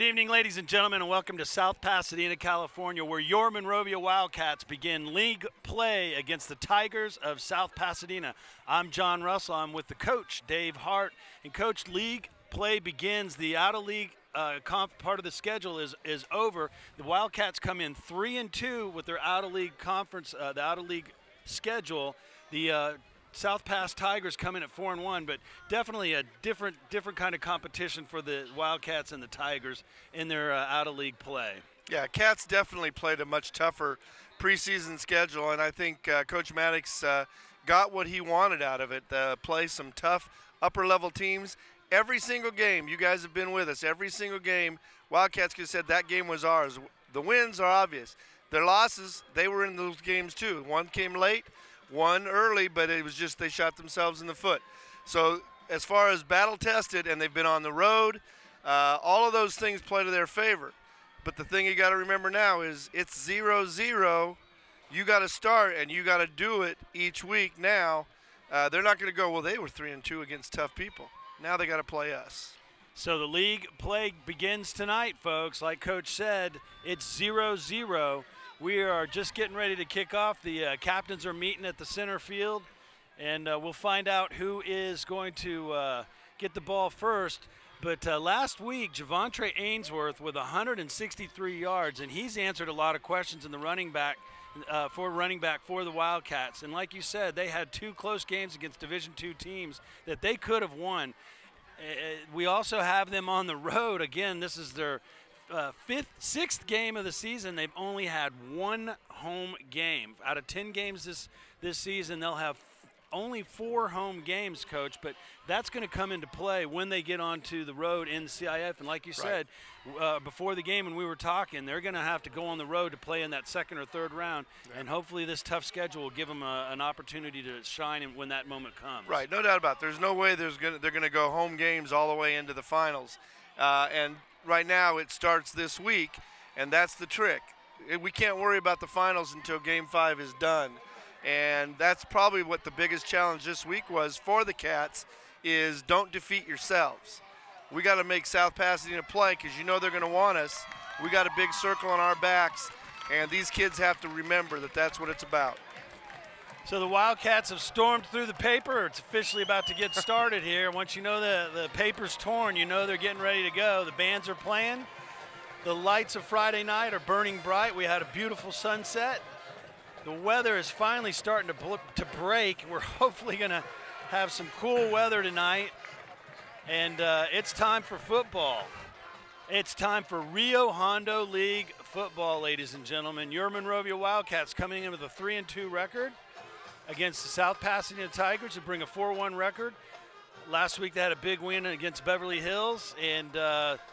evening, ladies and gentlemen, and welcome to South Pasadena, California, where your Monrovia Wildcats begin league play against the Tigers of South Pasadena. I'm John Russell. I'm with the coach, Dave Hart. And, Coach, league play begins. The out-of-league part of the schedule is over. The Wildcats come in 3-2 with their out-of-league conference, the out-of-league schedule. The South Pass Tigers come in at 4-1, but definitely a different kind of competition for the Wildcats and the Tigers in their out-of-league play. Yeah, Cats definitely played a much tougher preseason schedule, and I think Coach Maddox got what he wanted out of it, play some tough upper-level teams. Every single game, you guys have been with us, every single game, Wildcats could have said that game was ours. The wins are obvious. Their losses, they were in those games too. One came late, one early, but it was just they shot themselves in the foot. So as far as battle-tested, and they've been on the road, all of those things play to their favor. But the thing you got to remember now is it's 0-0. You got to start, and you got to do it each week now. They're not going to go, well, they were 3-2 against tough people. Now they got to play us. So the league play begins tonight, folks. Like Coach said, it's 0-0. We are just getting ready to kick off. The captains are meeting at the center field, and we'll find out who is going to get the ball first. But last week, Javontre Ainsworth with 163 yards, and he's answered a lot of questions in the running back for the Wildcats. And like you said, they had two close games against Division II teams that they could have won. We also have them on the road. Again, this is their sixth game of the season. They've only had one home game. Out of 10 games this season, they'll have only 4 home games, Coach, but that's going to come into play when they get onto the road in the CIF. And like you said, before the game when we were talking, they're going to have to go on the road to play in that second or third round, and hopefully this tough schedule will give them an opportunity to shine when that moment comes. Right, no doubt about it. There's no way they're going to go home games all the way into the finals. And right now it starts this week, and that's the trick. We can't worry about the finals until Game 5 is done. And that's probably what the biggest challenge this week was for the Cats is don't defeat yourselves. We got to make South Pasadena play because you know they're going to want us. We got a big circle on our backs, and these kids have to remember that that's what it's about. So the Wildcats have stormed through the paper. It's officially about to get started here. Once you know the paper's torn, you know they're getting ready to go. The bands are playing. The lights of Friday night are burning bright. We had a beautiful sunset. The weather is finally starting to break. We're hopefully going to have some cool weather tonight. And it's time for football. It's time for Rio Hondo League football, ladies and gentlemen. Your Monrovia Wildcats coming in with a 3-2 record against the South Pasadena Tigers to bring a 4-1 record. Last week they had a big win against Beverly Hills, and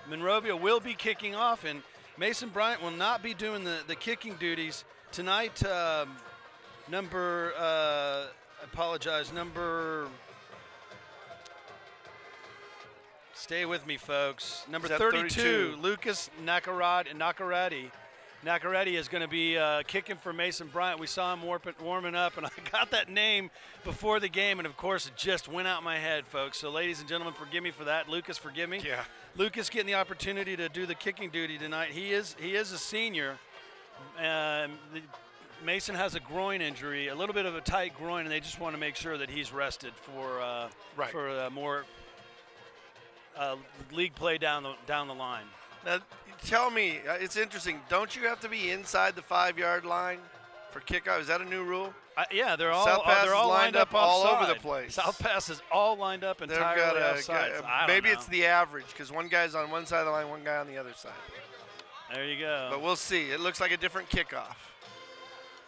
Monrovia will be kicking off, and Mason Bryant will not be doing the kicking duties tonight. Stay with me, folks. Number 32, Lucas Nacarati. Nacarati is going to be kicking for Mason Bryant. We saw him warming up, and I got that name before the game, and of course it just went out my head, folks. So ladies and gentlemen, forgive me for that. Lucas, forgive me. Yeah. Lucas getting the opportunity to do the kicking duty tonight. He is a senior. Mason has a groin injury, a little bit of a tight groin, and they just want to make sure that he's rested for more league play down the line. Now, tell me, it's interesting. Don't you have to be inside the 5-yard line for kickoff? Is that a new rule? Yeah, they're all lined up all over the place. South Pass is all lined up entirely offside. Maybe it's the average because one guy's on one side of the line, one guy on the other side. There you go. But we'll see. It looks like a different kickoff.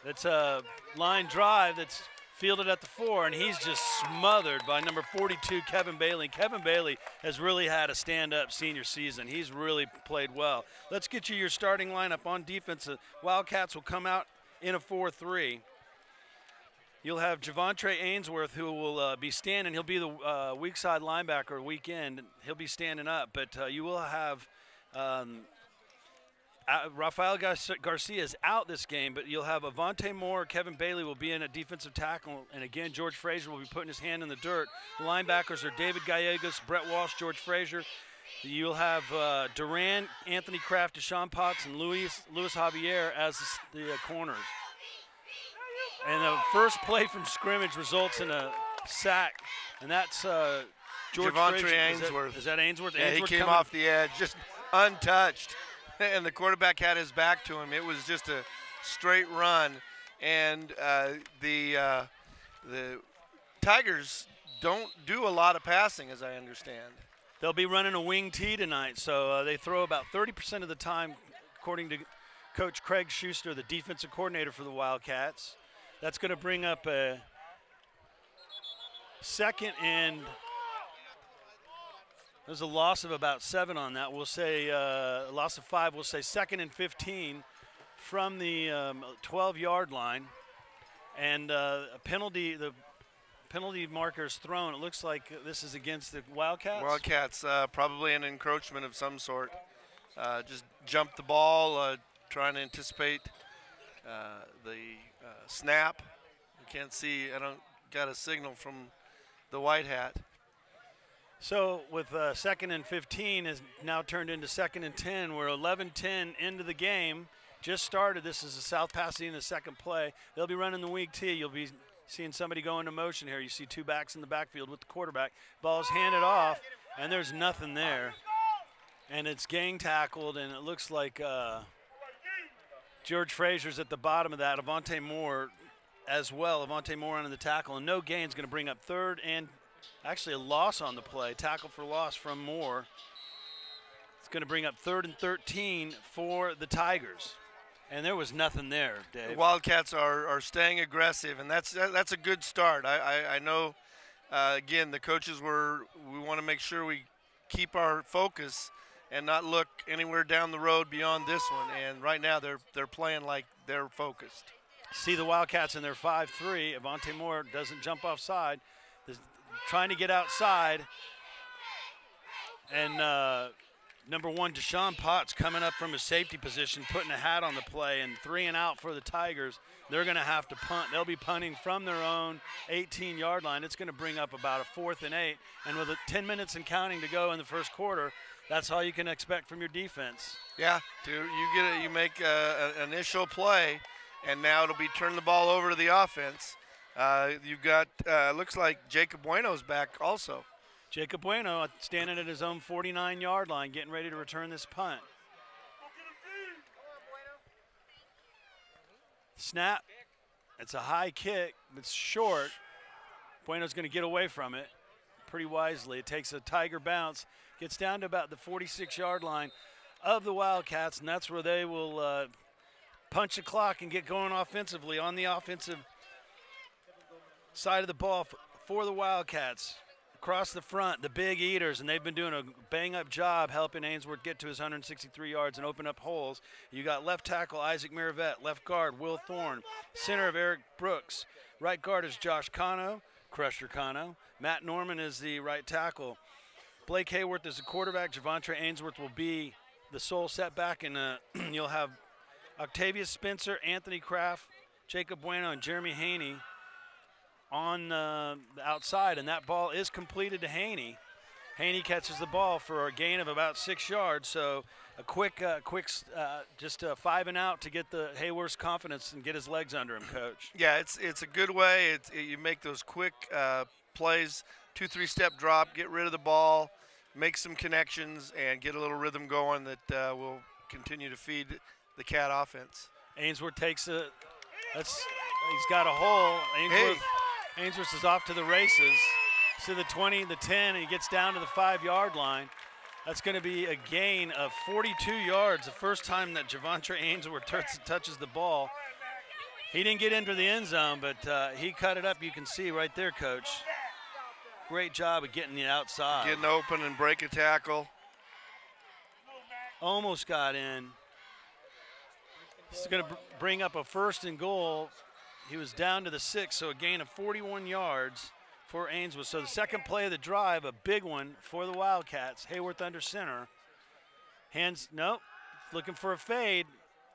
It's a line drive that's fielded at the 4, and he's just smothered by number 42, Kevin Bailey. Kevin Bailey has really had a stand-up senior season. He's really played well. Let's get you your starting lineup on defense. The Wildcats will come out in a 4-3. You'll have Javontre Ainsworth, who will be standing. He'll be the weak side linebacker weekend. He'll be standing up, but you will have Rafael Garcia is out this game, but you'll have Avante Moore, Kevin Bailey will be in a defensive tackle, and again, George Frazier will be putting his hand in the dirt. The linebackers are David Gallegos, Brett Walsh, George Frazier. You'll have Duran, Anthony Kraft, Deshaun Potts, and Luis Javier as the corners. And the first play from scrimmage results in a sack, and that's George Javontre Ainsworth. Is that Ainsworth? Yeah, Ainsworth he came off the edge, just untouched, and the quarterback had his back to him. It was just a straight run, and the Tigers don't do a lot of passing, as I understand. They'll be running a wing tee tonight, so they throw about 30% of the time, according to Coach Craig Schuster, the defensive coordinator for the Wildcats. That's going to bring up a second, and there's a loss of about 7 on that. We'll say a loss of 5. We'll say 2nd and 15 from the 12-yard line, and a penalty. The penalty marker is thrown. It looks like this is against the Wildcats. Wildcats, probably an encroachment of some sort. Just jumped the ball, trying to anticipate the snap. You can't see. I don't got a signal from the white hat. So with 2nd and 15 is now turned into 2nd and 10. We're 11-10 into the game. Just started. This is the South Pasadena second play. They'll be running the wing tee. You'll be seeing somebody go into motion here. You see 2 backs in the backfield with the quarterback. Ball's handed off, and there's nothing there. And it's gang tackled, and it looks like George Frazier's at the bottom of that. Avante Moore as well. Avante Moore on the tackle, and no gain's going to bring up 3rd and actually a loss on the play. Tackle for loss from Moore. It's going to bring up 3rd and 13 for the Tigers. And there was nothing there, Dave. The Wildcats are staying aggressive, and that's a good start. I know, again, the coaches we want to make sure we keep our focus and not look anywhere down the road beyond this one. And right now they're playing like they're focused. See the Wildcats in their 5-3. Avante Moore doesn't jump offside. Trying to get outside. And number 1, Deshaun Potts coming up from his safety position, putting a hat on the play, and 3 and out for the Tigers. They're going to have to punt. They'll be punting from their own 18-yard line. It's going to bring up about a 4th and 8. And with 10 minutes and counting to go in the first quarter, that's all you can expect from your defense. Yeah, dude, you make an initial play, and now it'll be turn the ball over to the offense. You've got looks like Jacob Bueno's back also. Jacob Bueno standing at his own 49-yard line, getting ready to return this punt. Snap. It's a high kick. It's short. Bueno's going to get away from it pretty wisely. It takes a Tiger bounce, gets down to about the 46-yard line of the Wildcats, and that's where they will punch the clock and get going offensively on the offensive side of the ball for the Wildcats. Across the front, the big eaters, and they've been doing a bang-up job helping Ainsworth get to his 163 yards and open up holes. You got left tackle Isaac Miravet, left guard Will Thorne, center of Eric Brooks. Right guard is Josh Cano, Crusher Cano. Matt Norman is the right tackle. Blake Hayworth is the quarterback. Javontre Ainsworth will be the sole setback, and you'll have Octavius Spencer, Anthony Kraft, Jacob Bueno, and Jeremy Haney on the outside, and that ball is completed to Haney. Haney catches the ball for a gain of about 6 yards, so a quick just a 5 and out to get the Hayworth's confidence and get his legs under him, Coach. Yeah, it's a good way. You make those quick plays, 2-3 step drop, get rid of the ball, make some connections, and get a little rhythm going that will continue to feed the Cat offense. Ainsworth takes he's got a hole. Ainsworth is off to the races. To the 20, the 10, and he gets down to the 5-yard line. That's going to be a gain of 42 yards, the first time that Javontre Ainsworth touches the ball. He didn't get into the end zone, but he cut it up. You can see right there, Coach. Great job of getting it outside. Getting open and break a tackle. Almost got in. This is going to bring up a 1st and goal. He was down to the 6, so a gain of 41 yards for Ainsworth. So the second play of the drive, a big one for the Wildcats. Hayworth under center. Looking for a fade,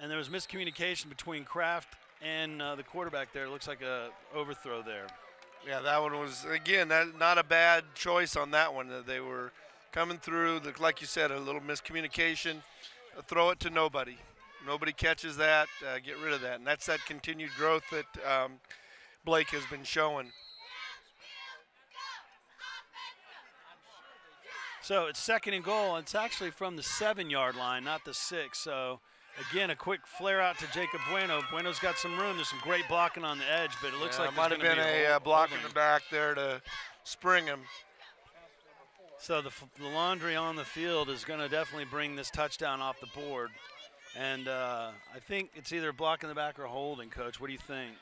and there was miscommunication between Kraft and the quarterback there. It looks like a overthrow there. Yeah, that one was, again, not a bad choice on that one. They were coming through. Like you said, a little miscommunication. Throw it to nobody. Nobody catches that. Get rid of that. And that's that continued growth that Blake has been showing. So it's 2nd and goal. It's actually from the 7-yard line, not the 6. So, again, a quick flare out to Jacob Bueno. Bueno's got some room. There's some great blocking on the edge, but it looks like it might have been a block in the back there to spring him. So the laundry on the field is going to definitely bring this touchdown off the board. And I think it's either a block in the back or holding, Coach. What do you think?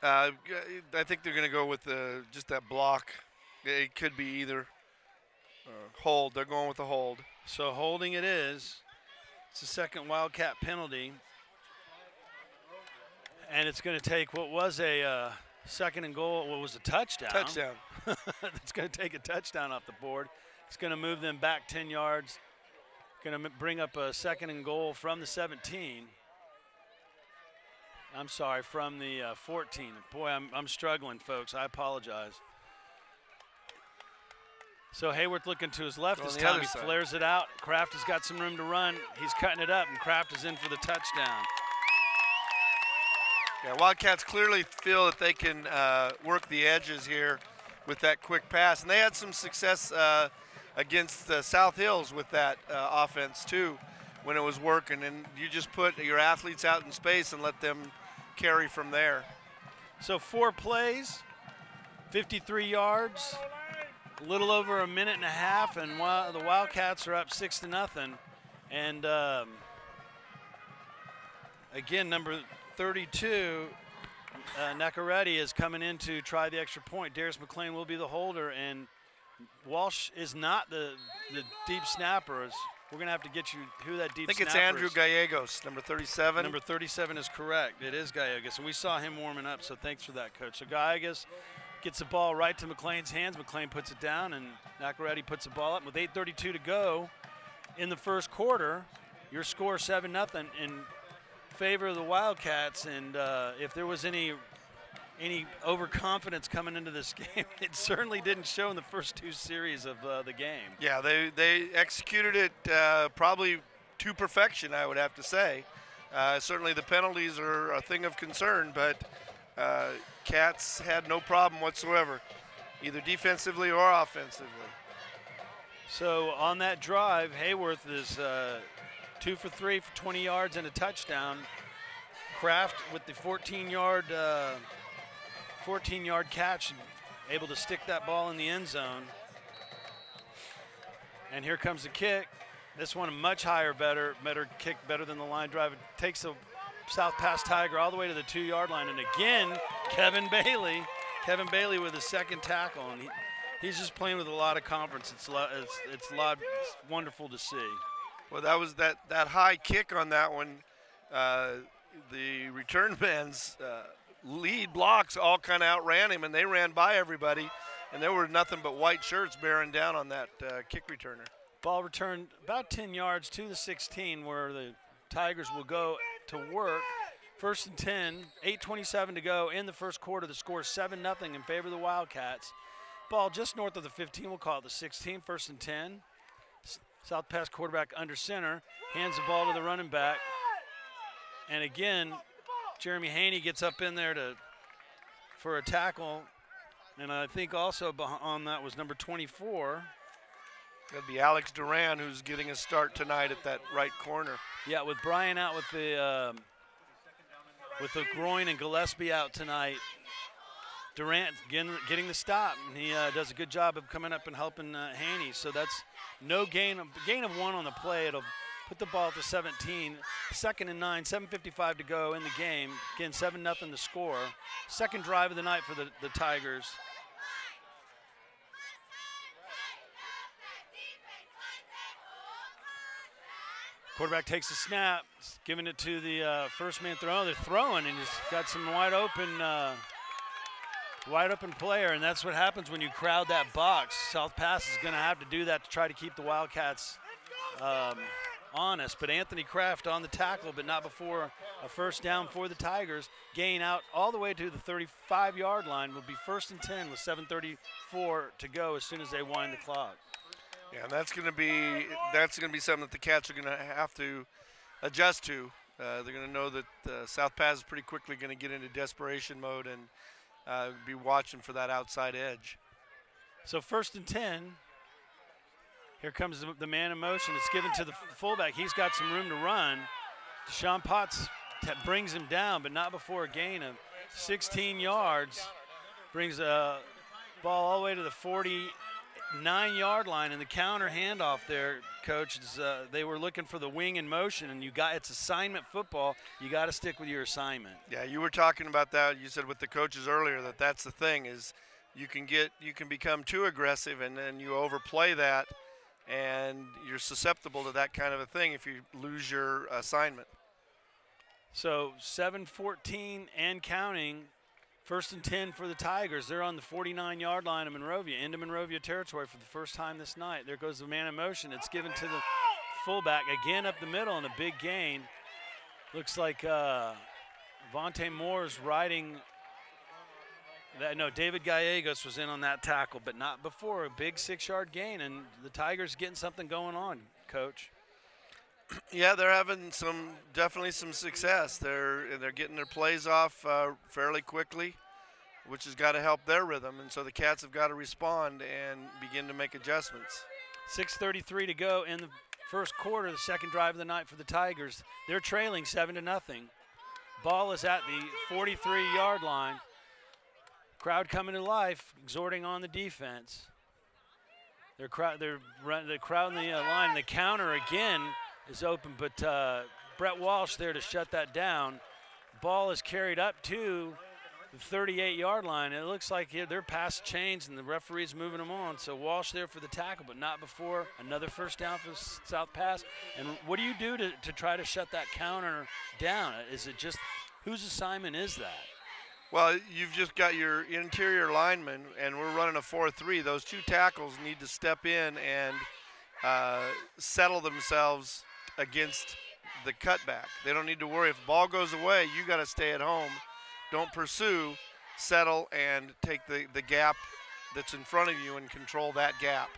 I think they're going to go with just that block. It could be either. Hold. They're going with the hold. So holding it is. It's a second Wildcat penalty. And it's going to take what was a 2nd and goal. What was a touchdown? Touchdown. It's going to take a touchdown off the board. It's going to move them back 10 yards. Going to bring up a 2nd and goal from the 17. I'm sorry, from the 14. Boy, I'm struggling, folks. I apologize. So Hayworth looking to his left this time. He flares it out. Kraft has got some room to run. He's cutting it up, and Kraft is in for the touchdown. Yeah, Wildcats clearly feel that they can work the edges here with that quick pass. And they had some success against South Hills with that offense, too, when it was working. And you just put your athletes out in space and let them carry from there. So 4 plays, 53 yards. A little over a minute and a half, and the Wildcats are up 6-0. And again, number 32, Nacaretti is coming in to try the extra point. Darius McLean will be the holder, and Walsh is not the deep snapper. We're going to have to get you who that deep snapper is. I think it's Andrew Gallegos, number 37. Number 37 is correct. It is Gallegos, and we saw him warming up, so thanks for that, Coach. So Gallegos gets the ball right to McLean's hands. McLean puts it down, and Nacaretti puts the ball up. With 8:32 to go in the first quarter, your score 7-0 in favor of the Wildcats. And if there was any overconfidence coming into this game, it certainly didn't show in the first 2 series of the game. Yeah, they executed it probably to perfection, I would have to say. Certainly the penalties are a thing of concern, but Cats had no problem whatsoever, either defensively or offensively. So on that drive, Hayworth is 2 for 3 for 20 yards and a touchdown. Kraft with the 14-yard catch, able to stick that ball in the end zone. And here comes the kick. This one a much higher, better kick, better than the line drive. It takes the South Pass Tiger all the way to the 2-yard line. And again, Kevin Bailey with his 2nd tackle. And he's just playing with a lot of confidence. It's wonderful to see. Well, that was that high kick on that one. The return man's lead blocks all kind of outran him, and they ran by everybody. And there were nothing but white shirts bearing down on that kick returner. Ball returned about 10 yards to the 16, where the Tigers will go to work. 1st and 10, 8:27 to go in the first quarter. The score is 7-0 in favor of the Wildcats. Ball just north of the 15, we'll call it the 16, 1st and 10. South Pass quarterback under center, hands the ball to the running back. And again, Jeremy Haney gets up in there for a tackle. And I think also on that was number 24. That'd be Alex Duran, who's getting a start tonight at that right corner. Yeah, with Brian out with the groin and Gillespie out tonight, Durant getting the stop, and he does a good job of coming up and helping Haney. So that's no gain of 1 on the play. It'll put the ball at the 17. 2nd and 9, 7:55 to go in the game. Again, 7-0 to score. 2nd drive of the night for the Tigers. Quarterback takes the snap, giving it to the first man throw. They're throwing, and he's got some wide open player, and that's what happens when you crowd that box. South Pass is going to have to do that to try to keep the Wildcats honest. But Anthony Kraft on the tackle, but not before a first down for the Tigers. Gain out all the way to the 35-yard line. Will be 1st and 10 with 7:34 to go as soon as they wind the clock. Yeah, And that's going to be something that the Cats are going to have to adjust to. They're going to know that South Pass is pretty quickly going to get into desperation mode and be watching for that outside edge. So 1st and 10. Here comes the man in motion. It's given to the fullback. He's got some room to run. Deshaun Potts brings him down, but not before a gain of 16 yards. Brings a ball all the way to the 49-yard line, and the counter handoff there, Coach, is, they were looking for the wing in motion, and it's assignment football. You got to stick with your assignment. Yeah, you were talking about that. You said with the coaches earlier that's the thing is you can become too aggressive, and then you overplay that, and you're susceptible to that kind of a thing if you lose your assignment. So 7-14 and counting. 1st and 10 for the Tigers. They're on the 49-yard line of Monrovia, into Monrovia territory for the first time this night. There goes the man in motion. It's given to the fullback again up the middle, and a big gain. Looks like Vontae Moore's riding. No, David Gallegos was in on that tackle, but not before. A big 6-yard gain, and the Tigers getting something going on, Coach. Yeah, they're having definitely some success. They're getting their plays off fairly quickly, which has got to help their rhythm. And so the Cats have got to respond and begin to make adjustments. 6:33 to go in the first quarter, the second drive of the night for the Tigers. They're trailing 7-0. Ball is at the 43-yard line. Crowd coming to life, exhorting on the defense. The crowd in the line. The counter again is open, but Brett Walsh there to shut that down. Ball is carried up to the 38-yard line. It looks like they're past chains and the referee's moving them on. So Walsh there for the tackle, but not before. Another first down for South Pass. And what do you do to try to shut that counter down? Is it just, whose assignment is that? Well, you've just got your interior linemen, and we're running a 4-3. Those two tackles need to step in and settle themselves against the cutback. They don't need to worry. If the ball goes away, you got to stay at home. Don't pursue, settle, and take the gap that's in front of you and control that gap.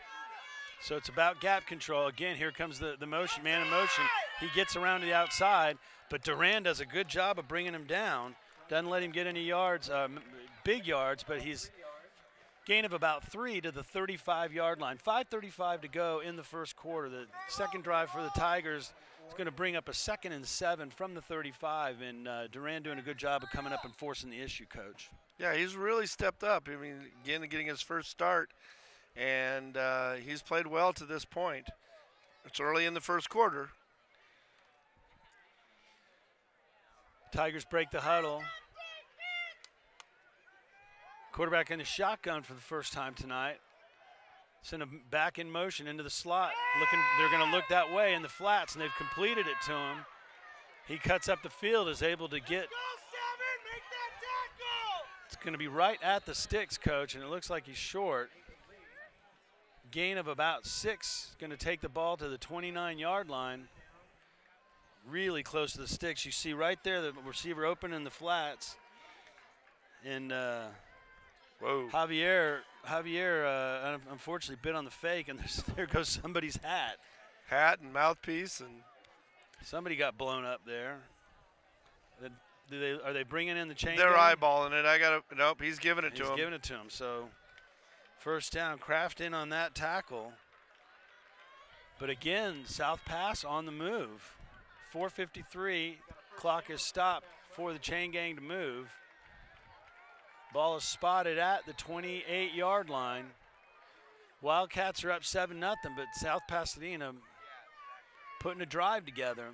So it's about gap control. Again, here comes the motion, man in motion. He gets around to the outside, but Duran does a good job of bringing him down. Doesn't let him get any yards, big yards, but he's gain of about 3 to the 35-yard line. 5:35 to go in the first quarter. The second drive for the Tigers is going to bring up a 2nd and 7 from the 35, and Duran doing a good job of coming up and forcing the issue, Coach. Yeah, he's really stepped up. I mean, again, getting his first start, and he's played well to this point. It's early in the first quarter. Tigers break the huddle. Quarterback in the shotgun for the first time tonight. Send him back in motion into the slot. They're going to look that way in the flats, and they've completed it to him. He cuts up the field, is able to get. It's going to be right at the sticks, Coach, and it looks like he's short. Gain of about 6. Going to take the ball to the 29-yard line. Really close to the sticks. You see right there the receiver open in the flats. And whoa. Javier unfortunately bit on the fake, and there goes somebody's hat. Hat and mouthpiece, and somebody got blown up there. Are they bringing in the chain? They're eyeballing it. Nope, he's giving it to him. He's giving it to him. So first down. Kraft in on that tackle. But again, South Pass on the move. 4:53, clock is stopped for the chain gang to move. Ball is spotted at the 28-yard line. Wildcats are up 7-0, but South Pasadena putting a drive together.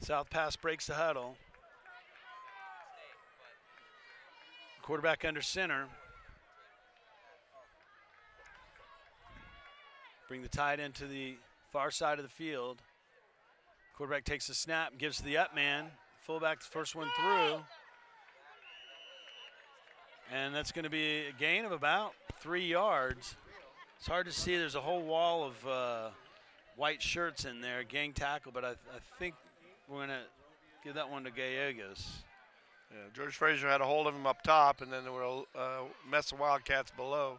South Pass breaks the huddle. Quarterback under center. Bring the tight end to the far side of the field. Quarterback takes the snap, gives to the up man. Fullback, the first one through. And that's going to be a gain of about 3 yards. It's hard to see. There's a whole wall of white shirts in there, gang tackle, but I think we're going to give that one to Gallegos. Yeah, George Frazier had a hold of him up top, and then there were a mess of Wildcats below.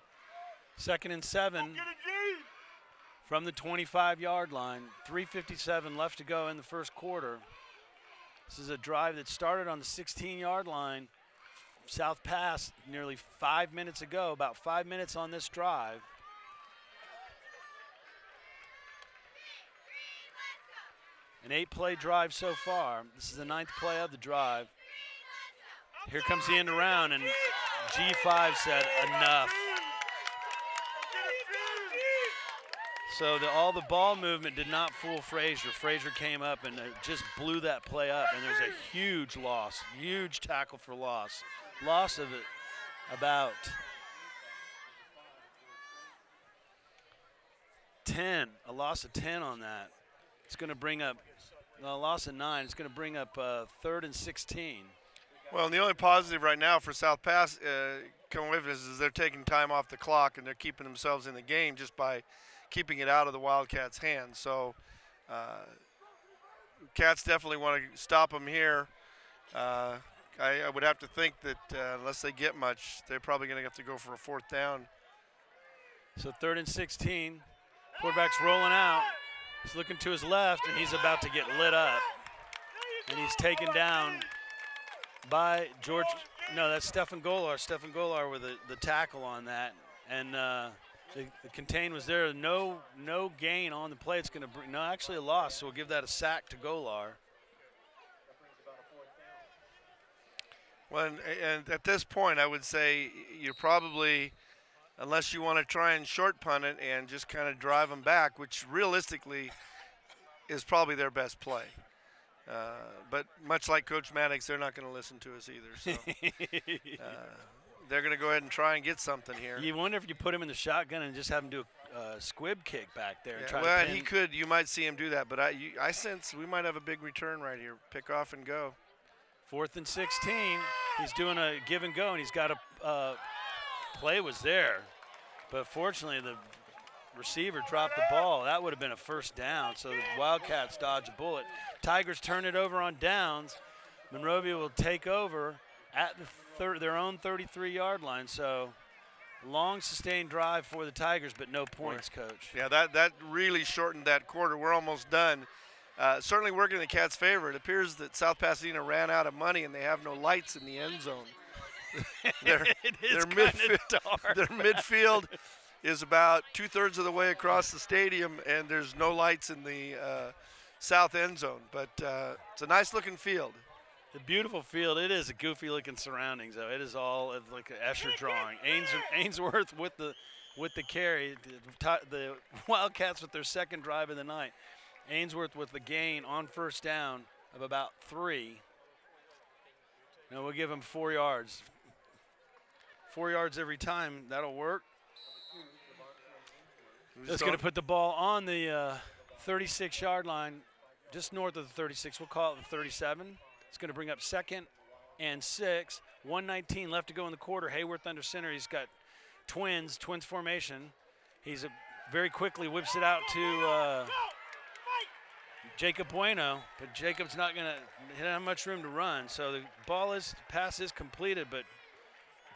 2nd and 7 from the 25-yard line. 3:57 left to go in the first quarter. This is a drive that started on the 16-yard line. South Pass nearly 5 minutes ago, about 5 minutes on this drive. An 8-play drive so far. This is the 9th play of the drive. Here comes the end around, and G5 said enough. So all the ball movement did not fool Frazier. Frazier came up and just blew that play up, and there's a huge loss, huge tackle for loss. Loss of it about 10, a loss of 10 on that. It's going to bring up a loss of 9. It's going to bring up 3rd and 16. Well, and the only positive right now for South Pass coming with this is they're taking time off the clock and they're keeping themselves in the game just by keeping it out of the Wildcats' hands. So Cats definitely want to stop them here. I would have to think that unless they get much, they're probably going to have to go for a 4th down. So 3rd and 16. Quarterback's rolling out. He's looking to his left, and he's about to get lit up. And he's taken down by George. No, that's Stefan Golar. Stefan Golar with the tackle on that. And the contain was there. No gain on the play. It's going to bring, no, actually a loss. So we'll give that a sack to Golar. Well, and at this point, I would say you're probably, unless you want to try and short punt it and just kind of drive them back, which realistically is probably their best play. But much like Coach Maddox, they're not going to listen to us either. So they're going to go ahead and try and get something here. You wonder if you put him in the shotgun and just have him do a squib kick back there. Yeah, and try well, to pin. he could. You might see him do that. But I sense we might have a big return right here. Pick off and go. 4th and 16. He's doing a give and go, and he's got a play was there. But fortunately, the receiver dropped the ball. That would have been a 1st down, so the Wildcats dodge a bullet. Tigers turn it over on downs. Monrovia will take over at their own 33-yard line. So long sustained drive for the Tigers, but no points, Coach. Yeah, that really shortened that quarter. We're almost done. Certainly working in the Cats' favor. It appears that South Pasadena ran out of money and they have no lights in the end zone. Their midfield is about 2/3 of the way across the stadium, and there's no lights in the south end zone. But it's a nice-looking field. A beautiful field. It is a goofy-looking surroundings, though. It is all like an Escher drawing. Ainsworth with the carry. The Wildcats with their 2nd drive of the night. Ainsworth with the gain on 1st down of about 3. Now we'll give him 4 yards. 4 yards every time. That'll work. That's going to put the ball on the 36-yard line, just north of the 36. We'll call it the 37. It's going to bring up 2nd and 6. 1:19 left to go in the quarter. Hayworth under center. He's got twins formation. He's very quickly whips it out to Jacob Bueno, but Jacob's not going to have much room to run. So the pass is completed, but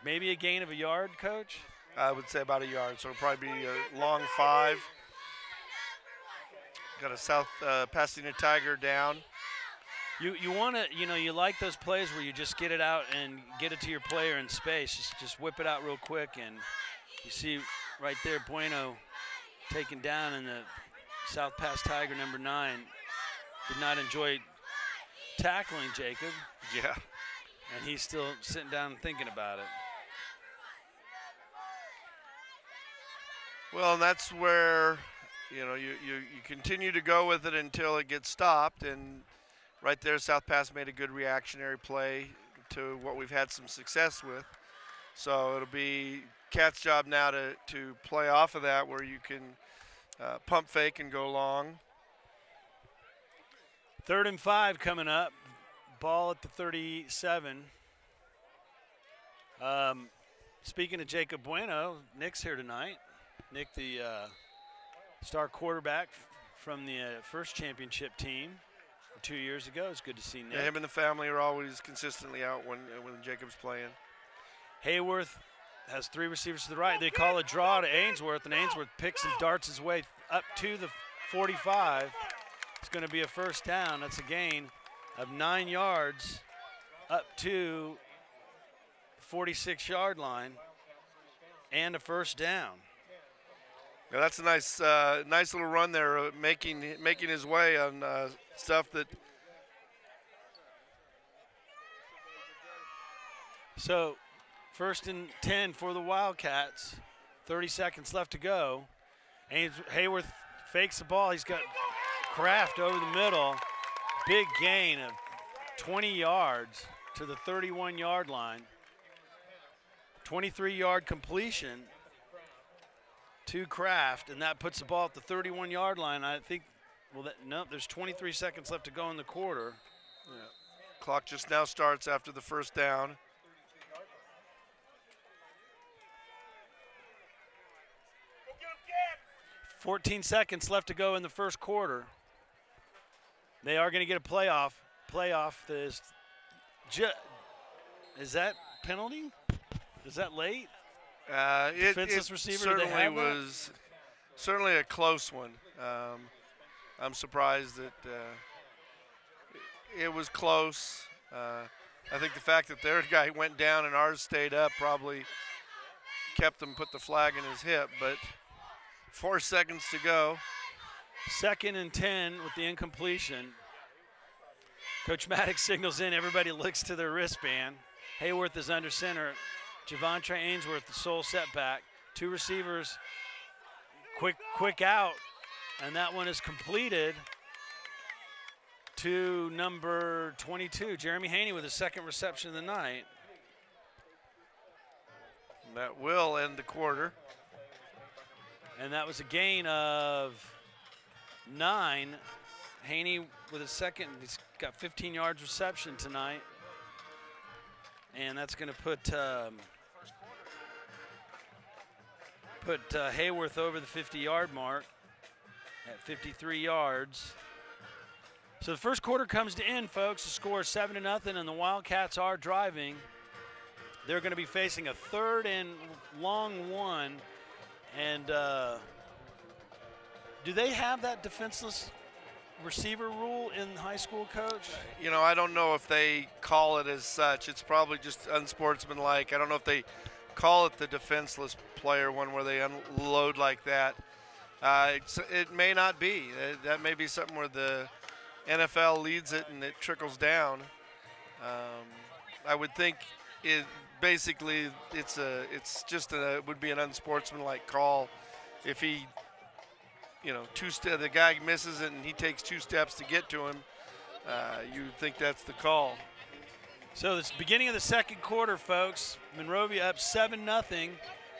maybe a gain of a yard, Coach? I would say about a yard, so it'll probably be a long 5. Got a South Pasadena Tiger down. You want to, you like those plays where you just get it out and get it to your player in space. Just whip it out real quick, and you see right there Bueno taken down, and the South Pass Tiger number 9 did not enjoy tackling Jacob. Yeah. And he's still sitting down and thinking about it. Well, and that's where, you continue to go with it until it gets stopped. And right there, South Pass made a good reactionary play to what we've had some success with. So it'll be Cat's job now to play off of that, where you can pump fake and go long. 3rd and 5 coming up. Ball at the 37. Speaking of Jacob Bueno, Nick's here tonight. Nick, the star quarterback from the first championship team, 2 years ago. It's good to see Nick. Yeah, him and the family are always consistently out when Jacob's playing. Hayworth has 3 receivers to the right. They call a draw to Ainsworth, and Ainsworth picks and darts his way up to the 45. It's going to be a first down. That's a gain of 9 yards up to the 46-yard line and a first down. Yeah, that's a nice little run there, making his way on stuff that. So, first and 10 for the Wildcats. 30 seconds left to go. Hayworth fakes the ball. He's got Kraft over the middle. Big gain of 20 yards to the 31-yard line. 23-yard completion to Kraft, and that puts the ball at the 31-yard line. I think, no, there's 23 seconds left to go in the quarter. Yeah. Clock just now starts after the first down. .14 seconds left to go in the first quarter. They are going to get a playoff. Is that penalty? Is that late? It receiver, certainly was certainly a close one. I'm surprised that it was close. I think the fact that their guy went down and ours stayed up probably kept them, put the flag in his hip, but 4 seconds to go. 2nd and 10 with the incompletion. Coach Maddox signals in. Everybody looks to their wristband. Hayworth is under center. Javontre Ainsworth, the sole setback. 2 receivers, quick out, and that one is completed to number 22, Jeremy Haney, with his 2nd reception of the night. And that will end the quarter. And that was a gain of 9. Haney with his 2nd, he's got 15 yards reception tonight. And that's going to put Hayworth over the 50-yard mark at 53 yards. So the first quarter comes to end, folks. The score is 7-0, and the Wildcats are driving. They're going to be facing a 3rd and long one. And do they have that defenseless receiver rule in high school, Coach? You know, I don't know if they call it as such. It's probably just unsportsmanlike. I don't know if they call it the defenseless player one where they unload like that. It may not be. That may be something where the NFL leads it and it trickles down. I would think it basically would be an unsportsmanlike call if he, the guy misses it and he takes 2 steps to get to him. You would think that's the call. So this beginning of the second quarter, folks. Monrovia up 7-0.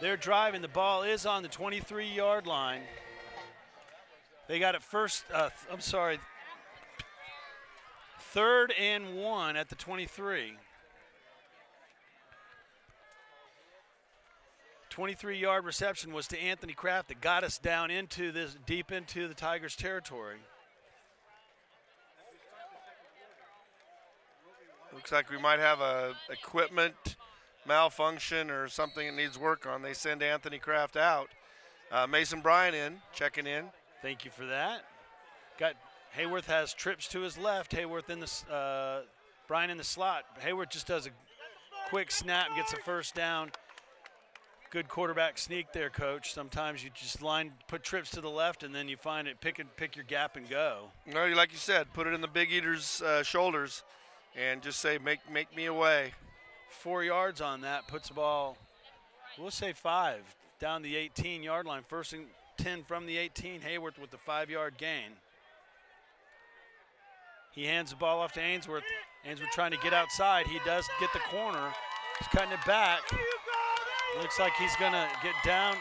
They're driving. The ball is on the 23-yard line. They got it first. 3rd and 1 at the 23. 23-yard reception was to Anthony Kraft that got us down deep into the Tigers' territory. Looks like we might have a equipment malfunction or something that needs work on. They send Anthony Kraft out. Mason Bryan checking in. Thank you for that. Got Hayworth has trips to his left. Hayworth in the Bryan in the slot. Hayworth just does a quick snap and gets a first down. Good quarterback sneak there, Coach. Sometimes you just put trips to the left, and then you find it, pick your gap and go. No, like you said, put it in the Big Eater's shoulders, and just say, make me away. 4 yards on that puts the ball, we'll say 5, down the 18-yard line. 1st and 10 from the 18. Hayworth with the 5-yard gain. He hands the ball off to Ainsworth. Ainsworth trying to get outside. He does get the corner. He's cutting it back. Looks like he's going to get down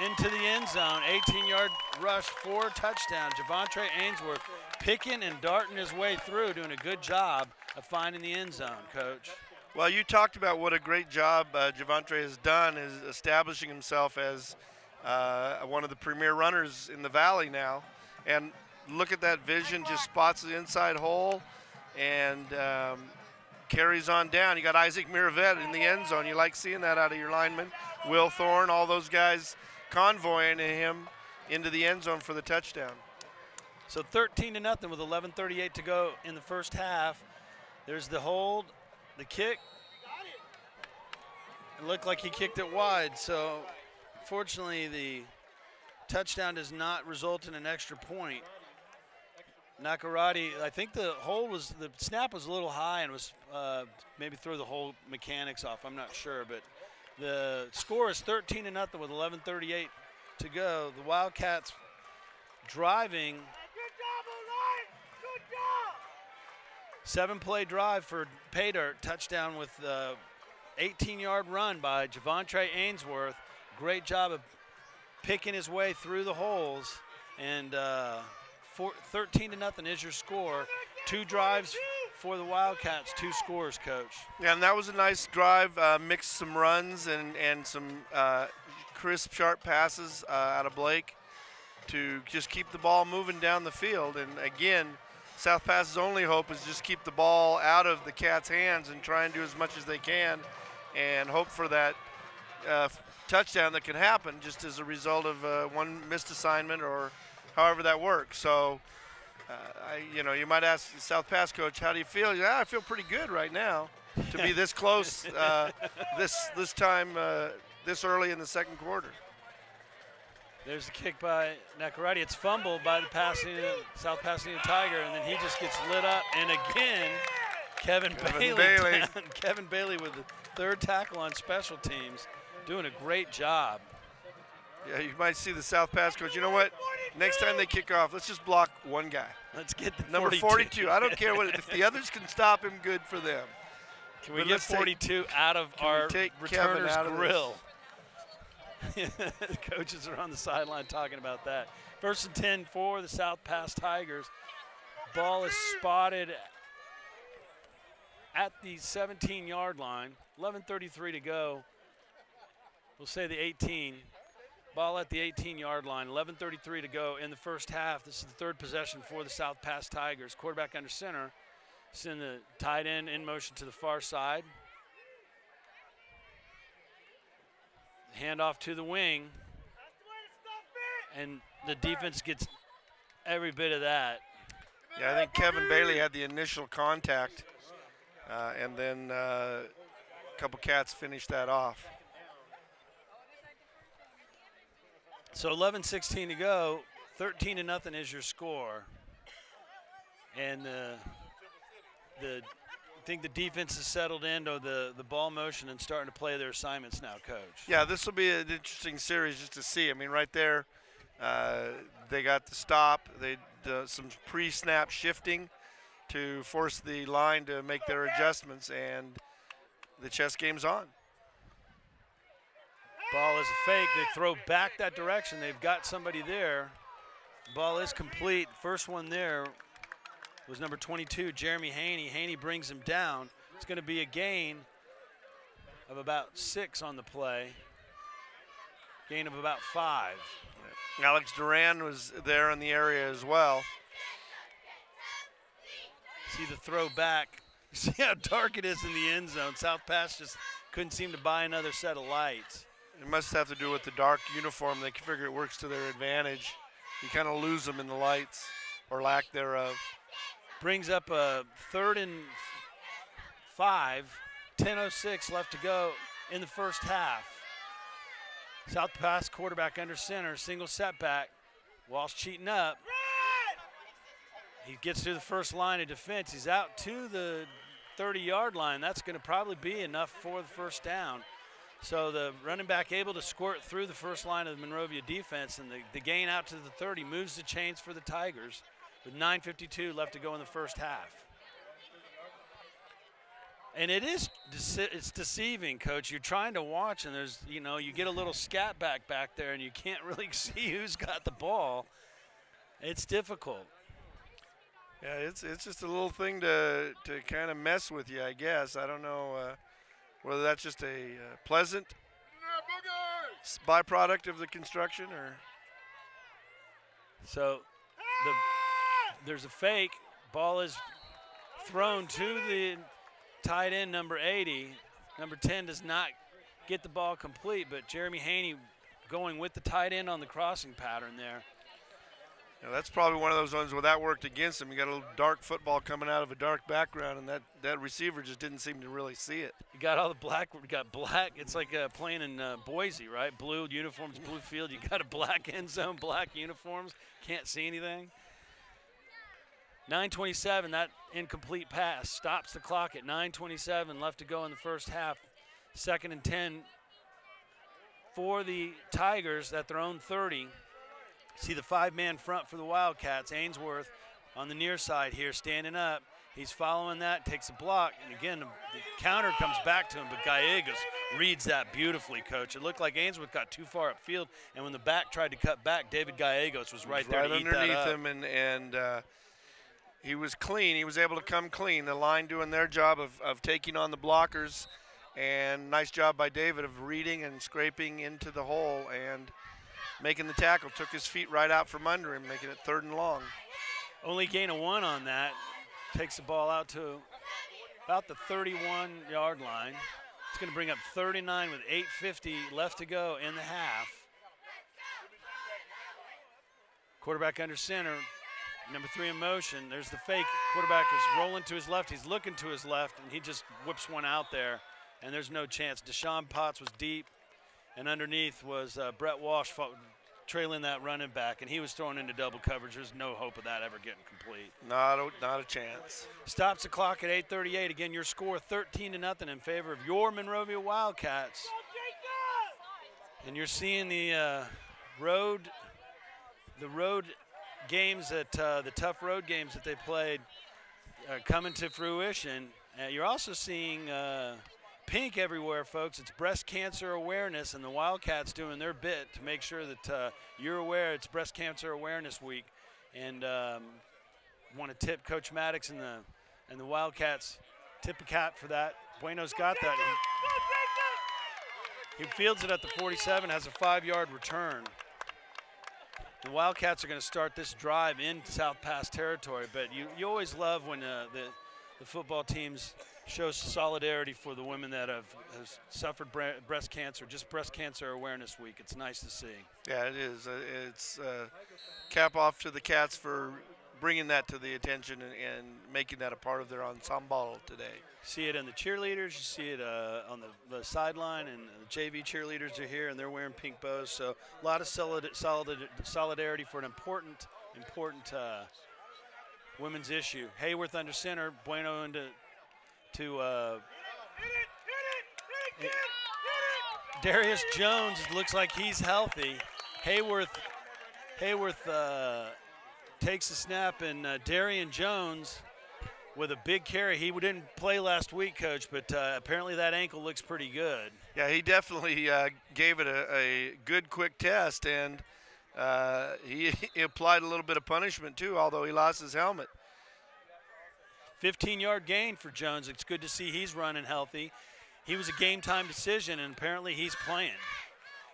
into the end zone. 18-yard rush for a touchdown. Javontre Ainsworth picking and darting his way through, doing a good job of finding the end zone, Coach. Well, you talked about what a great job Javontre has done is establishing himself as one of the premier runners in the Valley now. And look at that vision, just spots the inside hole, and carries on down. You got Isaac Miravet in the end zone. You like seeing that out of your lineman. Will Thorne, all those guys convoying him into the end zone for the touchdown. So 13-0 with 11:38 to go in the first half. There's the hold, the kick. It looked like he kicked it wide, so fortunately the touchdown does not result in an extra point. Nakarati, I think the snap was a little high and was maybe throw the whole mechanics off. I'm not sure, but the score is 13-0 with 11:38 to go. The Wildcats driving. Good job, O-line! Good job! 7-play drive for Paydirt. Touchdown with 18-yard run by Javontre Ainsworth. Great job of picking his way through the holes, and 13-0 is your score. 2 drives for the Wildcats, 2 scores, Coach. Yeah, and that was a nice drive. Mixed some runs and some crisp, sharp passes out of Blake to just keep the ball moving down the field. And again, South Pass's only hope is just keep the ball out of the Cats' hands and try and do as much as they can and hope for that touchdown that can happen just as a result of one missed assignment or however that works. So, you might ask the South Pass coach, how do you feel? Yeah, I feel pretty good right now to be this close this time, this early in the second quarter. There's the kick by Nakarati. It's fumbled by the South Pasadena Tiger, and then he just gets lit up. And again, Kevin Bailey. Kevin Bailey with the 3rd tackle on special teams, doing a great job. Yeah, you might see the South Pass coach. You know what? Next time they kick off, let's just block one guy. Let's get the number 42. I don't care what if the others can stop him. Good for them. Can we get 42 out of our returner's grill? The coaches are on the sideline talking about that. 1st and 10 for the South Pass Tigers. Ball is spotted at the 17-yard line. 11:33 to go. We'll say the 18. Ball at the 18-yard line. 11:33 to go in the first half. This is the 3rd possession for the South Pass Tigers. Quarterback under center. Send the tight end in motion to the far side. Handoff to the wing. And the defense gets every bit of that. Yeah, I think Kevin Bailey had the initial contact, and then a couple Cats finished that off. So 11:16 to go. 13-0 is your score. And I think the defense has settled into the ball motion and starting to play their assignments now, Coach. Yeah, this will be an interesting series just to see. I mean, right there, they got the stop. They some pre-snap shifting to force the line to make their adjustments, and the chess game's on. Ball is a fake. They throw back that direction. They've got somebody there. Ball is complete. First one there was number 22, Jeremy Haney. Haney brings him down. It's going to be a gain of about 6 on the play. Gain of about 5. Alex Duran was there in the area as well. See the throw back. See how dark it is in the end zone. South Pass just couldn't seem to buy another set of lights. It must have to do with the dark uniform. They figure it works to their advantage. You kind of lose them in the lights or lack thereof. Brings up a 3rd and 5. 10:06 left to go in the first half. South Pass quarterback under center. Single setback. Walsh cheating up. He gets to the first line of defense. He's out to the 30-yard line. That's going to probably be enough for the first down. So the running back able to squirt through the first line of the Monrovia defense, and the gain out to the 30 moves the chains for the Tigers with 9:52 left to go in the first half. And it's deceiving, Coach. You're trying to watch, and there's, you get a little scat back there, and you can't really see who's got the ball. It's difficult. Yeah, it's just a little thing to kind of mess with you, I guess. I don't know whether that's just a pleasant byproduct of the construction or. So there's a fake. Ball is thrown to the tight end, number 80. Number 10 does not get the ball complete, but Jeremy Haney going with the tight end on the crossing pattern there. That's probably one of those ones where that worked against him. You got a little dark football coming out of a dark background, and that receiver just didn't seem to really see it. You got all the black. You got black. It's like playing in Boise, right? Blue uniforms, blue field. You got a black end zone, black uniforms. Can't see anything. 9:27. That incomplete pass stops the clock at 9:27 left to go in the first half. 2nd and 10 for the Tigers at their own 30. See the 5-man front for the Wildcats. Ainsworth on the near side here, standing up. He's following that, takes a block, and again, the counter comes back to him, but Gallegos reads that beautifully, Coach. It looked like Ainsworth got too far upfield, and when the back tried to cut back, David Gallegos was right there to eat that up. Right underneath him, and he was clean. He was able to come clean. The line doing their job of taking on the blockers, and nice job by David of reading and scraping into the hole and making the tackle. Took his feet right out from under him, making it 3rd and long. Only gain of 1 on that. Takes the ball out to about the 31-yard line. It's going to bring up 39 with 8:50 left to go in the half. Quarterback under center. Number 3 in motion. There's the fake. Quarterback is rolling to his left. He's looking to his left, and he just whips one out there, and there's no chance. Deshaun Potts was deep, and underneath was Brett Walsh trailing that running back, and he was thrown into double coverage. There's no hope of that ever getting complete. Not a chance. Stops the clock at 8:38. Again, your score 13-0 in favor of your Monrovia Wildcats. And you're seeing the road games that the tough road games that they played coming to fruition. You're also seeing pink everywhere, folks. It's breast cancer awareness, and the Wildcats doing their bit to make sure that you're aware it's Breast Cancer Awareness Week. And want to tip Coach Maddox and the Wildcats. Tip a cap for that. Bueno's got that. He fields it at the 47, has a 5-yard return. The Wildcats are going to start this drive in South Pass territory, but you always love when the football teams show solidarity for the women that have suffered breast cancer, just Breast Cancer Awareness Week. It's nice to see. Yeah, it is. It's cap off to the Cats for bringing that to the attention and making that a part of their ensemble today. See it in the cheerleaders. You see it on the sideline, and the JV cheerleaders are here, and they're wearing pink bows. So a lot of solidarity for an important women's issue. Hayworth under center, Bueno into Darius Jones. Looks like he's healthy. Hayworth takes the snap, and Darian Jones with a big carry. He didn't play last week, Coach, but apparently that ankle looks pretty good. Yeah, he definitely gave it a good, quick test, and he applied a little bit of punishment too, although he lost his helmet. 15-yard gain for Jones. It's good to see he's running healthy. He was a game-time decision, and apparently he's playing.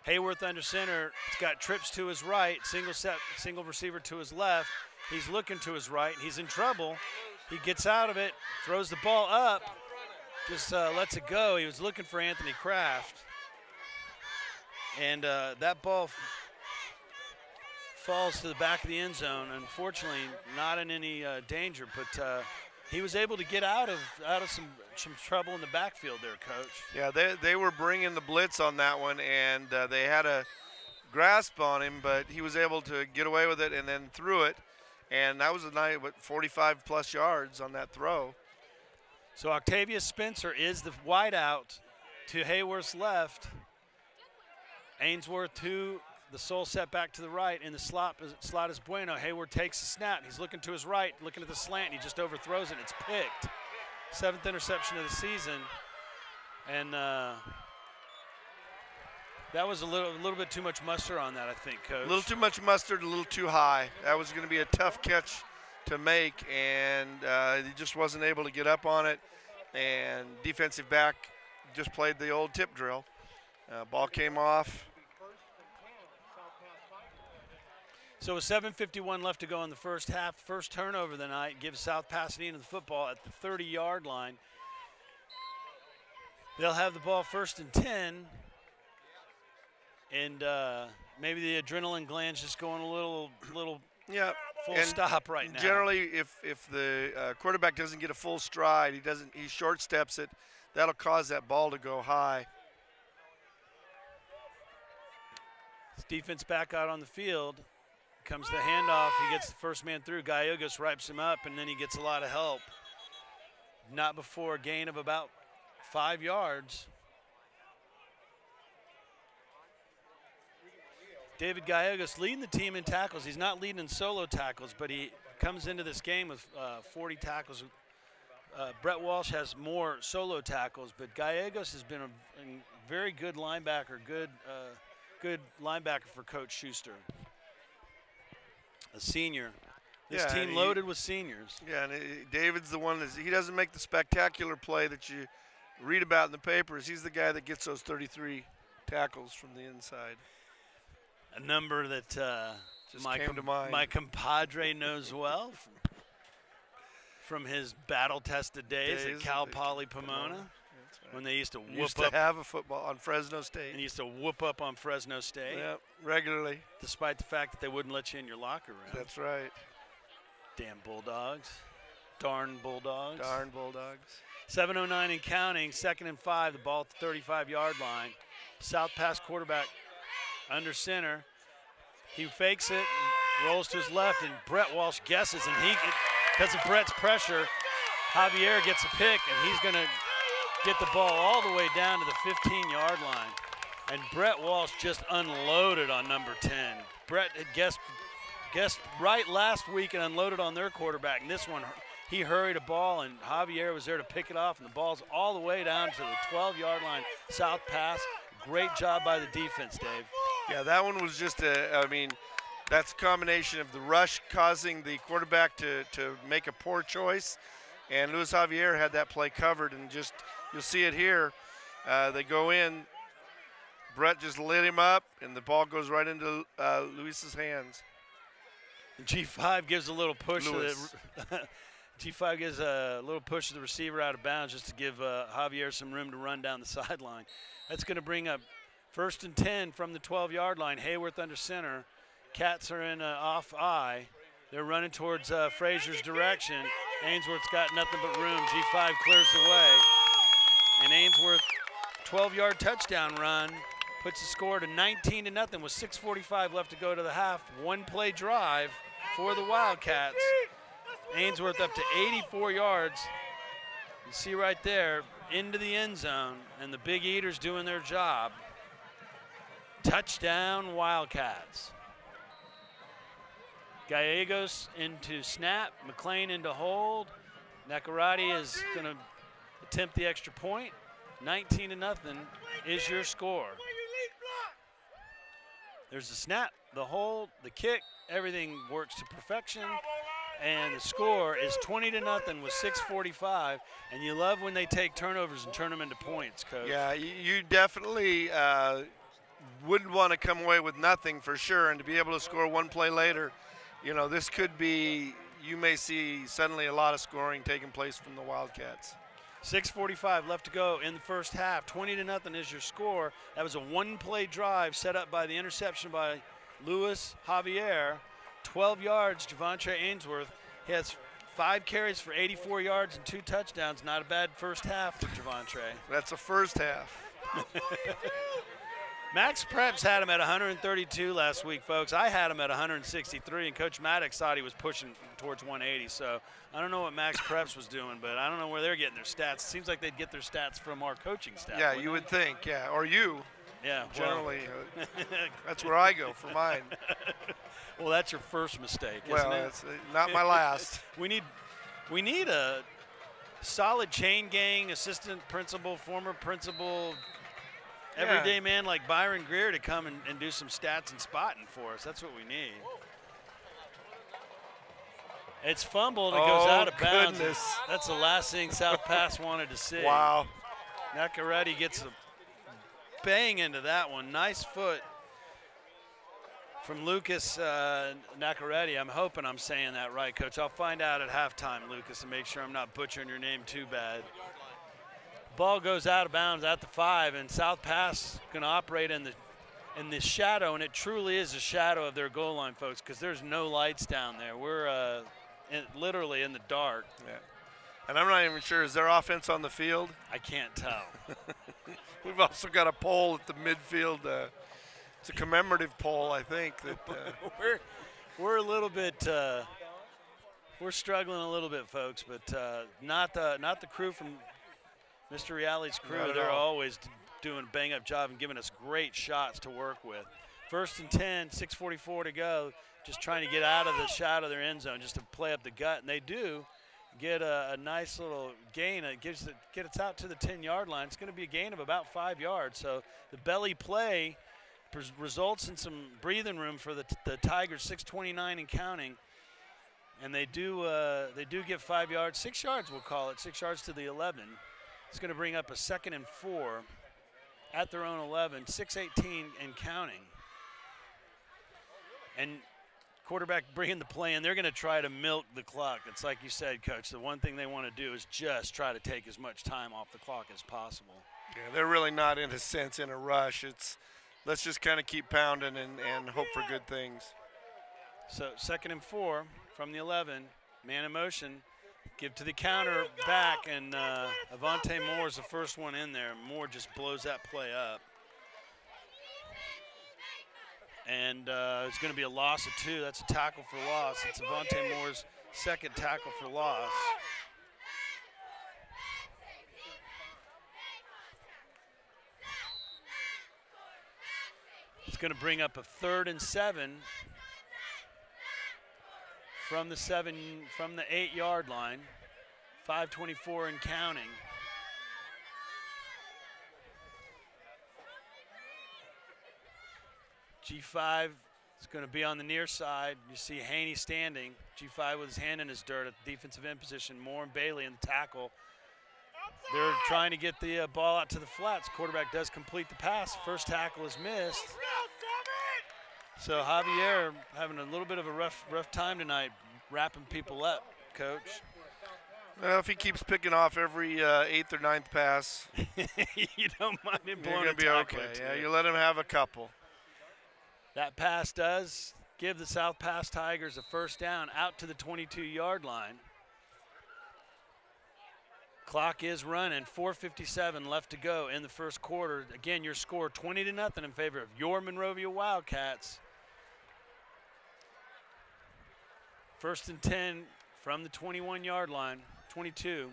Hayworth under center. He's got trips to his right, single receiver to his left. He's looking to his right. He's in trouble. He gets out of it, throws the ball up, just lets it go. He was looking for Anthony Kraft. And that ball falls to the back of the end zone. Unfortunately, not in any danger, but he was able to get out of some trouble in the backfield there, Coach. Yeah, they were bringing the blitz on that one, and they had a grasp on him, but he was able to get away with it and then threw it. And that was a night with 45-plus yards on that throw. So Octavia Spencer is the wideout to Hayworth's left. Ainsworth to the sole set back to the right. In the slot is Bueno. Hayworth takes the snap. He's looking to his right, looking at the slant. He just overthrows it. It's picked. 7th interception of the season. And that was a little bit too much mustard on that, I think, Coach. A little too much mustard, a little too high. That was going to be a tough catch to make, and he just wasn't able to get up on it. And defensive back just played the old tip drill. Ball came off. So with 7:51 left to go in the first half, first turnover of the night gives South Pasadena the football at the 30-yard line. They'll have the ball 1st and 10, and maybe the adrenaline gland's just going a little yeah, full stop right now. Generally, if the quarterback doesn't get a full stride, he short steps it, that'll cause that ball to go high. Defense back out on the field. Comes the handoff. He gets the first man through. Gallegos wipes him up, and then he gets a lot of help. Not before a gain of about 5 yards. David Gallegos leading the team in tackles. He's not leading in solo tackles, but he comes into this game with 40 tackles. Brett Walsh has more solo tackles, but Gallegos has been a very good linebacker, good linebacker for Coach Schuster. A senior. This team loaded with seniors. Yeah, and David's the one he doesn't make the spectacular play that you read about in the papers. He's the guy that gets those 33 tackles from the inside. A number that just came to mind. My compadre knows well from his battle-tested days at Cal Poly Pomona. Right. When they used to have a football on Fresno State. And used to whoop up on Fresno State. Yeah, regularly. Despite the fact that they wouldn't let you in your locker room. That's right. Damn Bulldogs. Darn Bulldogs. Darn Bulldogs. 7:09 and counting, 2nd and 5, the ball at the 35-yard line. South Pass quarterback under center. He fakes it, and rolls to his left, and Brett Walsh guesses, and because of Brett's pressure, Javier gets a pick, and he's going to get the ball all the way down to the 15-yard line. And Brett Walsh just unloaded on number 10. Brett had guessed right last week and unloaded on their quarterback, and this one he hurried a ball, and Javier was there to pick it off, and the ball's all the way down to the 12-yard line. South Pass, great job by the defense, Dave. Yeah, that one was just that's a combination of the rush causing the quarterback to make a poor choice, and Luis Javier had that play covered, and just you'll see it here. They go in, Brett just lit him up, and the ball goes right into Luis's hands. G5 gives a little push. G5 gives a little push to the receiver out of bounds just to give Javier some room to run down the sideline. That's going to bring up 1st and 10 from the 12-yard line. Hayworth under center. Cats are in off eye. They're running towards Frazier's direction. Ainsworth's got nothing but room. G5 clears the way. And Ainsworth, 12-yard touchdown run, puts the score to 19-0 with 6:45 left to go to the half. One-play drive for the Wildcats. Ainsworth up to 84 yards. You see right there, into the end zone, and the Big Eaters doing their job. Touchdown, Wildcats. Gallegos into snap, McLean into hold. Nakarati is going to attempt the extra point. 19-0 is your score. There's the snap, the hold, the kick, everything works to perfection. And the score is 20-0 with 6:45. And you love when they take turnovers and turn them into points, Coach. Yeah, you definitely wouldn't want to come away with nothing for sure. And to be able to score one play later, you know, this could be, you may see suddenly a lot of scoring taking place from the Wildcats. 6:45 left to go in the first half. 20-0 is your score. That was a one-play drive set up by the interception by Luis Javier. 12 yards, Javontre Ainsworth. He has 5 carries for 84 yards and 2 touchdowns. Not a bad first half for Javontre. That's a first half. Max Preps had him at 132 last week, folks. I had him at 163, and Coach Maddox thought he was pushing towards 180. So I don't know what Max Preps was doing, but I don't know where they're getting their stats. Seems like they'd get their stats from our coaching staff. Yeah, you would think, yeah, or you. Yeah, generally, that's where I go for mine. Well, that's your first mistake, isn't well, it? It's not my last. We need a solid chain gang, assistant principal, former principal, everyday man like Byron Greer to come and do some stats and spotting for us. That's what we need. It's fumbled. It goes out of bounds. Goodness. That's the last thing South Pass wanted to see. Wow. Nakarati gets a bang into that one. Nice foot. from Lucas Nacaretti. I'm hoping I'm saying that right, Coach. I'll find out at halftime, Lucas, and make sure I'm not butchering your name too bad. Ball goes out of bounds at the 5, and South Pass going to operate in the shadow, and it truly is a shadow of their goal line, folks, because there's no lights down there. We're literally in the dark. Yeah. And I'm not even sure, is there offense on the field? I can't tell. We've also got a pole at the midfield. It's a commemorative pole, I think. That we're a little bit we're struggling a little bit, folks, but not the crew from Mr. Reality's crew. They're always doing a bang-up job and giving us great shots to work with. 1st and 10, 6:44 to go. Just trying to get out of the shadow of their end zone, just to play up the gut, and they do get a nice little gain. It gets it out to the 10-yard line. It's going to be a gain of about 5 yards. So the belly play results in some breathing room for the Tigers, 6:29 and counting. And they do get 5 yards, 6 yards we'll call it, 6 yards to the 11. It's going to bring up a 2nd and 4 at their own 11, 6:18 and counting. And quarterback bringing the play in, they're going to try to milk the clock. It's like you said, Coach, the one thing they want to do is just try to take as much time off the clock as possible. Yeah, they're really not, in a sense, in a rush. It's let's just kind of keep pounding and hope for good things. So 2nd and 4 from the 11, man in motion, give to the counter back, and Avante Moore is the first one in there. Moore just blows that play up. And it's going to be a loss of 2. That's a tackle for loss. It's Avante Moore's 2nd tackle for loss. It's going to bring up a 3rd and 7 from the 8-yard line. 5:24 and counting. G5 is going to be on the near side. You see Haney standing. G5 with his hand in his dirt at the defensive end position. Moore and Bailey in the tackle. They're trying to get the ball out to the flats. Quarterback does complete the pass. First tackle is missed. So Javier having a little bit of a rough time tonight, wrapping people up, Coach. Well, if he keeps picking off every 8th or 9th pass, you don't mind him blowing you're going to be okay. Yeah, you let him have a couple. That pass does give the South Pass Tigers a 1st down out to the 22-yard line. Clock is running, 4:57 left to go in the 1st quarter. Again, your score 20-0 in favor of your Monrovia Wildcats. 1st and 10 from the 21-yard line, 22.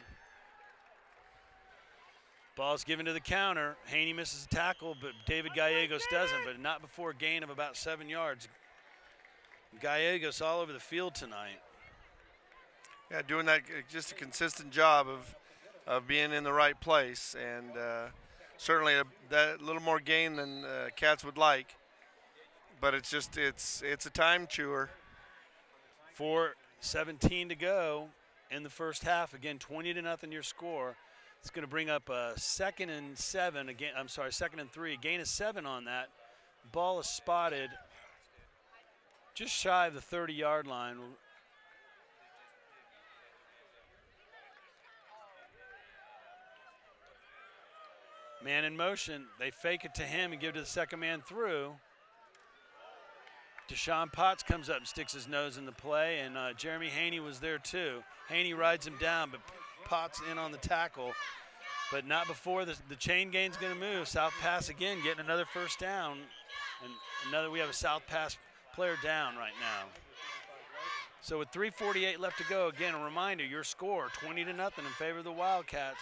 Ball's given to the counter. Haney misses a tackle, but David Gallegos doesn't, but not before a gain of about 7 yards. Gallegos all over the field tonight. Yeah, doing that, just a consistent job of being in the right place, and certainly that little more gain than Cats would like, but it's a time chewer. 4:17 to go in the 1st half. Again, 20-0 your score. It's going to bring up a 2nd and 7 again. I'm sorry, 2nd and 3. Gain of 7 on that. Ball is spotted just shy of the 30-yard line. Man in motion. They fake it to him and give it to the 2nd man through. Deshaun Potts comes up and sticks his nose in the play, and Jeremy Haney was there too. Haney rides him down, but Potts in on the tackle, but not before the chain gain's going to move. South Pass again getting another 1st down, and we have a South Pass player down right now. So with 3:48 left to go, again, a reminder, your score 20-0 in favor of the Wildcats.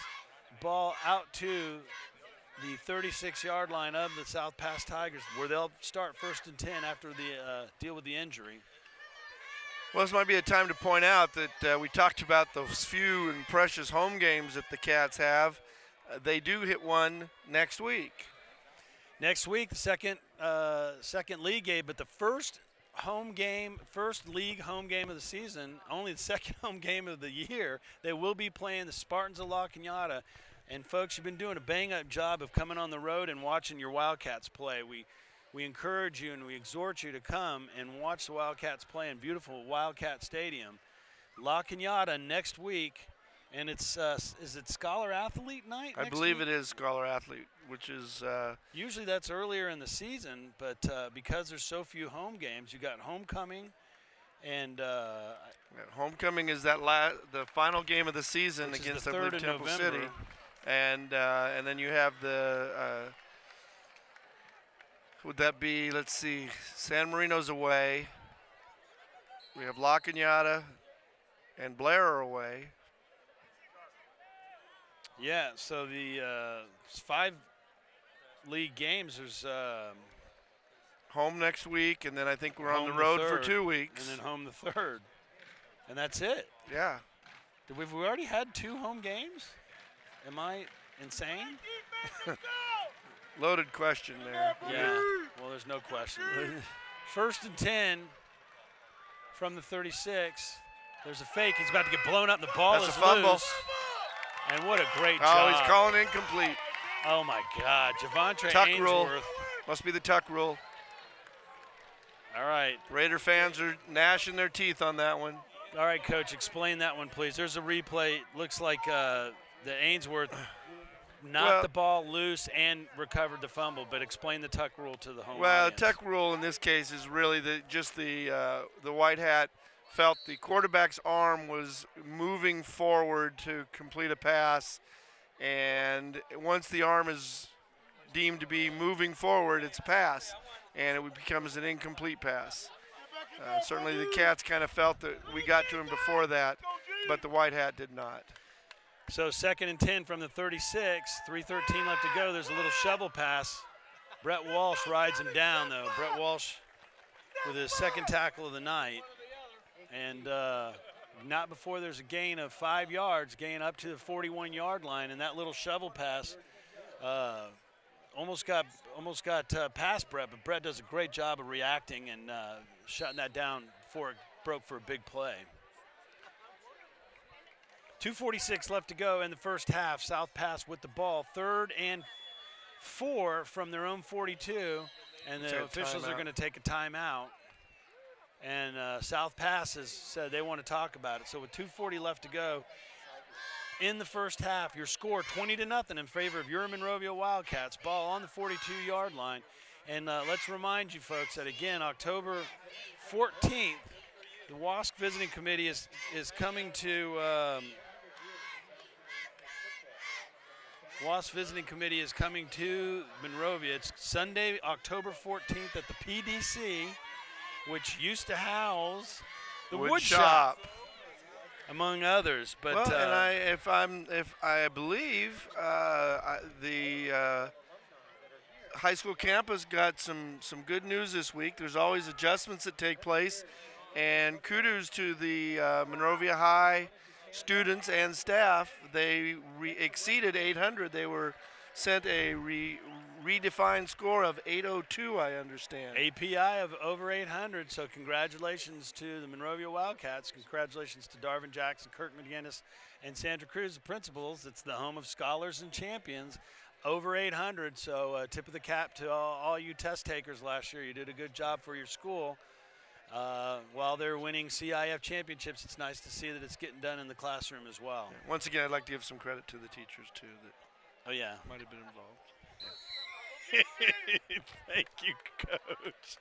Ball out to the 36-yard line of the South Pass Tigers, where they'll start 1st and 10 after the deal with the injury. Well, this might be a time to point out that we talked about those few and precious home games that the Cats have. They do hit one next week. Next week, the second league game, but the first league home game of the season, only the 2nd home game of the year. They will be playing the Spartans of La Cañada. And folks, you've been doing a bang-up job of coming on the road and watching your Wildcats play. we encourage you and we exhort you to come and watch the Wildcats play in beautiful Wildcat Stadium. La Cañada next week, and it's is it Scholar Athlete night? I believe it is Scholar Athlete, which is usually that's earlier in the season, but because there's so few home games, you got homecoming, and homecoming is the final game of the season against I believe Temple City, and then you have the would that be? Let's see, San Marino's away. We have La Cañada and Blair are away. Yeah, so the 5 league games, there's home next week, and then I think we're on the road for 2 weeks. And then home the 3rd. And that's it. Yeah. Have we already had 2 home games? Am I insane? Loaded question there. Yeah, well, there's no question. 1st and 10 from the 36. There's a fake. He's about to get blown up, and the ball is a fumble. loose. And what a great job. Oh, he's calling incomplete. Oh, my God. Javontre Tuck Ainsworth. rule. Must be the tuck rule. All right. Raider fans are gnashing their teeth on that one. All right, Coach, explain that one, please. There's a replay. Looks like the Ainsworth knocked the ball loose and recovered the fumble, but explain the tuck rule to the home audience. Tuck rule in this case is really the white hat felt the quarterback's arm was moving forward to complete a pass, and once the arm is deemed to be moving forward, it's a pass, and it becomes an incomplete pass. Certainly the Cats kind of felt that we got to him before that, but the white hat did not. So 2nd and 10 from the 36, 3:13 left to go. There's a little shovel pass. Brett Walsh rides him down, though. Brett Walsh with his 2nd tackle of the night. And not before there's a gain of 5 yards, gain up to the 41-yard line, and that little shovel pass almost got past Brett, but Brett does a great job of reacting and shutting that down before it broke for a big play. 2:46 left to go in the first half. South Pass with the ball. 3rd and 4 from their own 42, and the officials are going to take a timeout. And South Pass has said they want to talk about it. So with 2:40 left to go in the first half, your score 20-0 in favor of your Monrovia Wildcats. Ball on the 42-yard line. And let's remind you folks that, again, October 14th, the WASC Visiting Committee is coming to WASC Visiting Committee is coming to Monrovia. It's Sunday, October 14th at the PDC, which used to house the wood shop, among others. But well, and I believe the high school campus got some good news this week. There's always adjustments that take place, and kudos to the Monrovia High students and staff. They exceeded 800. They were sent a redefined score of 802, I understand. API of over 800, so congratulations to the Monrovia Wildcats. Congratulations to Darvin Jackson, Kirk McGinnis, and Sandra Cruz, the principals. It's the home of scholars and champions. Over 800, so tip of the cap to all you test takers last year. You did a good job for your school. While they're winning CIF championships, it's nice to see that it's getting done in the classroom as well. Yeah. Once again, I'd like to give some credit to the teachers, too, that might have been involved. Thank you, Coach.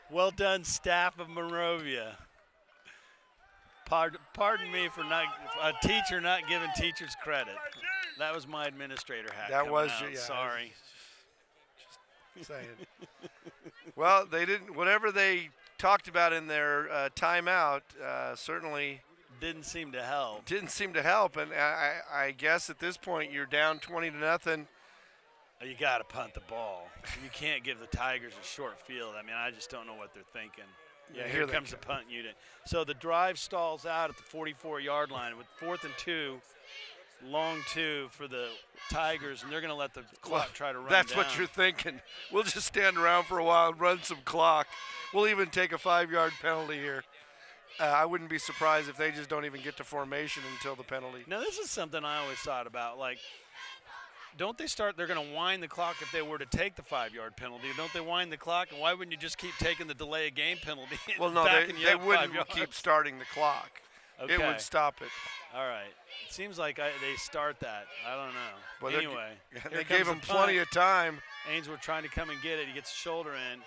Well done, staff of Monrovia. Pardon me for a teacher not giving teachers credit. That was my administrator hat. That was yeah. Sorry. Just saying. Well, they didn't. Whatever they talked about in their timeout certainly didn't seem to help. Didn't seem to help, and I guess at this point you're down 20-0. You got to punt the ball. You can't give the Tigers a short field. I mean, I just don't know what they're thinking. Yeah, here comes the punt unit. So the drive stalls out at the 44-yard line with 4th and 2, long 2 for the Tigers, and they're going to let the clock try to run That's down. what you're thinking. We'll just stand around for a while and run some clock. We'll even take a 5-yard penalty here. I wouldn't be surprised if they just don't even get to formation until the penalty. Now, this is something I always thought about. Like, don't they start? They're going to wind the clock if they were to take the 5-yard penalty. Don't they wind the clock? And why wouldn't you just keep taking the delay of game penalty? Well, no, they wouldn't keep starting the clock. Okay. It would stop it. All right. It seems like they start that. I don't know. But anyway, they gave him plenty of time. Ainsworth trying to come and get it. He gets the shoulder in.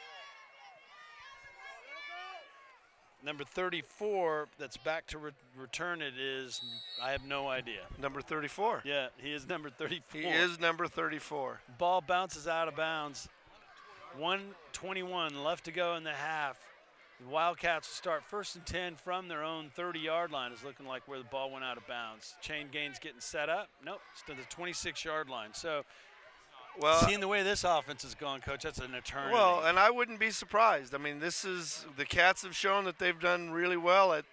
Number 34 that's back to return it is, I have no idea. Number 34. Yeah, he is number 34. He is number 34. Ball bounces out of bounds. 1:21 left to go in the half. The Wildcats will start 1st and 10 from their own 30-yard line. Is looking like where the ball went out of bounds. Chain gains getting set up. Nope, it's to the 26-yard line. So, well, seeing the way this offense is going, Coach, that's an eternity. Well, and I wouldn't be surprised. I mean, the Cats have shown that they've done really well at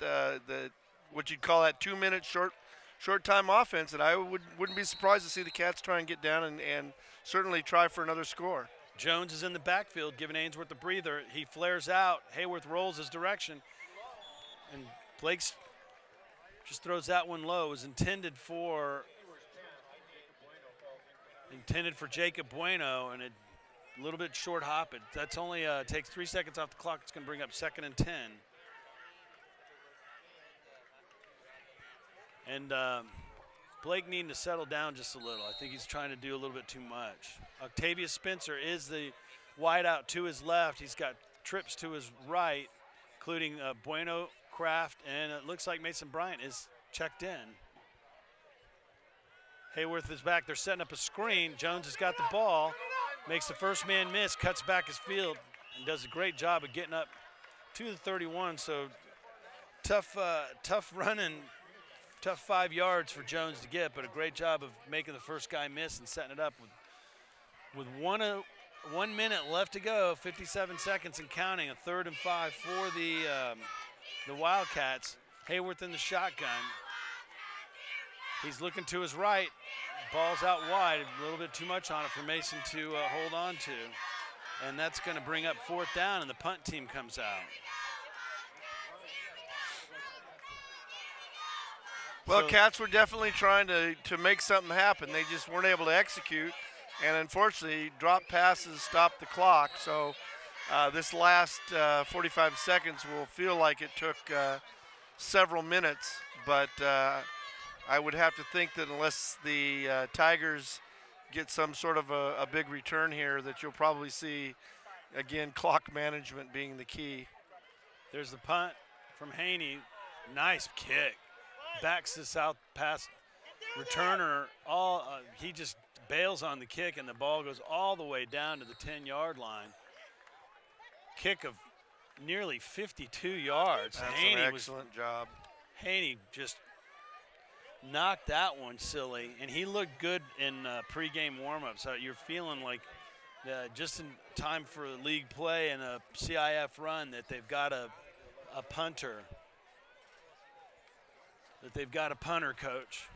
what you'd call that 2-minute short time offense, and I wouldn't be surprised to see the Cats try and get down and certainly try for another score. Jones is in the backfield, giving Ainsworth a breather. He flares out. Hayworth rolls his direction, and Blake's just throws that one low. It was intended for Jacob Bueno, and a little bit short hop. That's only takes 3 seconds off the clock. It's going to bring up 2nd and 10. And Blake needing to settle down just a little. I think he's trying to do a little bit too much. Octavius Spencer is the wideout to his left. He's got trips to his right, including Bueno, Kraft, and it looks like Mason Bryant is checked in. Hayworth is back. They're setting up a screen. Jones has got the ball, makes the first man miss, cuts back his field, and does a great job of getting up to the 31. So tough running. Tough 5 yards for Jones to get, but a great job of making the first guy miss and setting it up with 1 minute left to go, 57 seconds and counting. A 3rd and 5 for the Wildcats. Hayworth in the shotgun. He's looking to his right. Ball's out wide. A little bit too much on it for Mason to hold on to, and that's going to bring up 4th down, and the punt team comes out. Well, Cats were definitely trying to make something happen. They just weren't able to execute, and unfortunately, drop passes stopped the clock. So this last 45 seconds will feel like it took several minutes, but I would have to think that unless the Tigers get some sort of a big return here, that you'll probably see, again, clock management being the key. There's the punt from Haney. Nice kick. Backs this out past returner. He just bails on the kick, and the ball goes all the way down to the 10-yard line. Kick of nearly 52 yards. That's an excellent job. Haney just knocked that one silly, and he looked good in pregame warm-up. So you're feeling like just in time for league play and a CIF run that they've got a punter. That they've got a punter, Coach.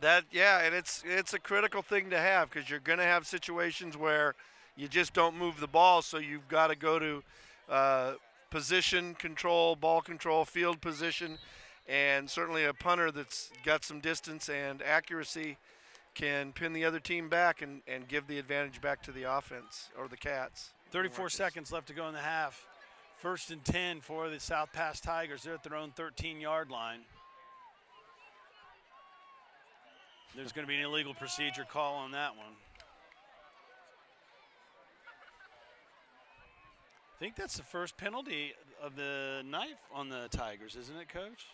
And it's a critical thing to have, because you're going to have situations where you just don't move the ball, so you've got to go to position control, ball control, field position, and certainly a punter that's got some distance and accuracy can pin the other team back and give the advantage back to the offense or the Cats. 34 seconds left to go in the half. 1st and 10 for the South Pass Tigers. They're at their own 13-yard line. There's going to be an illegal procedure call on that one. I think that's the first penalty of the night on the Tigers, isn't it, Coach?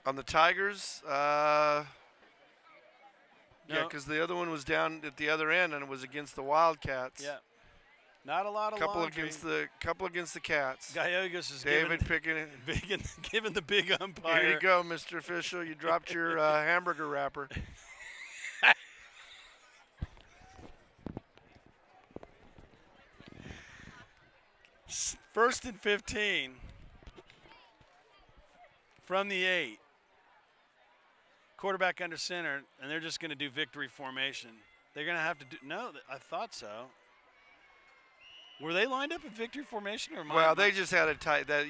On the Tigers? No. Yeah, because the other one was down at the other end, and it was against the Wildcats. Yeah. Not a lot of laundry. Couple against the Cats. Gallegos is giving the big umpire. Here you go, Mr. Official. You dropped your hamburger wrapper. 1st and 15 from the 8. Quarterback under center, and they're just going to do victory formation. They're going to have to do – no, I thought so. Were they lined up in victory formation? Or they just had a tight – that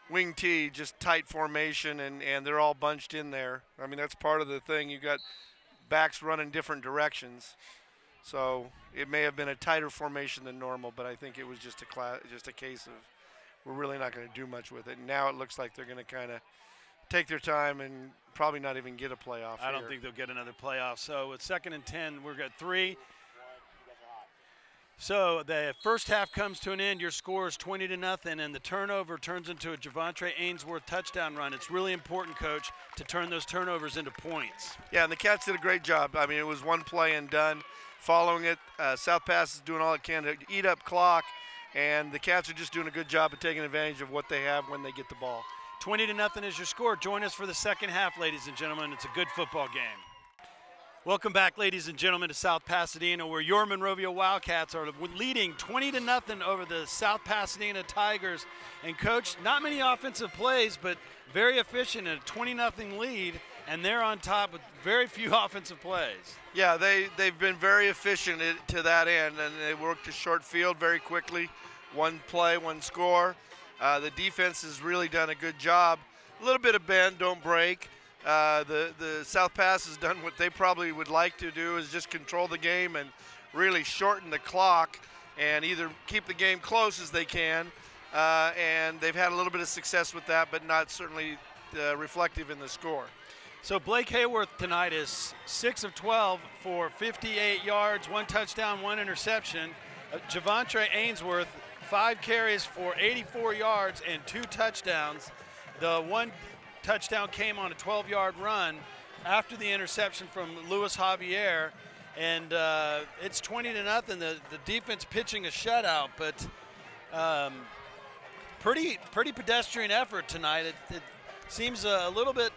wing T, just tight formation, and they're all bunched in there. I mean, that's part of the thing. You got backs run in different directions. So it may have been a tighter formation than normal, but I think it was just a case of we're really not going to do much with it. And now it looks like they're going to kind of take their time and probably not even get a playoff. I don't think they'll get another playoff. So with 2nd and 10, we're at 3. So the first half comes to an end. Your score is 20-0, and the turnover turns into a Javontre Ainsworth touchdown run. It's really important, Coach, to turn those turnovers into points. Yeah, and the Cats did a great job. I mean, it was one play and done. Following it, South Pass is doing all it can to eat up clock, and the Cats are just doing a good job of taking advantage of what they have when they get the ball. 20-0 is your score. Join us for the second half, ladies and gentlemen. It's a good football game. Welcome back, ladies and gentlemen, to South Pasadena, where your Monrovia Wildcats are leading 20-0 over the South Pasadena Tigers. And, Coach, not many offensive plays, but very efficient in a 20-0 lead, and they're on top with very few offensive plays. Yeah, they've been very efficient to that end, and they worked a short field very quickly. One play, one score. The defense has really done a good job. A little bit of bend, don't break. The South Pass has done what they probably would like to do, is just control the game and really shorten the clock and either keep the game close as they can, and they've had a little bit of success with that, but not certainly reflective in the score. So Blake Hayworth tonight is 6 of 12 for 58 yards, 1 touchdown, 1 interception. Javontre Ainsworth, 5 carries for 84 yards and 2 touchdowns. The 1 touchdown came on a 12-yard run after the interception from Luis Javier, and it's 20-0. The defense pitching a shutout, but pretty pedestrian effort tonight. It seems a little bit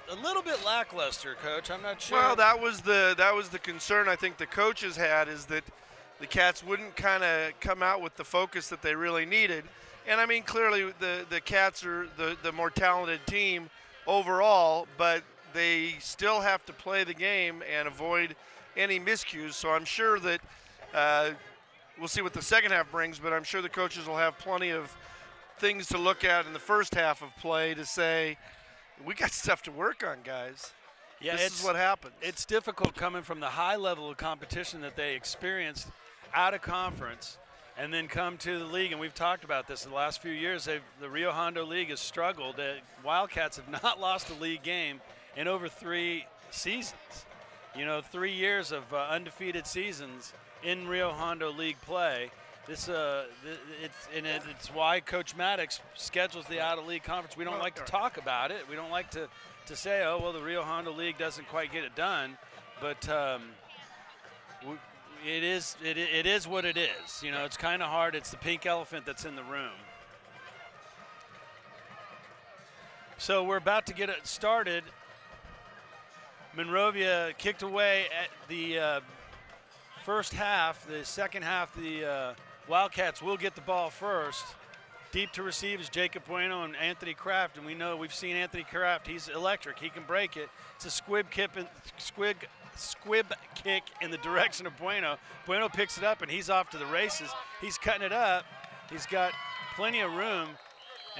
lackluster, Coach. I'm not sure. Well, that was the concern I think the coaches had, is that the Cats wouldn't kind of come out with the focus that they really needed. And I mean, clearly the Cats are the more talented team overall, but they still have to play the game and avoid any miscues. So I'm sure that we'll see what the second half brings, but I'm sure the coaches will have plenty of things to look at in the first half of play to say, we got stuff to work on, guys. Yeah, this is what happens. It's difficult coming from the high level of competition that they experienced out of conference and then come to the league. And we've talked about this in the last few years. The Rio Hondo League has struggled. Wildcats have not lost a league game in over 3 seasons. 3 years of undefeated seasons in Rio Hondo League play. It's why Coach Maddox schedules the out-of-league conference. We don't like to talk about it. We don't like to say, oh, well, the Rio Hondo League doesn't quite get it done. But it is what it is. It's kind of hard. It's the pink elephant that's in the room. So we're about to get it started. Monrovia kicked away at the first half. The second half, the Wildcats will get the ball first. Deep to receive is Jacob Bueno and Anthony Kraft, and we've seen Anthony Kraft. He's electric. He can break it. It's a squib kick in the direction of Bueno. Bueno picks it up, and he's off to the races. He's cutting it up. He's got plenty of room,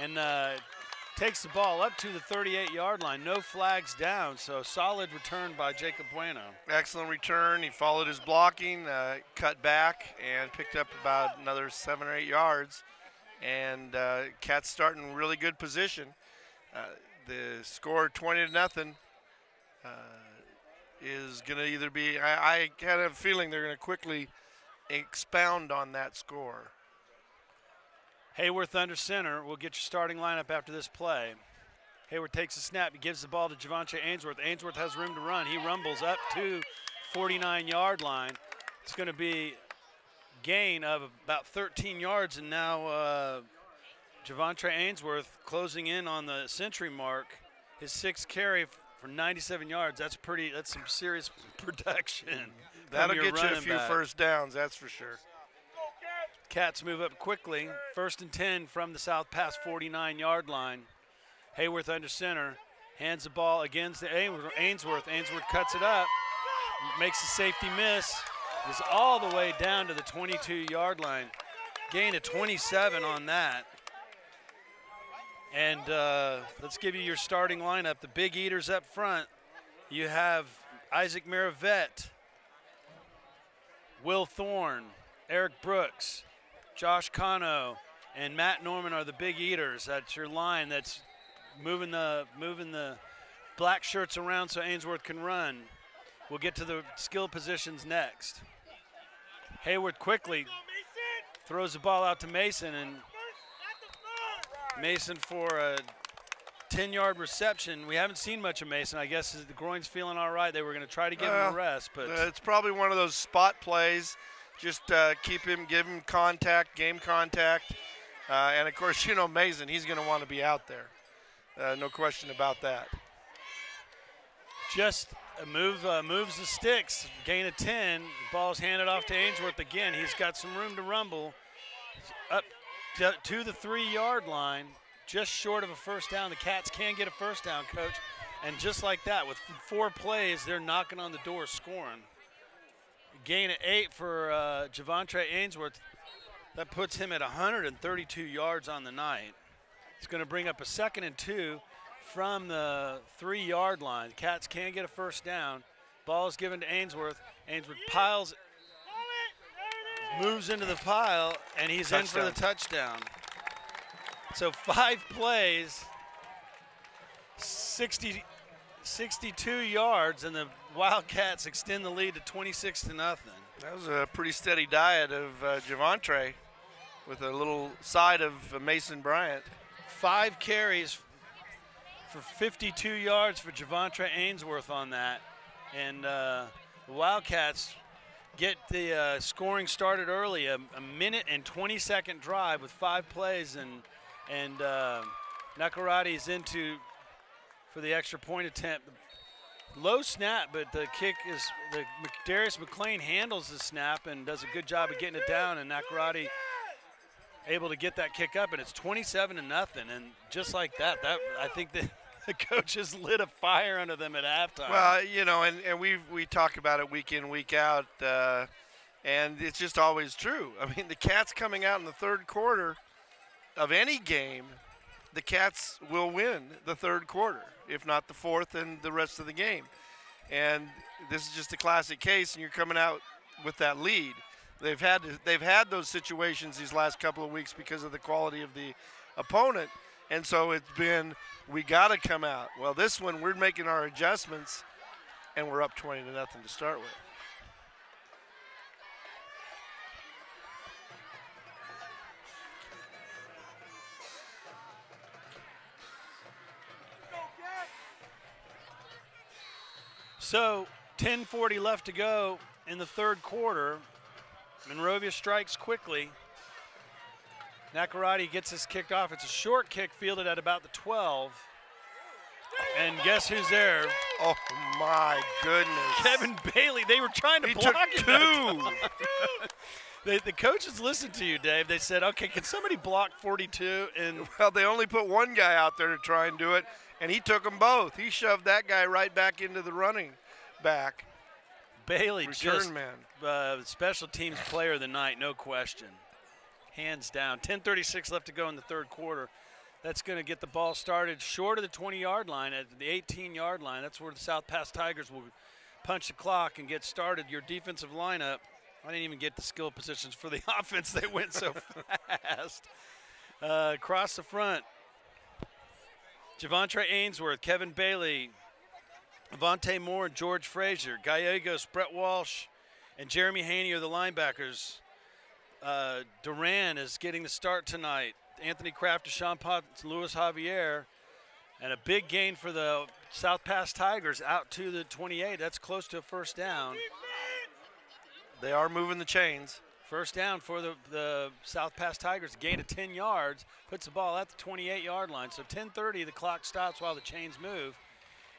and takes the ball up to the 38-yard line. No flags down, so solid return by Jacob Bueno. Excellent return. He followed his blocking, cut back, and picked up about another 7 or 8 yards. And Cats starting in really good position. The score 20-0 is going to either be, I kind of have a feeling they're going to quickly expound on that score. Hayworth under center. We'll get your starting lineup after this play. Hayworth takes a snap. He gives the ball to Javontre Ainsworth. Ainsworth has room to run. He rumbles up to 49-yard line. It's going to be gain of about 13 yards, and now Javontre Ainsworth closing in on the century mark. His 6th carry for 97 yards. That's some serious production. That'll get you a few first downs, that's for sure. Cats move up quickly. 1st and 10 from the South Pass 49-yard line. Hayworth under center. Hands the ball against Ainsworth. Ainsworth cuts it up. Makes a safety miss. Is all the way down to the 22-yard line. Gain of 27 on that. And let's give you your starting lineup. The big eaters up front. You have Isaac Miravet, Will Thorne, Eric Brooks, Josh Cano, and Matt Norman are the big eaters. That's your line that's moving the black shirts around so Ainsworth can run. We'll get to the skill positions next. Hayward quickly throws the ball out to Mason, and Mason for a 10-yard reception. We haven't seen much of Mason. I guess the groin's feeling all right. They were going to try to give him a rest, but it's probably one of those spot plays. Just give him contact, game contact, and of course, you know, Mason, he's going to want to be out there. No question about that. Just moves the sticks, gain of 10. The ball's handed off to Ainsworth again. He's got some room to rumble. Up to the 3-yard line, just short of a first down. The Cats can get a first down, Coach. And just like that, with 4 plays, they're knocking on the door scoring. Gain of 8 for Javontre Ainsworth. That puts him at 132 yards on the night. It's going to bring up a 2nd and 2 from the 3-yard line. The Cats can get a first down. Ball is given to Ainsworth. Ainsworth moves into the pile, and he's in for the touchdown. So 5 plays, 62 yards, and the Wildcats extend the lead to 26-0. That was a pretty steady diet of Javontre with a little side of Mason Bryant. 5 carries for 52 yards for Javontre Ainsworth on that. And the Wildcats get the scoring started early, a minute and 20-second drive with 5 plays, and Nakarati's into for the extra point attempt. Low snap, but the kick is, Darius McLean handles the snap and does a good job of getting it down, and Nakarati able to get that kick up, and it's 27-0. And just like that, I think that the coaches lit a fire under them at halftime. Well, you know, and we talk about it week in, week out, and it's just always true. I mean, the Cats coming out in the 3rd quarter of any game, the Cats will win the 3rd quarter, if not the 4th and the rest of the game. And this is just a classic case, and you're coming out with that lead. They've had those situations these last couple of weeks because of the quality of the opponent, and so it's been, we got to come out. Well, this one, we're making our adjustments, and we're up 20-0 to start with. So 10:40 left to go in the 3rd quarter. Monrovia strikes quickly. Nakarati gets this kicked off. It's a short kick fielded at about the 12. And guess who's there? Oh, my goodness. Kevin Bailey. They were trying to block it. The coaches listened to you, Dave. They said, okay, can somebody block 42? And well, they only put one guy out there to try and do it, and he took them both. He shoved that guy right back into the running back. Bailey, return man. Special teams player of the night, no question. Hands down. 10:36 left to go in the 3rd quarter. That's going to get the ball started short of the 20-yard line, at the 18-yard line. That's where the South Pass Tigers will punch the clock and get started. Your defensive lineup, I didn't even get the skill positions for the offense. They went so fast. Across the front, Javontre Ainsworth, Kevin Bailey, Avante Moore, and George Frazier. Gallegos, Brett Walsh, and Jeremy Haney are the linebackers. Duran is getting the start tonight. Anthony Kraft, Deshaun Potts, Luis Javier. And a big gain for the South Pass Tigers out to the 28. That's close to a first down. They are moving the chains. First down for the South Pass Tigers. Gain of 10 yards. Puts the ball at the 28-yard line. So 10:30, the clock stops while the chains move.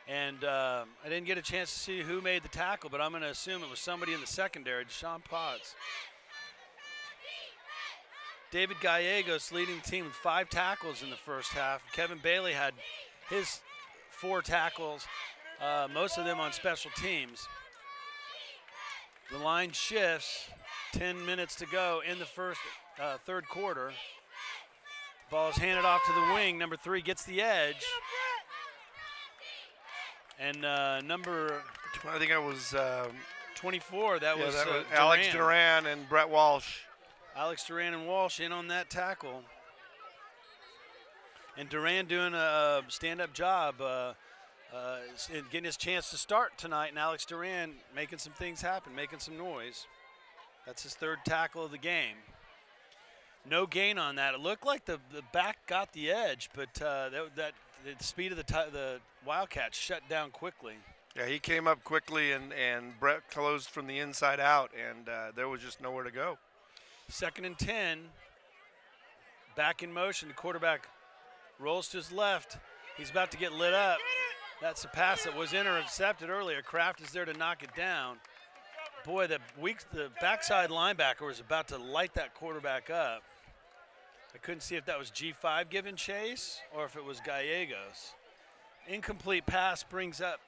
And I didn't get a chance to see who made the tackle, but I'm going to assume it was somebody in the secondary, Deshaun Potts. David Gallegos leading the team with 5 tackles in the first half. Kevin Bailey had his 4 tackles, most of them on special teams. The line shifts, 10 minutes to go in the 3rd quarter. Ball is handed off to the wing. Number 3 gets the edge. And number I think it was 24. That was Alex Duran and Brett Walsh. Alex Duran and Walsh in on that tackle. And Duran doing a stand-up job, getting his chance to start tonight, and Alex Duran making some things happen, making some noise. That's his third tackle of the game. No gain on that. It looked like the back got the edge, but the speed of the Wildcats shut down quickly. Yeah, he came up quickly, and Brett closed from the inside out, and there was just nowhere to go. 2nd and 10. Back in motion. The quarterback rolls to his left. He's about to get lit up. That's a pass that was intercepted earlier. Kraft is there to knock it down. Boy, the backside linebacker was about to light that quarterback up. I couldn't see if that was G5 giving chase or if it was Gallegos. Incomplete pass brings up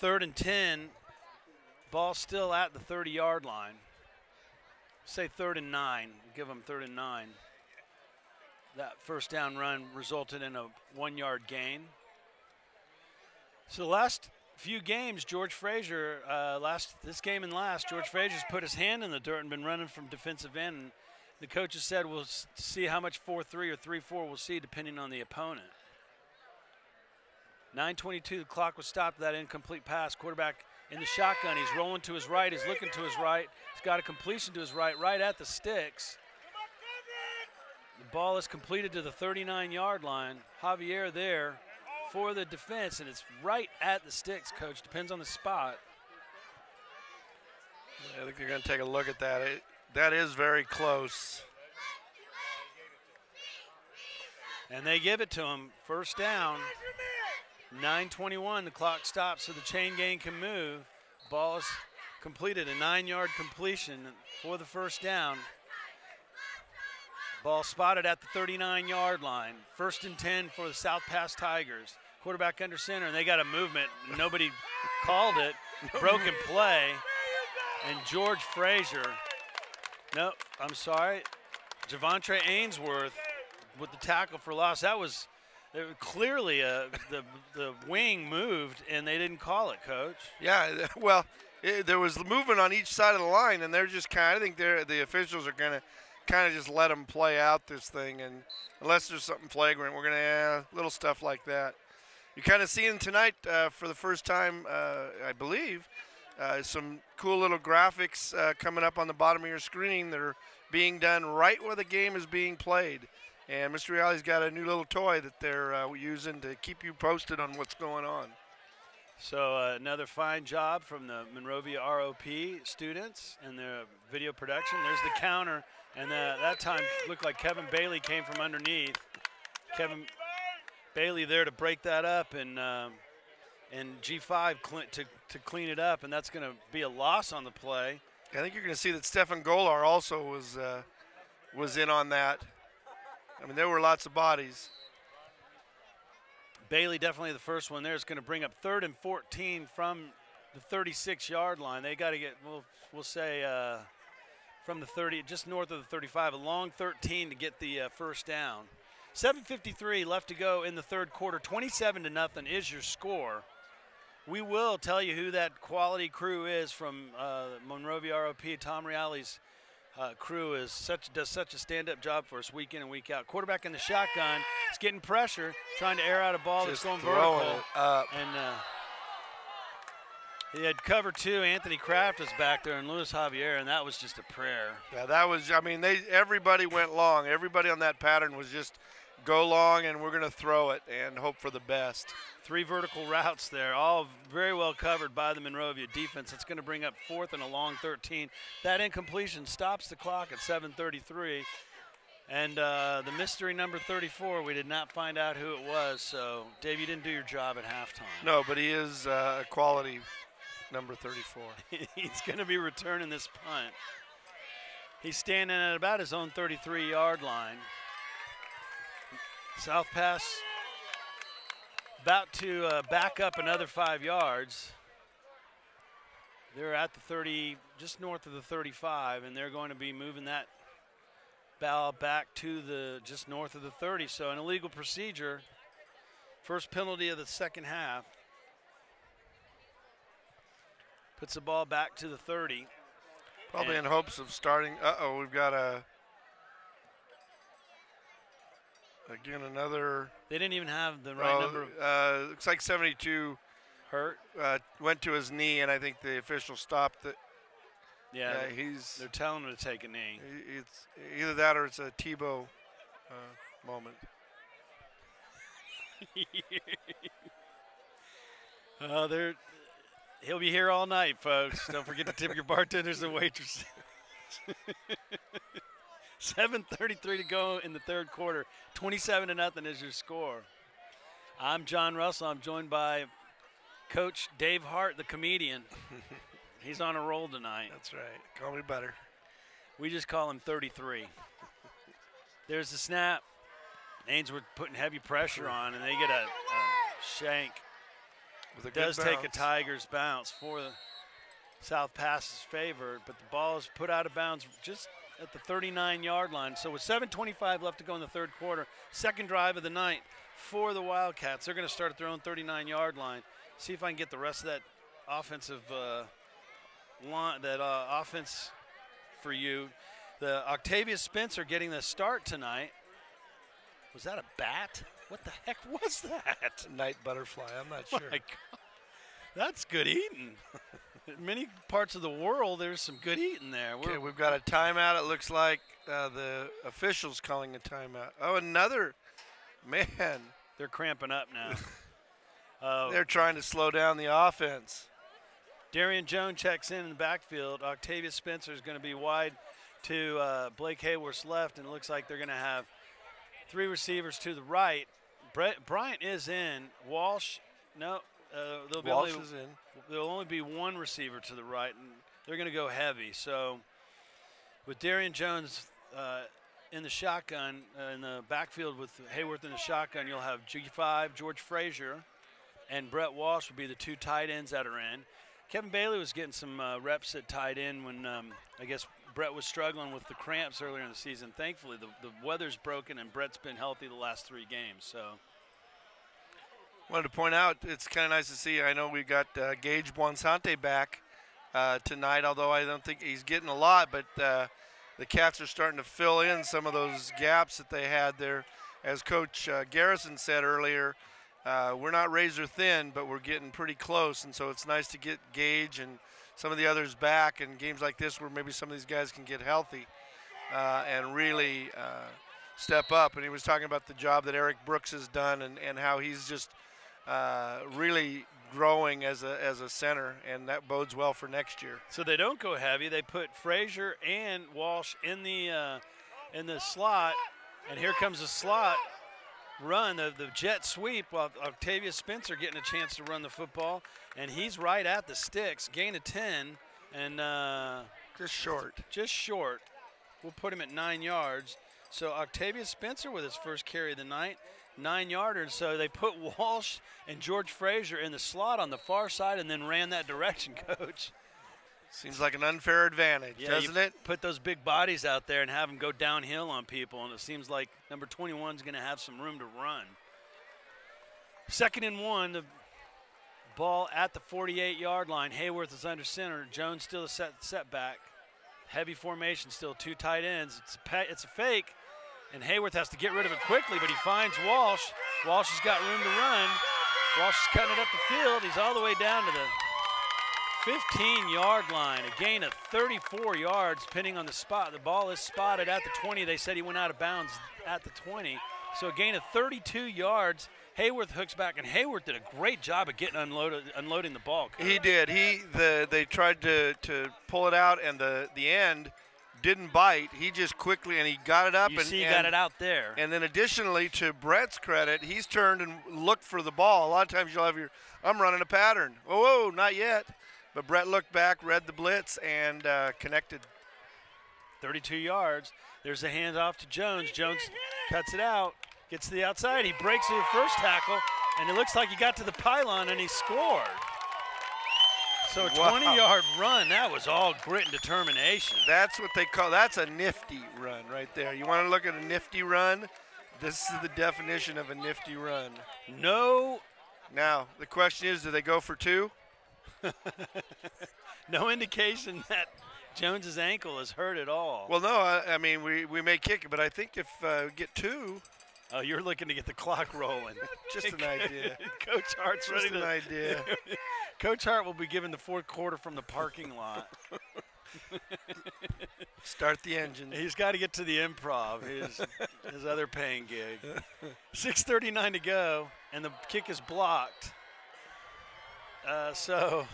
3rd and 10. Ball still at the 30-yard line. Say 3rd and 9. Give them 3rd and 9. That first down run resulted in a 1-yard gain. So the last few games, George Frazier, this game and last, George Frazier's put his hand in the dirt and been running from defensive end. And the coaches said we'll see how much 4-3 or 3-4 we'll see depending on the opponent. 9:22, the clock was stopped. That incomplete pass. Quarterback in the shotgun. He's rolling to his right. He's looking to his right. He's got a completion to his right, right at the sticks. The ball is completed to the 39-yard line. Javier there for the defense, and it's right at the sticks, Coach. Depends on the spot. Yeah, I think they're going to take a look at that. That is very close. And they give it to him. First down. 9:21, the clock stops so the chain gang can move. Ball is completed, a 9-yard completion for the first down. Ball spotted at the 39-yard line. 1st and 10 for the South Pass Tigers. Quarterback under center, and they got a movement. Nobody called it. Broken play. And George Frazier, no, I'm sorry, Javontre Ainsworth with the tackle for loss. That was clearly the wing moved, and they didn't call it, Coach. Yeah, well, there was movement on each side of the line, and they're just I think the officials are going to kind of just let them play out this thing, and unless there's something flagrant, we're going to little stuff like that. You're kind of seeing tonight for the first time, I believe, some cool little graphics coming up on the bottom of your screen that are being done right where the game is being played. And Mr. Reali's got a new little toy that they're using to keep you posted on what's going on. So another fine job from the Monrovia ROP students and their video production. There's the counter, and that time looked like Kevin Bailey came from underneath. Kevin Bailey there to break that up, and G5 to clean it up, and that's going to be a loss on the play. I think you're going to see that Stefan Golar also was in on that. I mean, there were lots of bodies. Bailey definitely the first one there is going to bring up 3rd and 14 from the 36-yard line. They got to get, we'll say, from the 30, just north of the 35, a long 13 to get the first down. 7:53 left to go in the third quarter. 27-0 is your score. We will tell you who that quality crew is from Monrovia ROP. Tom Reali's crew does such a stand-up job for us week in and week out. Quarterback in the shotgun. He's getting pressure, trying to air out a ball that's going vertical. And he had cover 2. Anthony Kraft was back there, and Luis Javier, and that was just a prayer. Yeah, that was, I mean, everybody went long. Everybody on that pattern was just go long, and we're going to throw it and hope for the best. 3 vertical routes there, all very well covered by the Monrovia defense. It's going to bring up 4th and a long 13. That incompletion stops the clock at 7:33. And the mystery number 34, we did not find out who it was. So, Dave, you didn't do your job at halftime. No, but he is a quality number 34. He's going to be returning this punt. He's standing at about his own 33-yard line. South Pass about to back up another 5 yards. They're at the 30, just north of the 35, and they're going to be moving that ball back to the just north of the 30. So an illegal procedure, first penalty of the second half. Puts the ball back to the 30. Probably in hopes of starting. Uh-oh, we've got again another. They didn't even have the right number. Looks like 72 hurt. Went to his knee, and I think the official stopped it. Yeah, they're telling him to take a knee. It's either that or it's a Tebow moment. He'll be here all night, folks. Don't forget to tip your bartenders and waitresses. 7:33 to go in the third quarter. 27-0 is your score. I'm John Russell. I'm joined by Coach Dave Hart, the comedian. He's on a roll tonight. That's right. Call me Butter. We just call him 33. There's the snap. Ainsworth putting heavy pressure on, and they get a shank. With a it does good take bounce. a Tigers bounce for the South Pass's favor, but the ball is put out of bounds just at the 39-yard line. So with 7:25 left to go in the third quarter, second drive of the night for the Wildcats. They're going to start at their own 39-yard line. See if I can get the rest of that offensive offense for you. The Octavia Spencer getting the start tonight. Was that a bat? What the heck was that? Night butterfly. I'm not sure. My God. That's good eating. In many parts of the world, there's some good eating there. Okay, we've got a timeout. It looks like the officials calling a timeout. Oh, another. Man. They're cramping up now. They're trying to slow down the offense. Darian Jones checks in the backfield. Octavia Spencer is going to be wide to Blake Hayworth's left, and it looks like they're going to have three receivers to the right. Bryant is in. Walsh, no. Walsh is in. There'll only be one receiver to the right, and they're going to go heavy. So with Darian Jones in the shotgun, in the backfield with Hayworth in the shotgun, you'll have G5, George Frazier, and Brett Walsh will be the two tight ends that are in. Kevin Bailey was getting some reps at tight end when I guess Brett was struggling with the cramps earlier in the season. Thankfully, the weather's broken, and Brett's been healthy the last 3 games. So, wanted to point out it's kind of nice to see. I know we got Gage Buonsante back tonight, although I don't think he's getting a lot. But the Cats are starting to fill in some of those gaps that they had there. As Coach Garrison said earlier, we're not razor thin, but we're getting pretty close, and so it's nice to get Gage and some of the others back in games like this where maybe some of these guys can get healthy and really step up. And he was talking about the job that Eric Brooks has done and how he's just really growing as a center, and that bodes well for next year. So they don't go heavy. They put Frazier and Walsh in the slot, and here comes the slot run, the jet sweep, while Octavia Spencer getting a chance to run the football, and he's right at the sticks, gain of 10, and just short. We'll put him at 9 yards. So Octavia Spencer with his first carry of the night, 9-yarder. So they put Walsh and George Frazier in the slot on the far side and then ran that direction, Coach. Seems like an unfair advantage, doesn't it? Put those big bodies out there and have them go downhill on people, and it seems like number 21 is going to have some room to run. 2nd and 1, the ball at the 48-yard line. Hayworth is under center. Jones still a setback. Heavy formation still, 2 tight ends. It's a fake, and Hayworth has to get rid of it quickly, but he finds Walsh. Walsh has got room to run. Walsh is cutting it up the field. He's all the way down to the 15-yard line, a gain of 34 yards, depending on the spot. The ball is spotted at the 20. They said he went out of bounds at the 20. So a gain of 32 yards. Hayworth hooks back, and Hayworth did a great job of getting unloading the ball. Coach. He did. They tried to pull it out, and the end didn't bite. He just quickly, and he got it up. He got it out there. And then additionally, to Brett's credit, he's turned and looked for the ball. A lot of times you'll have I'm running a pattern. Whoa, not yet. But Brett looked back, read the blitz, and connected. 32 yards. There's a handoff to Jones. Jones cuts it out, gets to the outside. He breaks through the first tackle, and it looks like he got to the pylon, and he scored. So a 20-yard run. That was all grit and determination. That's what they call – that's a nifty run right there. You want to look at a nifty run? This is the definition of a nifty run. No. Now, the question is, do they go for 2? No indication that Jones's ankle is hurt at all. Well, no, I mean, we may kick it, but I think if we get 2. Oh, you're looking to get the clock rolling. Just an idea. Coach Hart's Just ready an idea. Coach Hart will be given the fourth quarter from the parking lot. Start the engine. He's got to get to the Improv, his other paying gig. 6:39 to go, and the kick is blocked. So,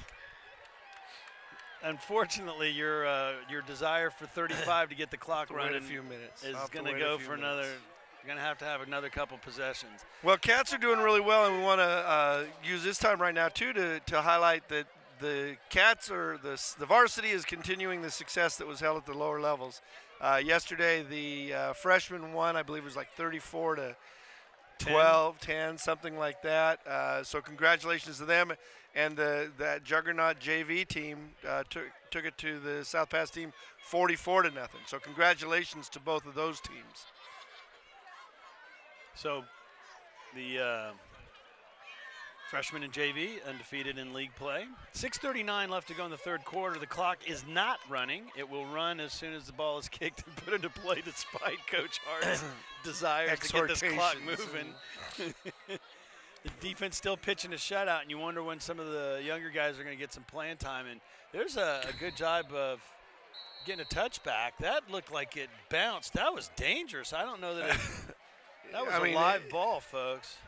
unfortunately, your desire for 35 to get the clock running a few minutes is going to go for another. You're going to have another couple possessions. Well, Cats are doing really well, and we want to use this time right now, too, to highlight that the Cats or the Varsity is continuing the success that was held at the lower levels. Yesterday, the freshman won, I believe it was like 34 to 12, 10, something like that. So congratulations to them. And that juggernaut JV team took it to the South Pass team 44 to nothing. So congratulations to both of those teams. So the freshman and JV undefeated in league play. 6:39 left to go in the third quarter. The clock is not running. It will run as soon as the ball is kicked and put into play, despite Coach Hart's desire to get this clock moving. The defense still pitching a shutout, and you wonder when some of the younger guys are going to get some playing time. And there's a good job of getting a touchback. That looked like it bounced. That was dangerous. I don't know that it that was a live ball, folks.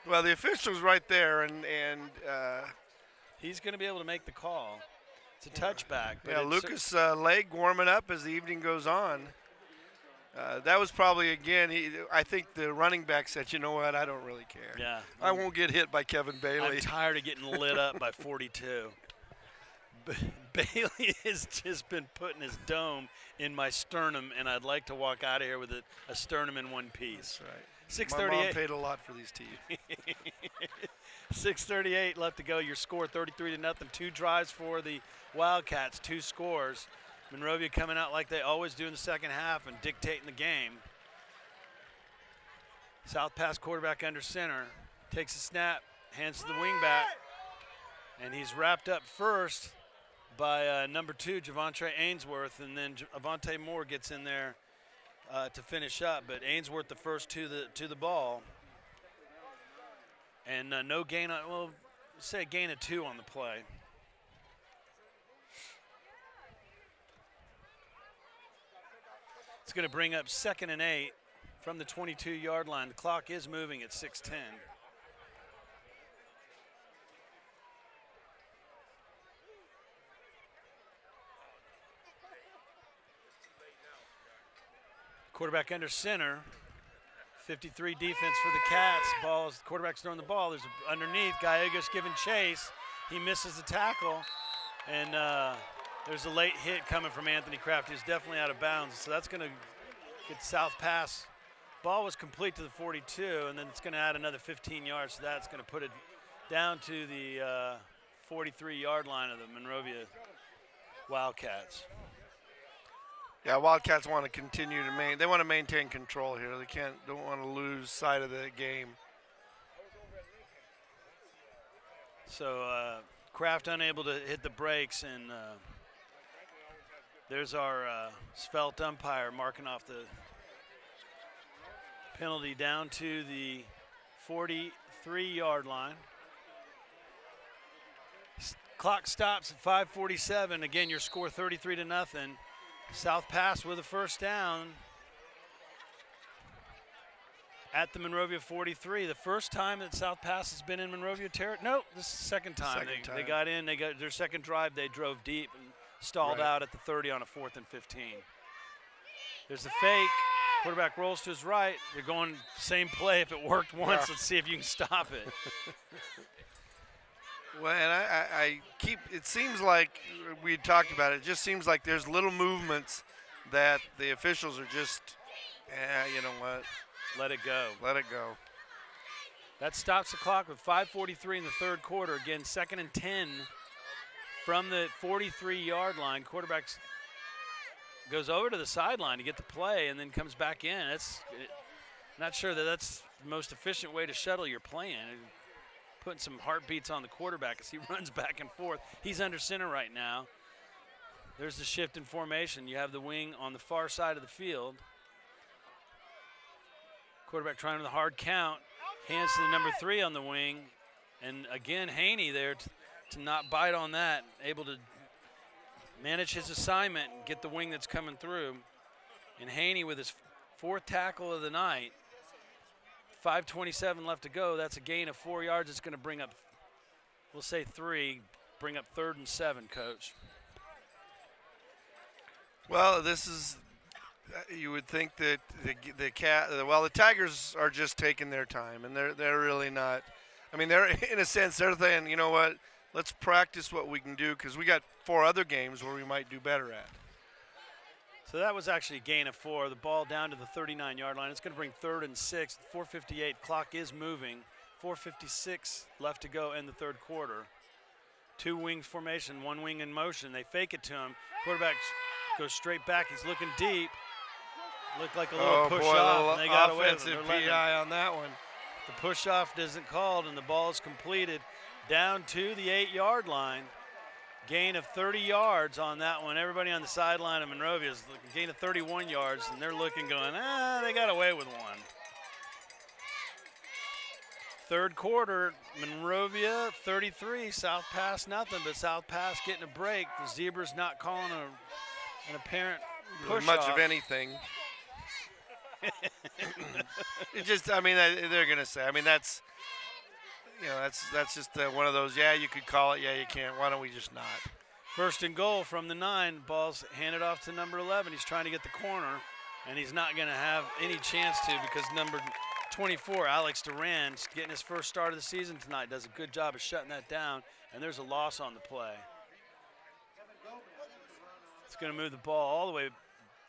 Well, the official's right there, and he's going to be able to make the call. It's a touchback. But yeah, Lucas' leg warming up as the evening goes on. That was probably, again, I think the running back said, you know what, I don't really care. Yeah. I won't get hit by Kevin Bailey. I'm tired of getting lit up by 42. Bailey has just been putting his dome in my sternum, and I'd like to walk out of here with a sternum in one piece. That's right. 6:38. My mom paid a lot for these teeth. 6:38 left to go. Your score 33 to nothing. 2 drives for the Wildcats, 2 scores. Monrovia coming out like they always do in the second half and dictating the game. South Pass quarterback under center. Takes a snap, hands to the wingback, and he's wrapped up first by number 2, Javontre Ainsworth, and then Avante Moore gets in there to finish up. But Ainsworth the first to the ball, and no gain on, well, say a gain of 2 on the play. It's going to bring up 2nd and 8 from the 22-yard line. The clock is moving at 6:10. Quarterback under center. 53 defense for the Cats. Quarterback's throwing the ball. There's underneath. Gallegos giving chase. He misses the tackle. And there's a late hit coming from Anthony Kraft. He's definitely out of bounds. So that's going to get South Pass. Ball was complete to the 42, and then it's going to add another 15 yards. So that's going to put it down to the 43-yard line of the Monrovia Wildcats. Yeah, Wildcats want to continue to they want to maintain control here. They don't want to lose sight of the game. So Kraft unable to hit the brakes, and there's our svelte umpire marking off the penalty down to the 43-yard line. Clock stops at 5:47. Again, your score 33 to nothing. South Pass with a first down at the Monrovia 43. The first time that South Pass has been in Monrovia territory. No, this is the second time. They got in. They got their second drive. They drove deep and stalled out at the 30 on a 4th and 15. There's a fake. Quarterback rolls to his right. They're going same play. If it worked once, let's see if you can stop it. Well, and I keep, it seems like we talked about it, just seems like there's little movements that the officials are just, you know what. Let it go. Let it go. That stops the clock with 5:43 in the third quarter. Again, 2nd and 10 from the 43-yard line. Quarterback goes over to the sideline to get the play and then comes back in. Not sure that's the most efficient way to shuttle your plan. putting some heartbeats on the quarterback as he runs back and forth. He's under center right now. There's the shift in formation. You have the wing on the far side of the field. Quarterback trying with a hard count. Hands to the number 3 on the wing. And again, Haney there to not bite on that. Able to manage his assignment and get the wing that's coming through. And Haney with his 4th tackle of the night. 5:27 left to go. That's a gain of 4 yards. It's going to bring up, we'll say 3, bring up 3rd and 7, Coach. Well, this is, you would think that the Tigers are just taking their time, and they're really not. I mean, they're in a sense they're saying, you know what, let's practice what we can do because we got 4 other games where we might do better at. So that was actually a gain of 4. The ball down to the 39-yard line. It's going to bring 3rd and 6. 4:58. Clock is moving. 4:56 left to go in the 3rd quarter. 2 wings formation, 1 wing in motion. They fake it to him. Quarterback goes straight back. He's looking deep. Looked like a little push off, and they got away with it. Offensive PI on that one. The push off isn't called, and the ball is completed down to the 8-yard line. Gain of 30 yards on that one. Everybody on the sideline of Monrovia is looking, gain of 31 yards, and they're looking going, they got away with one. 3rd quarter, Monrovia 33, South Pass nothing, but South Pass getting a break. The Zebras not calling an apparent push much off. of anything. It just, I mean, they're going to say, I mean, that's, you know, that's just one of those, yeah, you could call it, yeah, you can't. Why don't we just not? 1st and goal from the 9. Ball's handed off to number 11. He's trying to get the corner, and he's not going to have any chance to because number 24, Alex Duran's getting his first start of the season tonight. Does a good job of shutting that down, and there's a loss on the play. It's going to move the ball all the way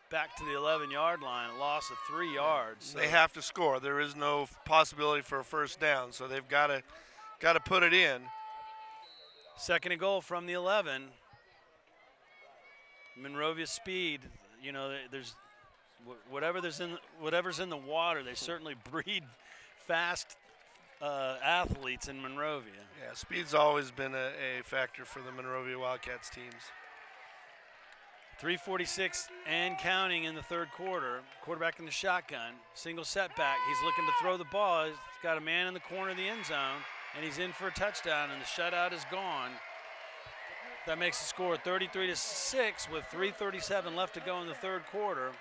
back to the 11-yard line, a loss of 3 yards. So they have to score. There is no possibility for a first down, so they've got to put it in. 2nd and goal from the 11. Monrovia speed, you know, there's whatever's in the water. They certainly breed fast athletes in Monrovia. Yeah, speed's always been a factor for the Monrovia Wildcats teams. 3:46 and counting in the 3rd quarter. Quarterback in the shotgun, single setback. He's looking to throw the ball. He's got a man in the corner of the end zone, and he's in for a touchdown, and the shutout is gone. That makes the score 33-6 with 3:37 left to go in the 3rd quarter.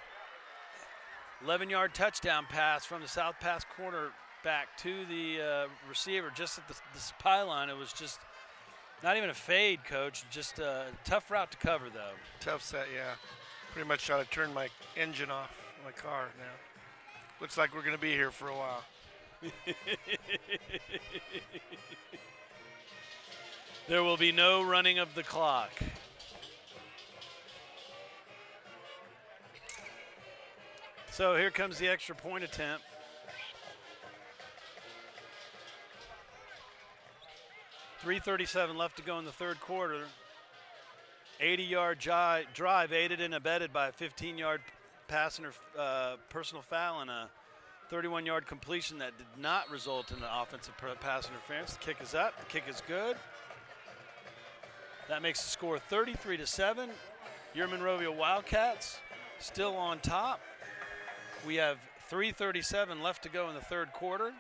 11-yard touchdown pass from the South Pass cornerback to the receiver just at this pylon. It was just not even a fade, Coach. Just a tough route to cover, though. Tough set, yeah. Pretty much trying to turn my engine off my car now. Looks like we're going to be here for a while. There will be no running of the clock. So here comes the extra point attempt. .337 left to go in the 3rd quarter. 80-yard drive aided and abetted by a 15-yard pass personal foul and a 31-yard completion that did not result in an offensive pass interference. The kick is up. The kick is good. That makes the score 33-7. Your Monrovia Wildcats still on top. We have 3:37 left to go in the 3rd quarter.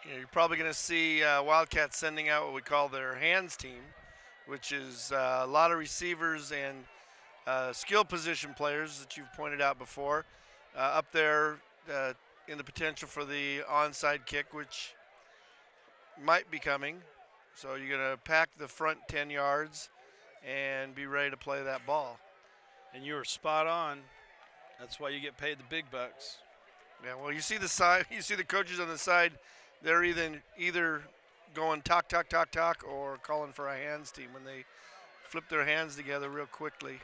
Yeah, you're probably going to see Wildcats sending out what we call their hands team, which is a lot of receivers and skill position players that you've pointed out before, up there in the potential for the onside kick, which might be coming. So you're going to pack the front 10 yards and be ready to play that ball. And you were spot on. That's why you get paid the big bucks. Yeah, well, you see the side, you see the coaches on the side. They're either going talk, talk, talk, talk, or calling for a hands team when they flip their hands together real quickly.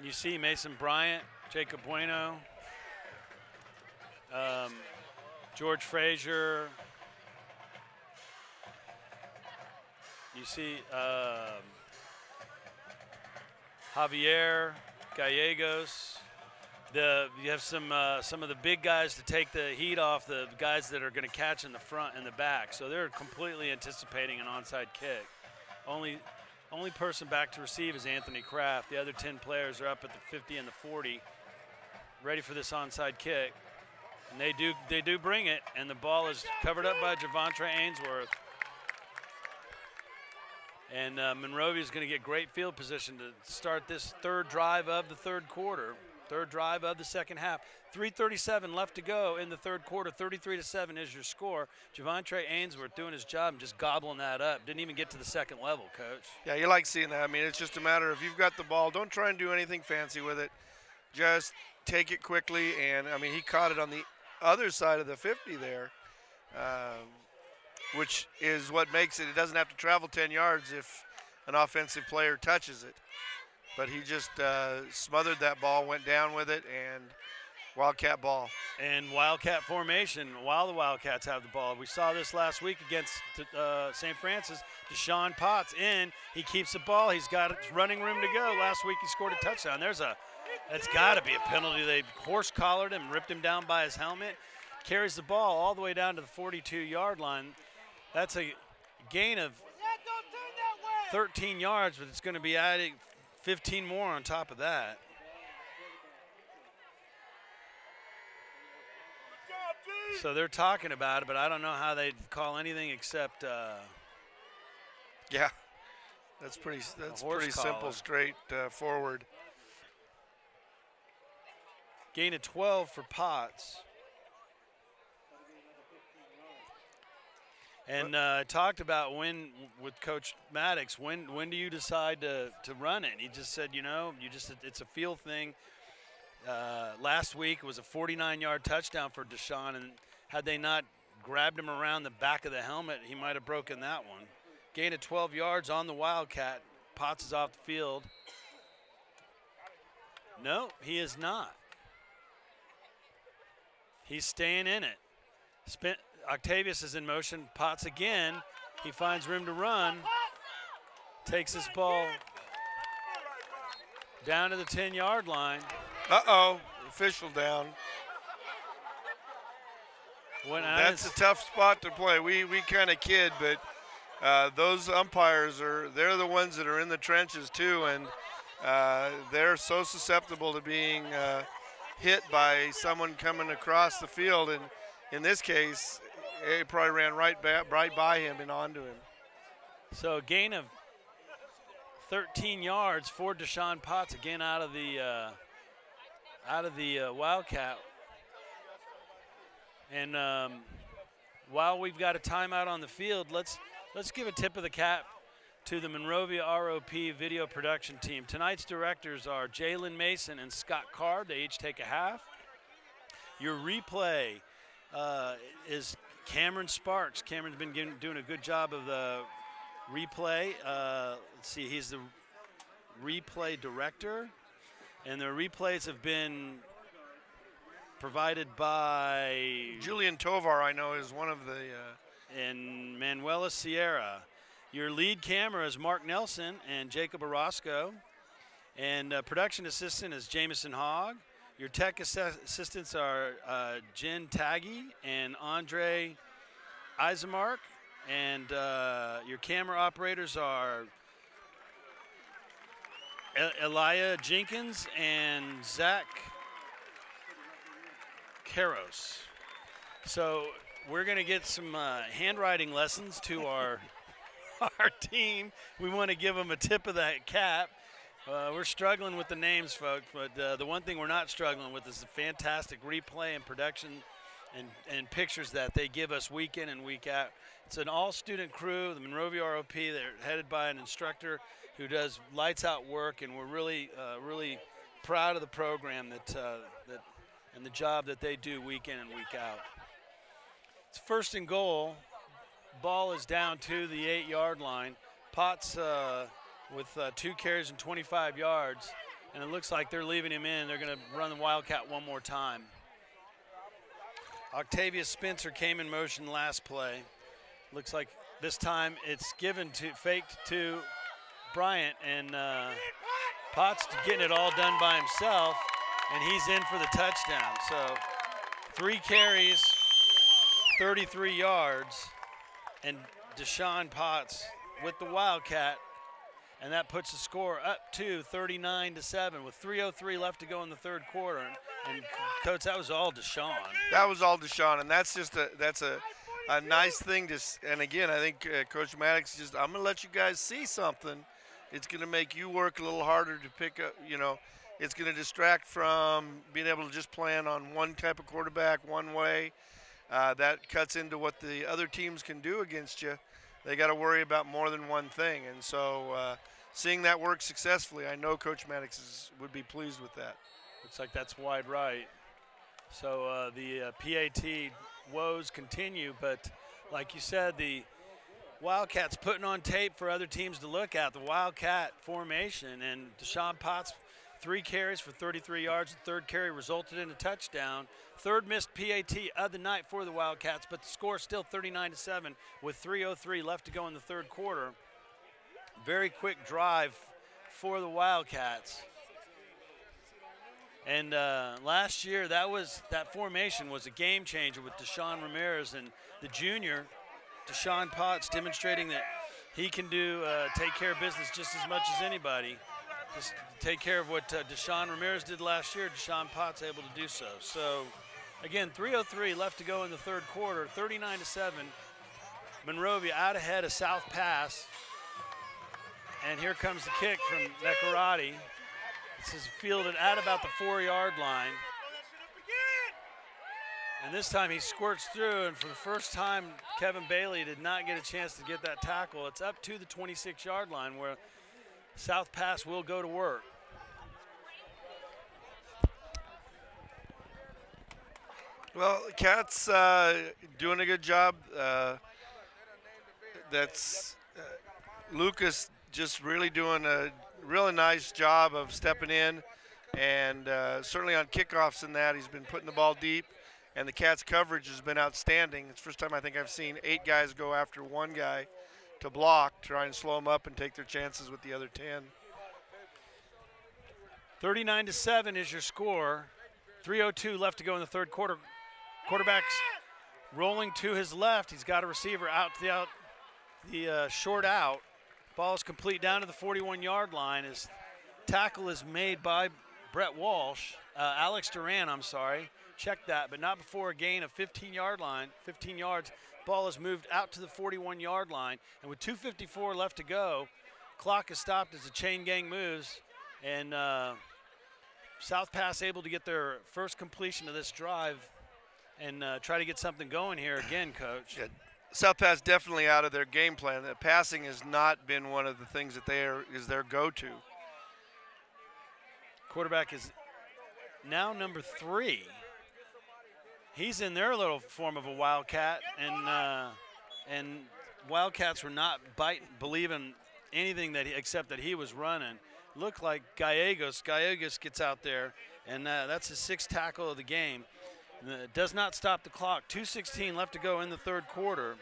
You see Mason Bryant, Jacob Bueno, George Frazier. You see Javier Gallegos. You have some of the big guys to take the heat off the guys that are going to catch in the front and the back. So they're completely anticipating an onside kick. Only person back to receive is Anthony Kraft. The other 10 players are up at the 50 and the 40, ready for this onside kick. And they do bring it, and the ball is covered up by Javontre Ainsworth. And Monrovia is going to get great field position to start this third drive of the third quarter. Third drive of the second half. 3:37 left to go in the third quarter. 33-7 is your score. Javontre Ainsworth doing his job and just gobbling that up. Didn't even get to the second level, Coach. Yeah, you like seeing that. I mean, it's just a matter of, you've got the ball, don't try and do anything fancy with it. Just take it quickly. And, I mean, he caught it on the other side of the 50 there, which is what makes it. It doesn't have to travel 10 yards if an offensive player touches it. But he just smothered that ball, went down with it, and Wildcat ball. And Wildcat formation while the Wildcats have the ball. We saw this last week against St. Francis. Deshaun Potts in. He keeps the ball. He's got running room to go. Last week he scored a touchdown. That's got to be a penalty. They horse-collared him, ripped him down by his helmet. Carries the ball all the way down to the 42-yard line. That's a gain of 13 yards, but it's going to be adding 15 more on top of that. So they're talking about it, but I don't know how they'd call anything except. Yeah, that's pretty simple, straight forward. Gain of 12 for Potts. And talked about with Coach Maddox, when do you decide to run it? And he just said, it's a feel thing. Last week was a 49-yard touchdown for Deshaun, and had they not grabbed him around the back of the helmet, he might have broken that one. Gain of 12 yards on the Wildcat. Potts is off the field. No, he is not. He's staying in it. Octavius is in motion. Potts again. He finds room to run. Takes this ball down to the 10-yard line. Uh-oh, official down. That's a tough spot to play. We kind of kid, but those umpires they're the ones that are in the trenches too, and they're so susceptible to being hit by someone coming across the field. And in this case, it probably ran right by him and onto him. So a gain of 13 yards for Deshaun Potts, again out of the Wildcat. And while we've got a timeout on the field, let's give a tip of the cap to the Monrovia ROP video production team. Tonight's directors are Jalen Mason and Scott Card. They each take a half. Your replay is Cameron Sparks. Cameron's been doing a good job of the replay. Let's see, he's the replay director. And the replays have been provided by Julian Tovar, I know, is one of the and Manuela Sierra. Your lead camera is Mark Nelson and Jacob Orozco, and production assistant is Jamison Hogg. Your tech assistants are Jen Taggy and Andre Isamark, and your camera operators are Elia Jenkins and Zach Karos. So we're going to get some handwriting lessons to our team. We want to give them a tip of that cap. We're struggling with the names, folks, but the one thing we're not struggling with is the fantastic replay and production and pictures that they give us week in and week out. It's an all-student crew, the Monrovia ROP. They're headed by an instructor who does lights-out work, and we're really proud of the program and the job that they do week in and week out. It's first and goal. Ball is down to the 8-yard line. Potts with 2 carries and 25 yards, and it looks like they're leaving him in. They're going to run the Wildcat one more time. Octavius Spencer came in motion last play. Looks like this time it's faked to Bryant, and Potts getting it all done by himself. and he's in for the touchdown. So 3 carries, 33 yards, and Deshaun Potts with the Wildcat, and that puts the score up to 39-7 with 3:03 left to go in the third quarter. And Coach, that was all Deshaun. That was all Deshaun, and that's just a nice thing to. And again, I think Coach Maddox just, I'm gonna let you guys see something. It's gonna make you work a little harder to pick up. You know, it's gonna distract from being able to just plan on one type of quarterback one way. That cuts into what the other teams can do against you. They got to worry about more than one thing, and so seeing that work successfully, I know Coach Maddox would be pleased with that. Looks like that's wide right. So the PAT woes continue, but like you said, the Wildcats putting on tape for other teams to look at, the Wildcat formation, and Deshaun Potts, 3 carries for 33 yards. The third carry resulted in a touchdown. Third missed PAT of the night for the Wildcats, but the score is still 39-7 with 3:03 left to go in the third quarter. Very quick drive for the Wildcats. And last year, that formation was a game changer with Deshaun Ramirez and the junior, Deshaun Potts, demonstrating that he can take care of business just as much as anybody. Just take care of what Deshaun Ramirez did last year. Deshaun Potts able to do so. So, again, 3:03 left to go in the third quarter, 39-7. Monrovia out ahead of South Pass. And here comes the kick from Nekarati. This is fielded at about the 4-yard line. And this time he squirts through, and for the first time, Kevin Bailey did not get a chance to get that tackle. It's up to the 26-yard line where South Pass will go to work. Well, Cats doing a good job. That's Lucas just really doing a really nice job of stepping in, and certainly on kickoffs and that, he's been putting the ball deep, and the Cats' coverage has been outstanding. It's the first time I think I've seen 8 guys go after one guy to block, try and slow them up and take their chances with the other 10. 39-7 is your score. 3:02 left to go in the third quarter. Quarterback's rolling to his left. He's got a receiver out to the short out. Ball is complete down to the 41-yard line. His tackle is made by Brett Walsh. Alex Duran, I'm sorry. Check that, but not before a gain of 15 yards. Ball is moved out to the 41-yard line, and with 2:54 left to go, clock is stopped as the chain gang moves, and South Pass able to get their first completion of this drive and try to get something going here again, Coach. Yeah. South Pass definitely out of their game plan. Passing has not been one of the things that is their go-to. Quarterback is now number 3. He's in their little form of a Wildcat, and Wildcats were not believing anything except that he was running. Looked like Gallegos. Gallegos gets out there, and that's his 6th tackle of the game. Does not stop the clock. 2:16 left to go in the third quarter.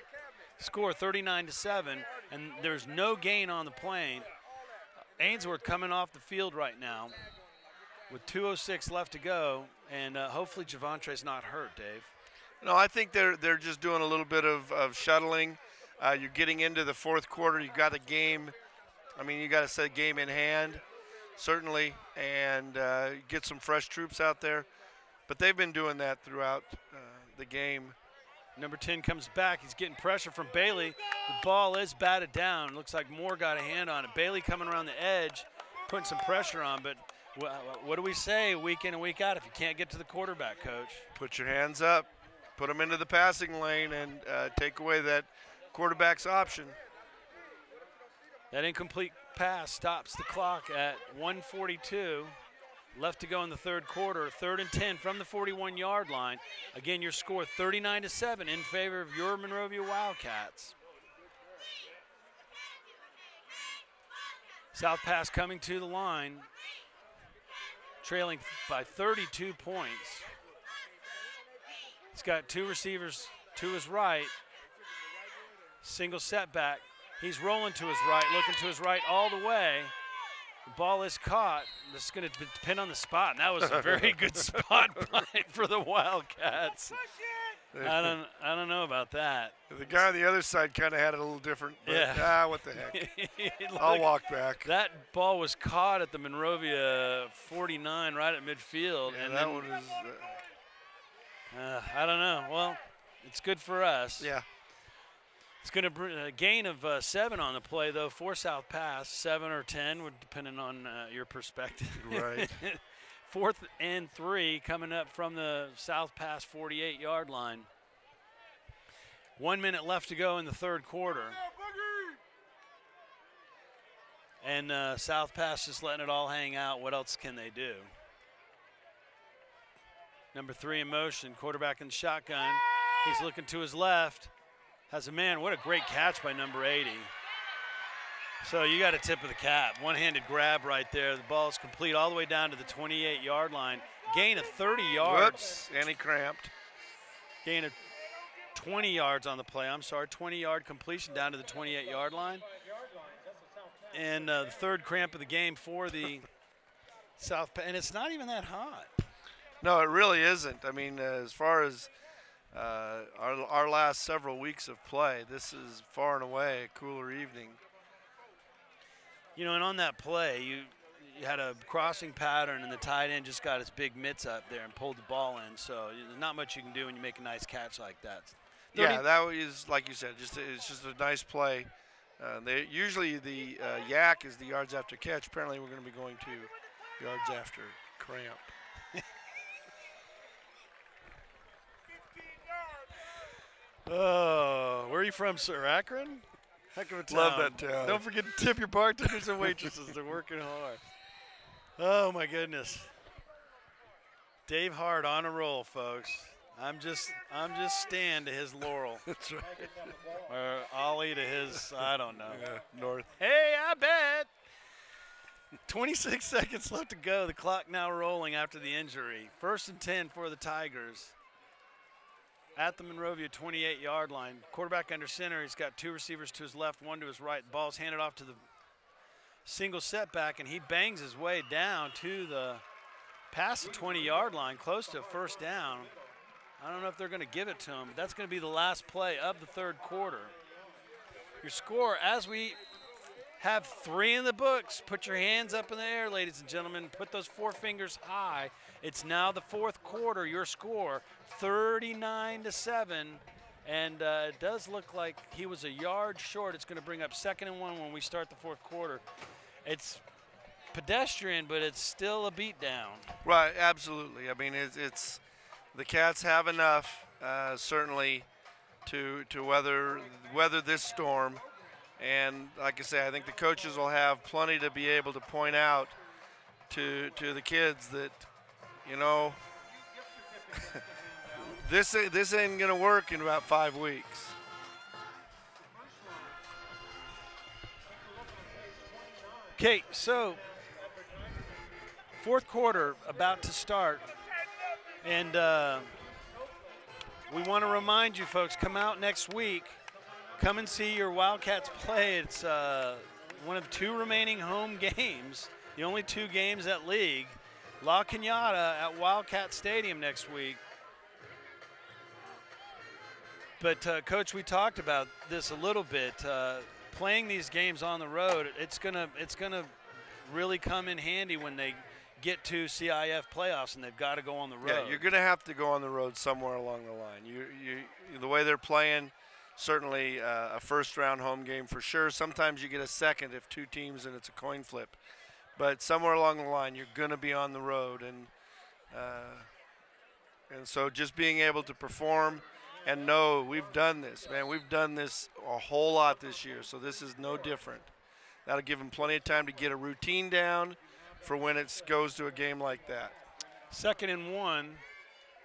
Score 39-7, and there's no gain on the plane. Ainsworth coming off the field right now with 2:06 left to go, and hopefully Javantre's not hurt, Dave. No, I think they're just doing a little bit of shuttling. You're getting into the fourth quarter. You've got a game. I mean, you got to set a game in hand, certainly, and get some fresh troops out there. But they've been doing that throughout the game. Number 10 comes back. He's getting pressure from Bailey. The ball is batted down. Looks like Moore got a hand on it. Bailey coming around the edge, putting some pressure on. But what do we say week in and week out if you can't get to the quarterback, Coach? Put your hands up. Put them into the passing lane and take away that quarterback's option. That incomplete pass stops the clock at 1:42. Left to go in the third quarter, 3rd and 10 from the 41-yard line. Again, your score 39-7 in favor of your Monrovia Wildcats. South Pass coming to the line, trailing by 32 points. He's got 2 receivers to his right. Single setback. He's rolling to his right, looking to his right all the way. The ball is caught. This is going to depend on the spot, and that was a very good spot punt for the Wildcats. I don't know about that. The guy on the other side kind of had it a little different. But, yeah. What the heck. I'll walk back. That ball was caught at the Monrovia 49 right at midfield. Yeah, and that then, one was. I don't know. Well, it's good for us. Yeah. It's going to bring a gain of 7 on the play, though, for South Pass. 7 or 10, depending on your perspective. Right. 4th and 3 coming up from the South Pass 48-yard line. 1 minute left to go in the third quarter. And South Pass just letting it all hang out. What else can they do? Number 3 in motion, quarterback in the shotgun. He's looking to his left. Has a man. What a great catch by number 80. So you got a tip of the cap. One-handed grab right there. The ball is complete all the way down to the 28-yard line. Gain of 30 yards. Whoops, and he cramped. Gain of 20 yards on the play. I'm sorry, 20-yard completion down to the 28-yard line. And the third cramp of the game for the South Pass. And it's not even that hot. No, it really isn't. I mean, as far as our last several weeks of play, this is far and away a cooler evening. You know, and on that play, you had a crossing pattern, and the tight end just got his big mitts up there and pulled the ball in. So there's not much you can do when you make a nice catch like that. Yeah, that was, like you said, it's just a nice play. Usually the yak is the yards after catch. Apparently we're going to be going to yards after cramp. Oh, where are you from, sir? Akron? Heck of a town. Love that town. Don't forget to tip your bartenders and waitresses. They're working hard. Oh, my goodness. Dave Hart on a roll, folks. I'm just Stan to his Laurel. That's right. Or Ollie to his, I don't know. Yeah, North. Hey, I bet. 26 seconds left to go. The clock now rolling after the injury. 1st and 10 for the Tigers. At the Monrovia 28-yard line. Quarterback under center. He's got 2 receivers to his left, 1 to his right. The ball's handed off to the single setback, and he bangs his way down to the past the 20-yard line, close to a first down. I don't know if they're going to give it to him, but that's going to be the last play of the third quarter. Your score, as we have 3 in the books, put your hands up in the air, ladies and gentlemen. Put those 4 fingers high. It's now the fourth quarter. Your score, 39-7. And it does look like he was a yard short. It's going to bring up 2nd and 1 when we start the fourth quarter. It's pedestrian, but it's still a beatdown. Right, absolutely. I mean, it's the Cats have enough, certainly, to weather this storm. And like I say, I think the coaches will have plenty to be able to point out to the kids that, you know, this ain't gonna work in about 5 weeks. Okay, so fourth quarter about to start, and we want to remind you folks, come out next week. Come and see your Wildcats play. It's one of 2 remaining home games, the only 2 games at league. La Cañada at Wildcat Stadium next week. But, Coach, we talked about this a little bit. Playing these games on the road, it's gonna really come in handy when they get to CIF playoffs and they've got to go on the road. Yeah, you're going to have to go on the road somewhere along the line. The way they're playing, certainly a first-round home game for sure. Sometimes you get a second if 2 teams and it's a coin flip. But somewhere along the line, you're going to be on the road. And so just being able to perform and know we've done this, man. We've done this a whole lot this year, so this is no different. That'll give them plenty of time to get a routine down for when it goes to a game like that. 2nd and 1,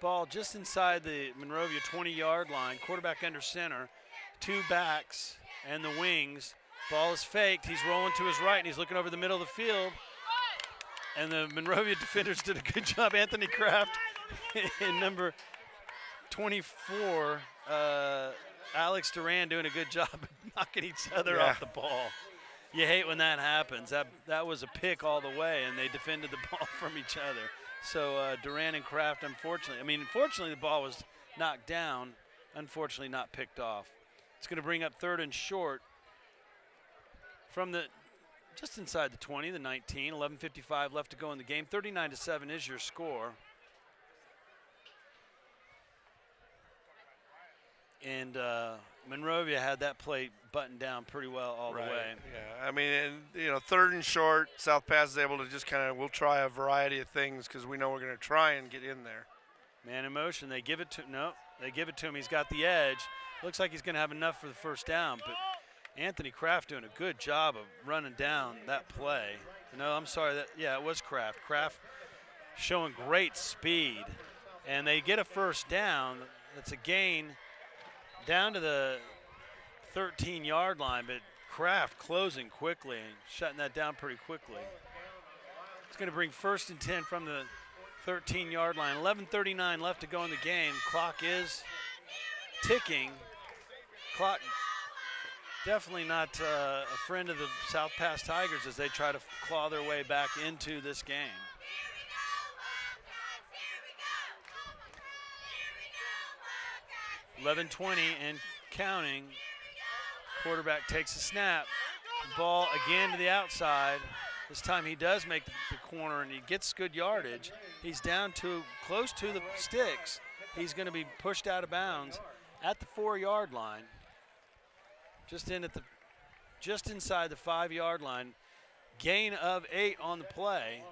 ball just inside the Monrovia 20-yard line. Quarterback under center, 2 backs and the wings. Ball is faked. He's rolling to his right, and he's looking over the middle of the field. And the Monrovia defenders did a good job. Anthony Kraft and number 24, Alex Duran, doing a good job of knocking each other off the ball. You hate when that happens. That was a pick all the way, and they defended the ball from each other. So Duran and Kraft, unfortunately the ball was knocked down, unfortunately not picked off. It's going to bring up 3rd and short from just inside the 20, the 19, 11:55 left to go in the game. 39-7 is your score. And Monrovia had that play buttoned down pretty well all the way. Yeah, I mean, and, 3rd and short, South Pass is able to just we'll try a variety of things because we know we're going to try and get in there. Man in motion, they give it to him. He's got the edge. Looks like he's going to have enough for the first down, but Anthony Kraft doing a good job of running down that play. No, I'm sorry, it was Kraft. Kraft showing great speed, and they get a first down. It's a gain down to the 13-yard line, but Kraft closing quickly and shutting that down pretty quickly. It's going to bring 1st and 10 from the 13-yard line. 11:39 left to go in the game. Clock is ticking. Clock definitely not a friend of the South Pass Tigers as they try to claw their way back into this game. .11:20 and counting. Quarterback takes a snap. Ball again to the outside. This time he does make the corner and he gets good yardage. He's down to close to the sticks. He's going to be pushed out of bounds at the 4-yard line. Just inside the 5-yard line. Gain of 8 on the play.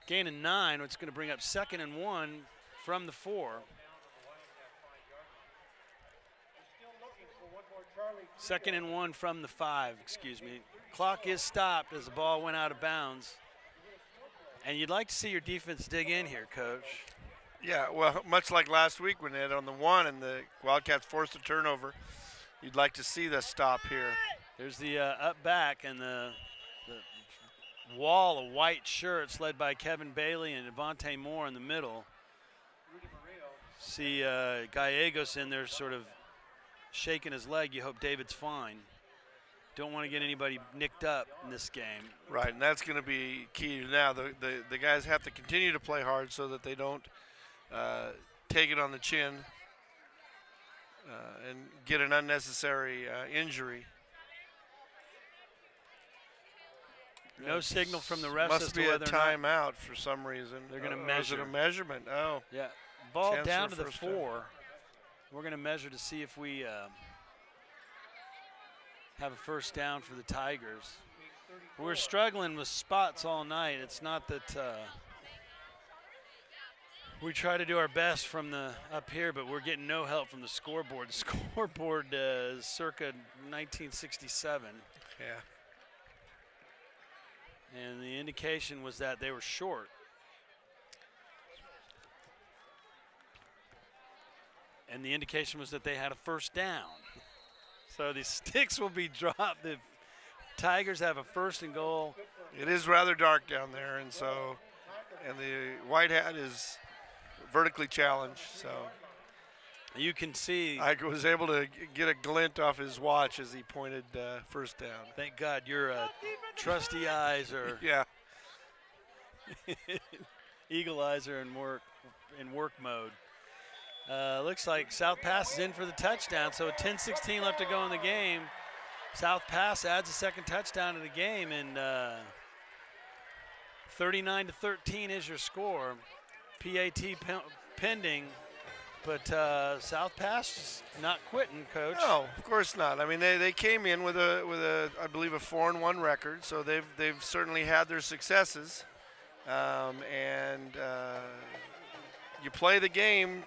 Gain of 9, which is going to bring up 2nd and 1 from the 4. 2nd and 1 from the 5, excuse me. Clock is stopped as the ball went out of bounds. And you'd like to see your defense dig in here, Coach. Yeah, well, much like last week when they had on the 1 and the Wildcats forced a turnover, you'd like to see the stop here. There's the up back and the wall of white shirts led by Kevin Bailey and Devontae Moore in the middle. See Gallegos in there sort of shaking his leg. You hope David's fine. Don't want to get anybody nicked up in this game. Right, and that's going to be key now. The guys have to continue to play hard so that they don't take it on the chin and get an unnecessary injury. No signal from the refs must as be to whether a timeout for some reason. They're going to measure. Is it a measurement? Oh. Yeah. Ball Chance down to for the first 4. down. We're going to measure to see if we have a first down for the Tigers. We're struggling with spots all night. It's not that we try to do our best from the up here, but we're getting no help from the scoreboard. The scoreboard is circa 1967. Yeah. And the indication was that they were short. And the indication was that they had a first down. So the sticks will be dropped. The Tigers have a 1st and goal. It is rather dark down there, and the white hat is vertically challenged. So you can see. I was able to get a glint off his watch as he pointed first down. Thank God your trusty eyes are. Yeah. Eagle eyes are in work mode. Looks like South Pass is in for the touchdown. So 10:16 left to go in the game. South Pass adds a 2nd touchdown to the game, and 39-13 is your score. PAT pending, but South Pass is not quitting, Coach. No, of course not. I mean, they came in with a I believe a 4-1 record, so they've certainly had their successes, and you play the game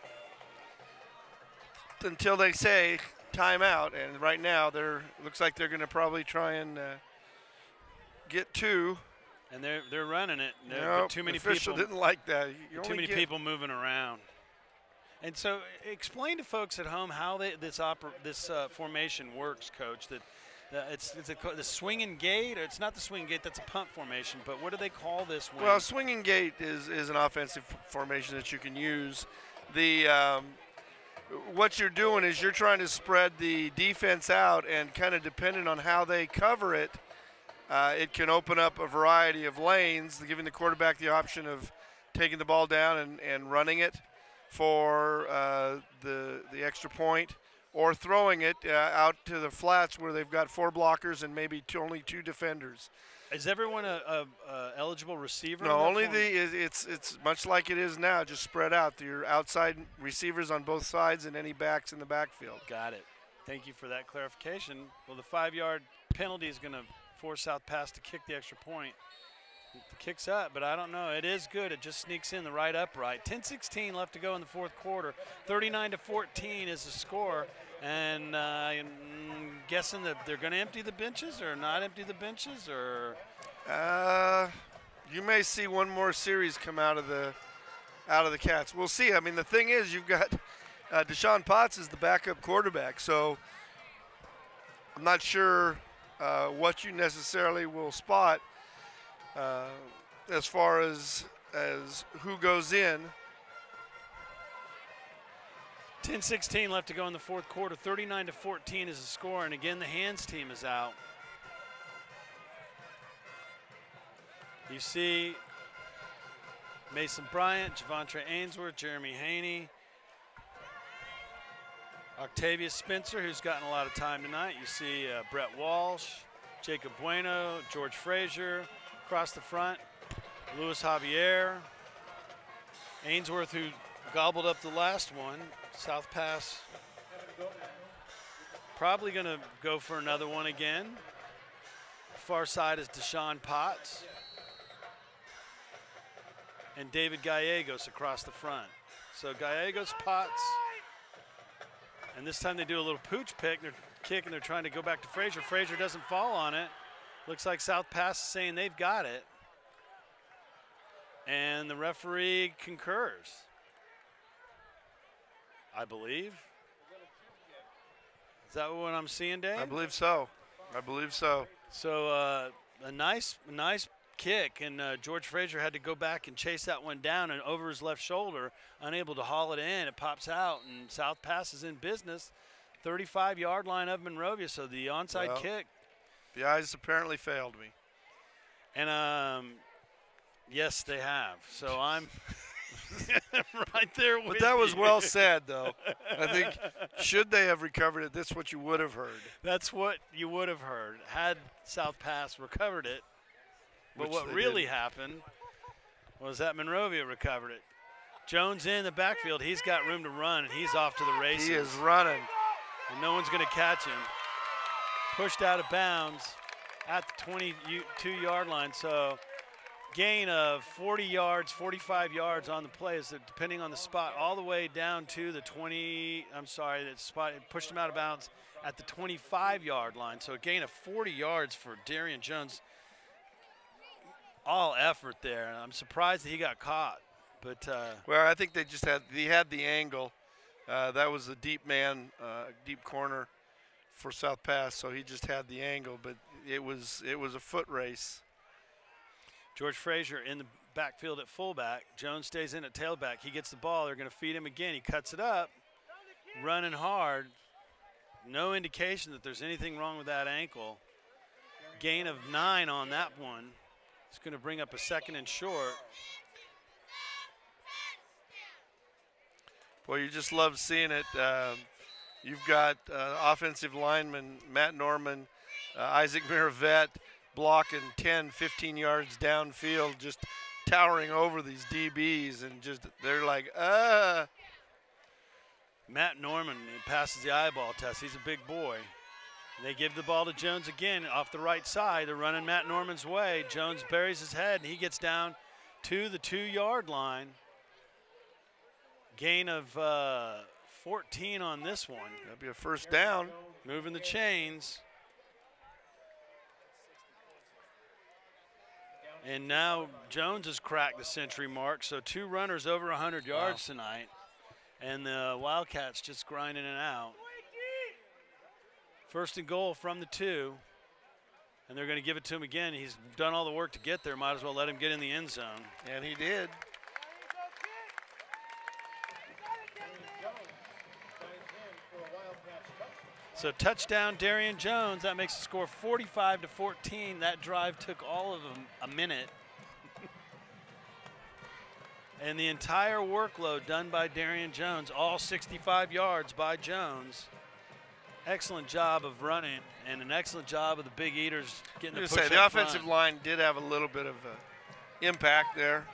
until they say timeout, and right now looks like they're going to probably try and get 2. And they're running it. No, too many the official people didn't like that. Too many people moving around. And so, explain to folks at home how this formation works, Coach. That it's the swinging gate. Or it's not the swinging gate. That's a punt formation. But what do they call this one? Well, swinging gate is an offensive formation that you can use. The what you're doing is you're trying to spread the defense out, and kind of depending on how they cover it, it can open up a variety of lanes, giving the quarterback the option of taking the ball down and running it for the extra point, or throwing it out to the flats where they've got 4 blockers and maybe only 2 defenders. Is everyone a eligible receiver? No, only it's much like it is now, just spread out. Your outside receivers on both sides and any backs in the backfield. Got it. Thank you for that clarification. Well, the 5-yard penalty is going to force South Pass to kick the extra point. The kick's up, but I don't know. It is good. It just sneaks in the right upright. 10-16 left to go in the 4th quarter. 39-14 is the score. And I'm guessing that they're going to empty the benches or not empty the benches, or you may see one more series come out of the Cats. We'll see. I mean, the thing is, you've got Deshaun Potts is the backup quarterback, so I'm not sure what you necessarily will spot as far as who goes in. 10-16 left to go in the 4th quarter. 39-14 is the score, and again the hands team is out. You see Mason Bryant, Javontre Ainsworth, Jeremy Haney, Octavius Spencer, who's gotten a lot of time tonight. You see Brett Walsh, Jacob Bueno, George Frazier across the front, Luis Javier, Ainsworth, who gobbled up the last one. South Pass probably going to go for another one again. Far side is Deshaun Potts. And David Gallegos across the front. So Gallegos, Potts. And this time they do a little pooch pick. They're kicking, they're trying to go back to Frazier. Frazier doesn't fall on it. Looks like South Pass is saying they've got it. And the referee concurs, I believe. Is that what I'm seeing, Dave? I believe so. I believe so. So a nice kick, and George Frazier had to go back and chase that one down and over his left shoulder, unable to haul it in. It pops out, and South Pass is in business. 35-yard line of Monrovia, so the onside kick. The eyes apparently failed me. And yes, they have. So I'm right there with But that was you. well said, though. I think, should they have recovered it, that's what you would have heard. That's what you would have heard had South Pass recovered it. But Which what really happened was that Monrovia recovered it. Jones in the backfield. He's got room to run, and he's off to the races. He is running. And no one's going to catch him. Pushed out of bounds at the 22-yard line. So gain of 40 yards, 45 yards on the play, is depending on the spot, all the way down to the 20. I'm sorry, that spot it pushed him out of bounds at the 25-yard line. So a gain of 40 yards for Darian Jones. All effort there. I'm surprised that he got caught. But well, I think he had the angle. That was a deep man, deep corner for South Pass, so he just had the angle. But it was a foot race. George Frazier in the backfield at fullback. Jones stays in at tailback. He gets the ball. They're going to feed him again. He cuts it up, running hard. No indication that there's anything wrong with that ankle. Gain of 9 on that one. It's going to bring up a 2nd and short. Well, you just love seeing it. You've got offensive lineman Matt Norman, Isaac Miravet blocking 10, 15 yards downfield, just towering over these DBs, and just they're like, Matt Norman passes the eyeball test. He's a big boy. They give the ball to Jones again off the right side. They're running Matt Norman's way. Jones buries his head, and he gets down to the 2-yard line. Gain of 14 on this one. That'll be a first down. Moving the chains. And now Jones has cracked the century mark, so 2 runners over 100 yards tonight. And the Wildcats just grinding it out. 1st and goal from the 2. And they're going to give it to him again. He's done all the work to get there. Might as well let him get in the end zone. And he did. So touchdown, Darian Jones. That makes the score 45-14. That drive took all of them a minute. And the entire workload done by Darian Jones, all 65 yards by Jones. Excellent job of running and an excellent job of the big eaters getting the push. The offensive line did have a little bit of impact there.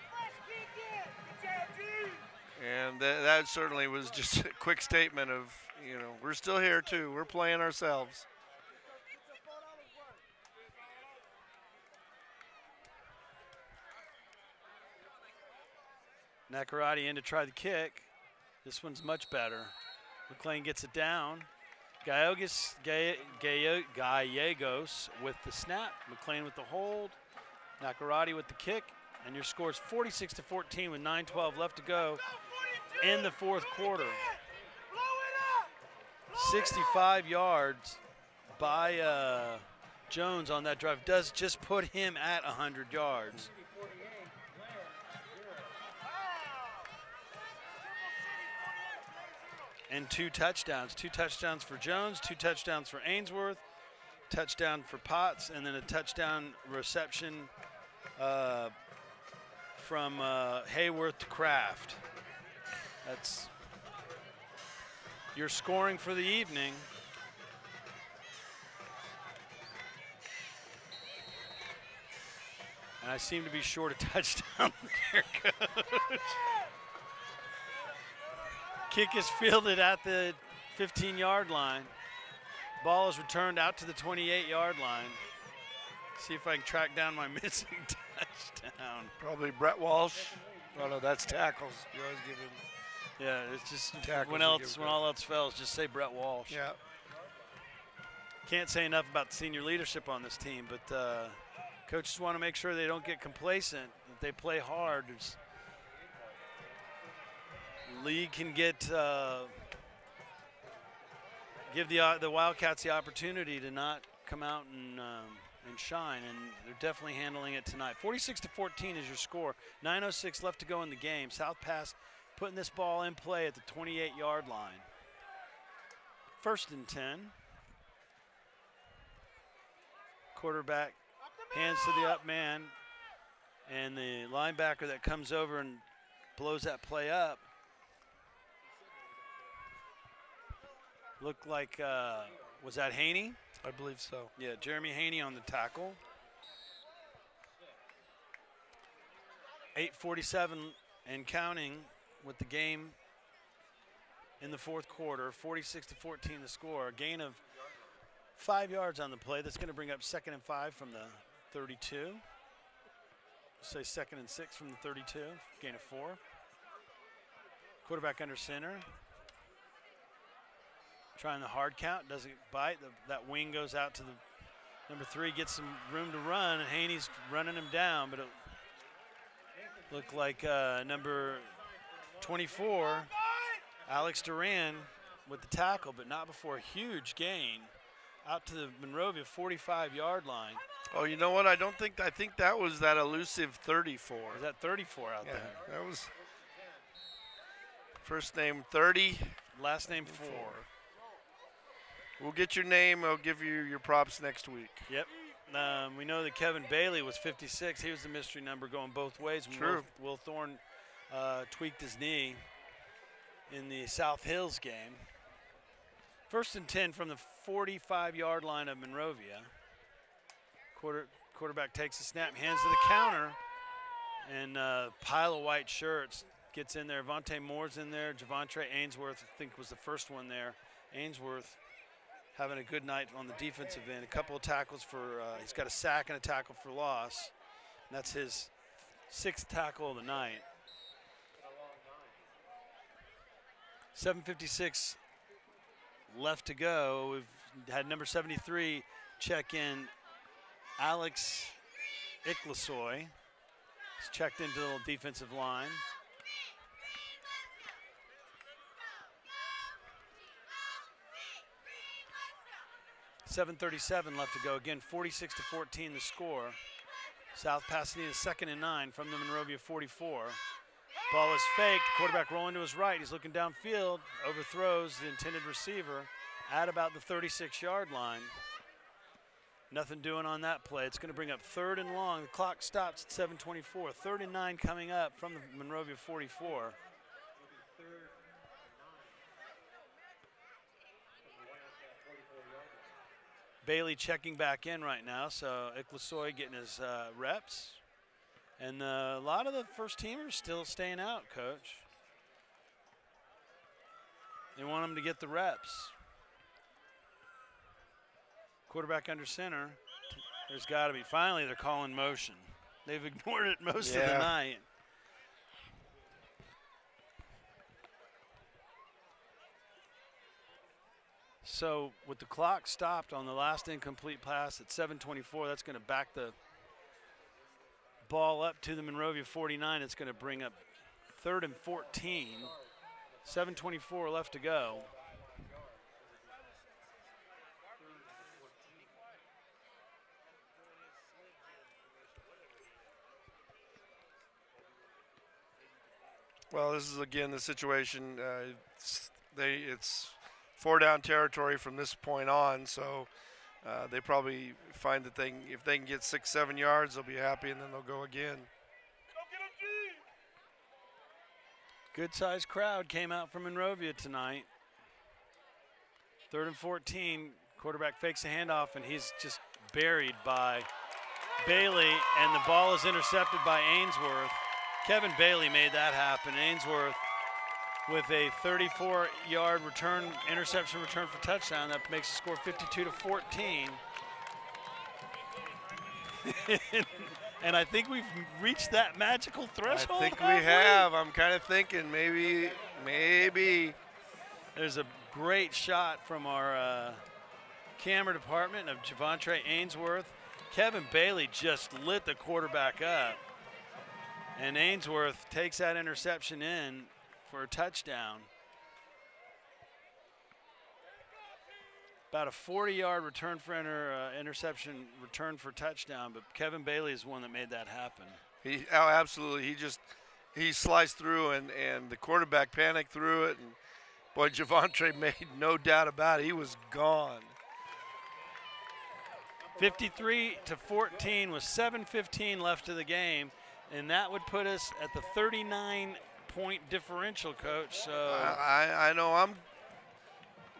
And that certainly was just a quick statement of, you know, we're still here too. We're playing ourselves. Nakarati in to try the kick. This one's much better. McLean gets it down. Gallegos with the snap. McLean with the hold. Nakarati with the kick. And your score is 46-14 with 9:12 left to go in the fourth quarter. 65 yards by Jones on that drive does just put him at 100 yards. And 2 touchdowns. 2 touchdowns for Jones, 2 touchdowns for Ainsworth, touchdown for Potts, and then a touchdown reception from Hayworth to Kraft. That's your scoring for the evening. And I seem to be short a touchdown there, Coach. Kick is fielded at the 15-yard line. Ball is returned out to the 28-yard line. See if I can track down my missing touchdown. Probably Brett Walsh. Oh no, that's tackles. You always give him. Yeah, it's just tackles when all else fails, just say Brett Walsh. Yeah. Can't say enough about the senior leadership on this team, but coaches want to make sure they don't get complacent, that they play hard. The league can get give the Wildcats the opportunity to not come out and shine, and they're definitely handling it tonight. 46-14 is your score. 9:06 left to go in the game. South Pass putting this ball in play at the 28-yard line. 1st and 10. Quarterback hands to the up man, and the linebacker that comes over and blows that play up. Looked like, was that Haney? I believe so. Yeah, Jeremy Haney on the tackle. 8:47 and counting with the game in the fourth quarter. 46-14 the score. A gain of 5 yards on the play. That's going to bring up 2nd and 5 from the 32. Say 2nd and 6 from the 32. Gain of 4. Quarterback under center. Trying the hard count, doesn't bite. That wing goes out to the number 3, gets some room to run, and Haney's running him down, but it looked like number 24, Alex Duran, with the tackle, but not before a huge gain out to the Monrovia 45-yard line. Oh, you know what? I think that was that elusive 34. Is that 34 out there? That was first name 30. Last name 4. We'll get your name. I'll give you your props next week. Yep. We know that Kevin Bailey was 56. He was the mystery number going both ways. True. Will Thorne tweaked his knee in the South Hills game. 1st and 10 from the 45-yard line of Monrovia. Quarterback takes the snap, hands to the counter, and pile of white shirts gets in there. Vontae Moore's in there. Javontre Ainsworth, I think, was the first one there. Ainsworth having a good night on the defensive end. A couple of tackles for, he's got a sack and a tackle for loss. And that's his 6th tackle of the night. 7:56 left to go. We've had number 73 check in, Alex Iklasoy. He's checked into the defensive line. .737 left to go. Again, 46-14 the score. South Pasadena 2nd and 9 from the Monrovia 44. Ball is faked. Quarterback rolling to his right. He's looking downfield. Overthrows the intended receiver at about the 36-yard line. Nothing doing on that play. It's going to bring up 3rd and long. The clock stops at 7:24. 3rd and 9 coming up from the Monrovia 44. Bailey checking back in right now, so Iklasoy getting his reps. And a lot of the first teamers still staying out, Coach. They want them to get the reps. Quarterback under center. There's got to be. Finally, they're calling motion. They've ignored it most of the night. So with the clock stopped on the last incomplete pass at 7:24, that's going to back the ball up to the Monrovia 49. It's going to bring up 3rd and 14. 7:24 left to go. Well, this is again the situation. It's 4-down territory from this point on, so they probably find that if they can get 6-7 yards, they'll be happy, and then they'll go again. Good-sized crowd came out from Monrovia tonight. 3rd and 14. Quarterback fakes a handoff, and he's just buried by Bailey, and the ball is intercepted by Ainsworth. Kevin Bailey made that happen. Ainsworth with a 34-yard interception return for touchdown. That makes the score 52-14. And I think we've reached that magical threshold. I think we have. I'm kind of thinking maybe. There's a great shot from our camera department of Javontre Ainsworth. Kevin Bailey just lit the quarterback up. And Ainsworth takes that interception in for a touchdown. About a 40-yard return for interception return for touchdown, but Kevin Bailey is the one that made that happen. Absolutely. He sliced through, and the quarterback panicked through it, and boy, Javontre made no doubt about it. He was gone. 53-14 with 7:15 left of the game. And that would put us at the 39-point differential, Coach. So I know I'm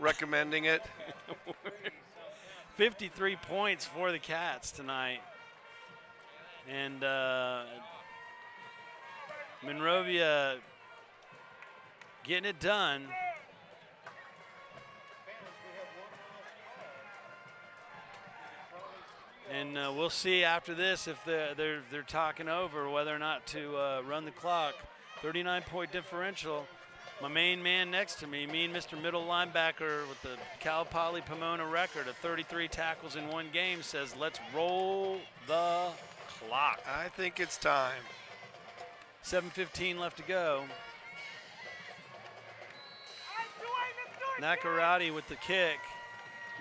recommending it. 53 points for the Cats tonight. And Monrovia getting it done. And we'll see after this if they're talking over whether or not to run the clock. 39-point differential. My main man next to me, Mr. Middle Linebacker with the Cal Poly Pomona record of 33 tackles in one game, says let's roll the clock. I think it's time. 7:15 left to go. Nakarati with the kick.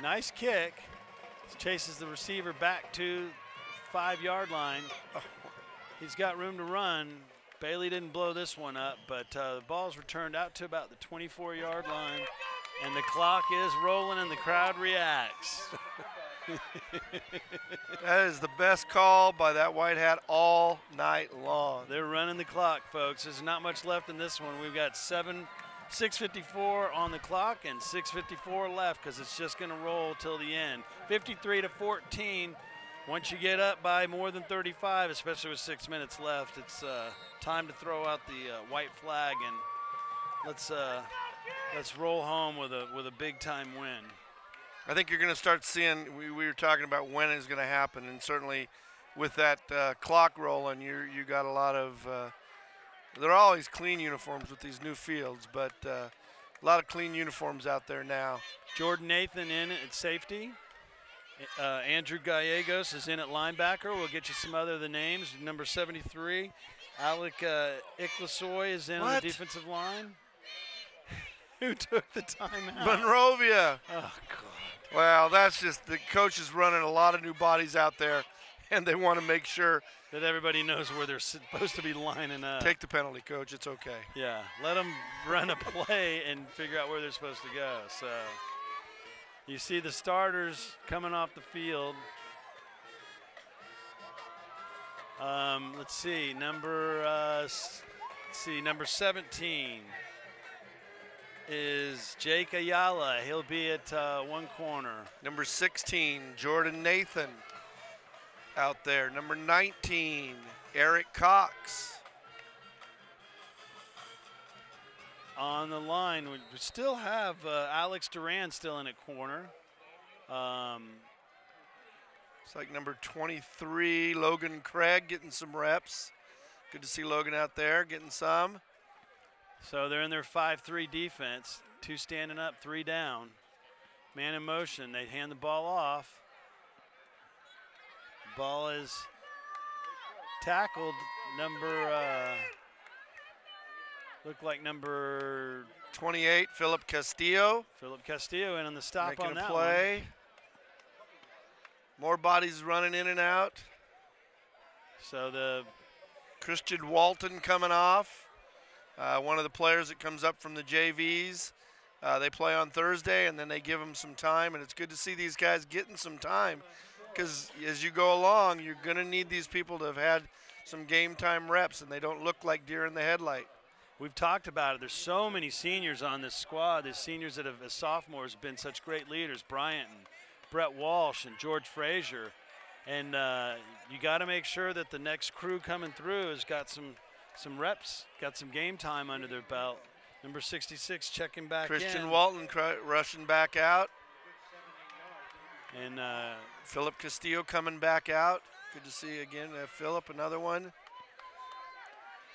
Nice kick. Chases the receiver back to 5-yard line. He's got room to run. Bailey didn't blow this one up, but the ball's returned out to about the 24-yard line, and the clock is rolling and the crowd reacts. That is the best call by that white hat all night long. They're running the clock, folks. There's not much left in this one. We've got 6:54 on the clock and 6:54 left because it's just going to roll till the end. 53-14. Once you get up by more than 35, especially with 6 minutes left, it's time to throw out the white flag and let's roll home with a big time win. I think you're going to start seeing. We were talking about when it's going to happen, and certainly with that clock rolling, you got a lot of. There are always clean uniforms with these new fields, but a lot of clean uniforms out there now. Jordan Nathan in at safety. Andrew Gallegos is in at linebacker. We'll get you some other of the names. Number 73, Alec Iklasoy is in on the defensive line. Who took the timeout? Monrovia. Oh, God. Well, that's just the coach is running a lot of new bodies out there, and they want to make sure that everybody knows where they're supposed to be lining up. Take the penalty, Coach. It's okay. Yeah, let them run a play and figure out where they're supposed to go. So you see the starters coming off the field. Let's see, number 17 is Jake Ayala. He'll be at one corner. Number 16, Jordan Nathan out there. Number 19, Eric Cox. On the line, we still have Alex Duran still in at corner. It's like number 23, Logan Craig, getting some reps. Good to see Logan out there getting some. So they're in their 5-3 defense. 2 standing up, 3 down. Man in motion. They hand the ball off. Ball is tackled. Looked like number 28, Philip Castillo. Philip Castillo in on the stop making on that a play. one. More bodies running in and out. So the Christian Walton coming off. One of the players that comes up from the JVs. They play on Thursday, and then they give them some time, and it's good to see these guys getting some time because as you go along, you're going to need these people to have had some game time reps, and they don't look like deer in the headlight. We've talked about it. There's so many seniors on this squad. The seniors that have, as sophomores, been such great leaders. Bryant and Brett Walsh and George Frazier. And you got to make sure that the next crew coming through has got some reps, got some game time under their belt. Number 66 checking back Christian in. Walton rushing back out. And Philip Castillo coming back out. Good to see again, Philip, another one.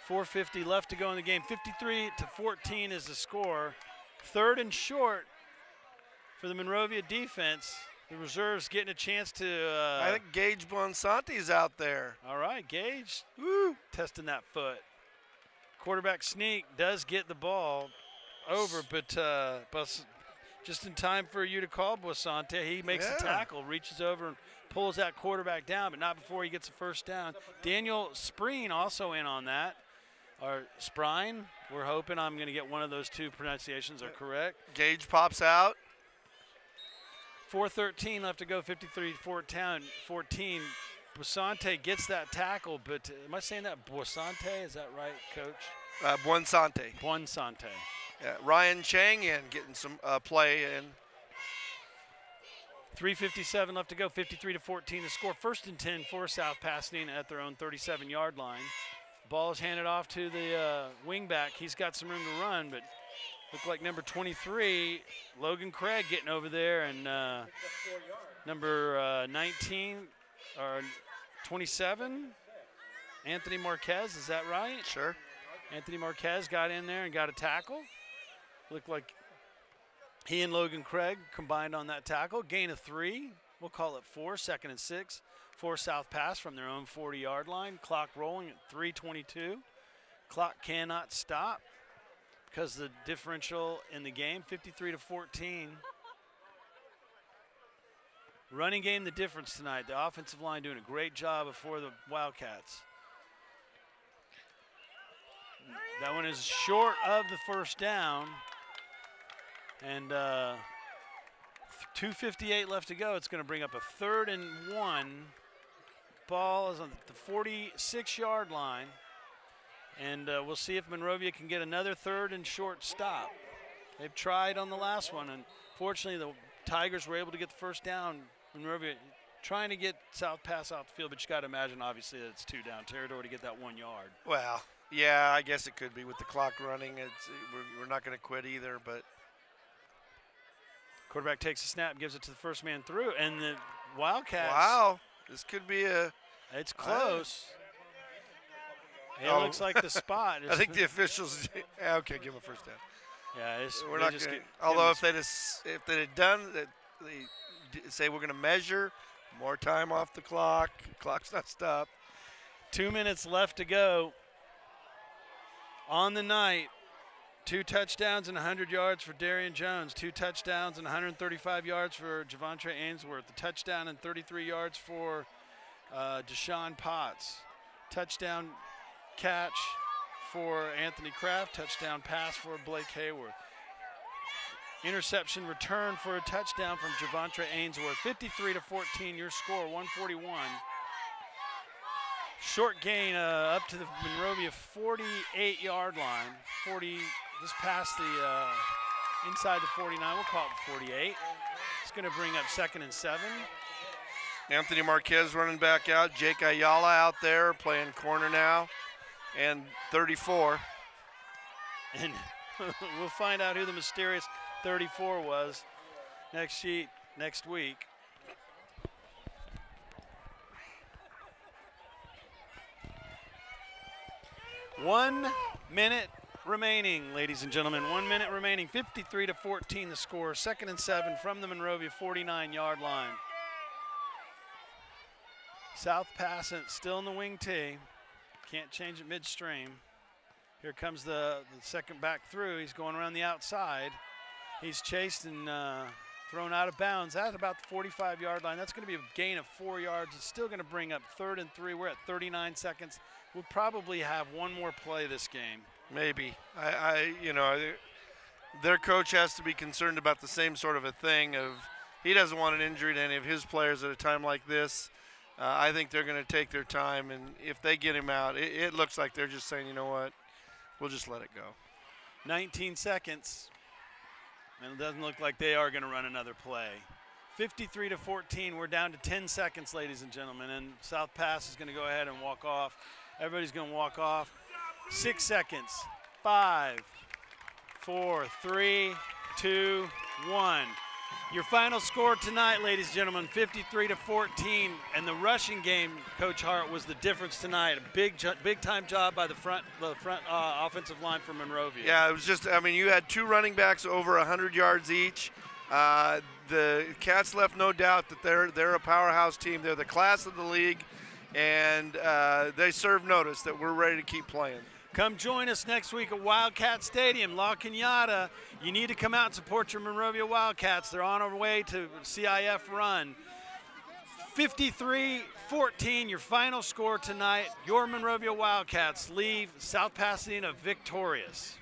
4:50 left to go in the game. 53-14 is the score. 3rd and short for the Monrovia defense. The reserves getting a chance to. I think Gage Bonsante's out there. All right, Gage. Woo. Testing that foot. Quarterback sneak does get the ball over, but just in time for you to call Bonsante. He makes a tackle, reaches over and pulls that quarterback down, but not before he gets a first down. Daniel Spreen also in on that. Or Sprine, we're hoping I'm going to get one of those 2 pronunciations are correct. Gage pops out. 4:13 left to go, 53-14. Bonsante gets that tackle, but am I saying that Bonsante? Is that right, Coach? Bonsante. Bonsante. Yeah, Ryan Chang in getting some play in. 3:57 left to go, 53-14 to score. 1st and 10 for South Pasadena at their own 37-yard line. Ball is handed off to the wingback. He's got some room to run, but look like number 23, Logan Craig, getting over there, and number 19 or 27, Anthony Marquez. Is that right? Sure. Anthony Marquez got in there and got a tackle. Looked like he and Logan Craig combined on that tackle. Gain of 3. We'll call it 4. 2nd and 6. For South Pass from their own 40-yard line. Clock rolling at 3:22. Clock cannot stop because the differential in the game, 53-14. Running game, the difference tonight. The offensive line doing a great job before the Wildcats. That one is short of the first down. And 2:58 left to go. It's going to bring up a 3rd and 1. Ball is on the 46-yard line. And we'll see if Monrovia can get another 3rd and short stop. They've tried on the last one. Unfortunately, the Tigers were able to get the first down. Monrovia trying to get South Pass off the field, but you got to imagine, obviously, that it's 2 down territory to get that 1 yard. Well, yeah, I guess it could be with the clock running. We're not going to quit either, but. Quarterback takes a snap, gives it to the first man through, and the Wildcats. Wow, this could be a. It's close. It looks like the spot. I think the officials. Okay, give him a first down. Yeah, we're not going. Although if they'd have done that, they say we're going to measure more time off the clock. Clock's not stopped. 2 minutes left to go on the night. 2 touchdowns and 100 yards for Darian Jones. 2 touchdowns and 135 yards for Javontre Ainsworth. A touchdown and 33 yards for Deshaun Potts. Touchdown catch for Anthony Kraft. Touchdown pass for Blake Hayworth. Interception return for a touchdown from Javontre Ainsworth. 53-14, your score, 141. Short gain up to the Monrovia 48-yard line. 40, just past the, inside the 49, we'll call it the 48. It's gonna bring up 2nd and 7. Anthony Marquez running back out. Jake Ayala out there playing corner now. And 34. And we'll find out who the mysterious 34 was next sheet next week. One minute remaining, ladies and gentlemen. 1 minute remaining. 53-14 the score. 2nd and 7 from the Monrovia 49-yard line. South Passant still in the wing tee. Can't change it midstream. Here comes the second back through. He's going around the outside. He's chased and thrown out of bounds at about the 45-yard line. That's going to be a gain of 4 yards. It's still going to bring up 3rd and 3. We're at 39 seconds. We'll probably have one more play this game. Maybe. You know, their coach has to be concerned about the same sort of a thing of he doesn't want an injury to any of his players at a time like this. I think they're going to take their time, and if they get him out, it looks like they're just saying, you know what, we'll just let it go. 19 seconds, and it doesn't look like they are going to run another play. 53-14, we're down to 10 seconds, ladies and gentlemen, and South Pass is going to go ahead and walk off. Everybody's going to walk off. 6 seconds. 5, 4, 3, 2, 1. Your final score tonight, ladies and gentlemen, 53-14, and the rushing game, Coach Hart, was the difference tonight. A big time job by the front offensive line for Monrovia. Yeah, it was just, I mean, you had 2 running backs over 100 yards each. The Cats left no doubt that they're a powerhouse team. They're the class of the league, and they serve notice that we're ready to keep playing. Come join us next week at Wildcat Stadium, La Cañada. You need to come out and support your Monrovia Wildcats. They're on our way to CIF run. 53-14, your final score tonight. Your Monrovia Wildcats leave South Pasadena victorious.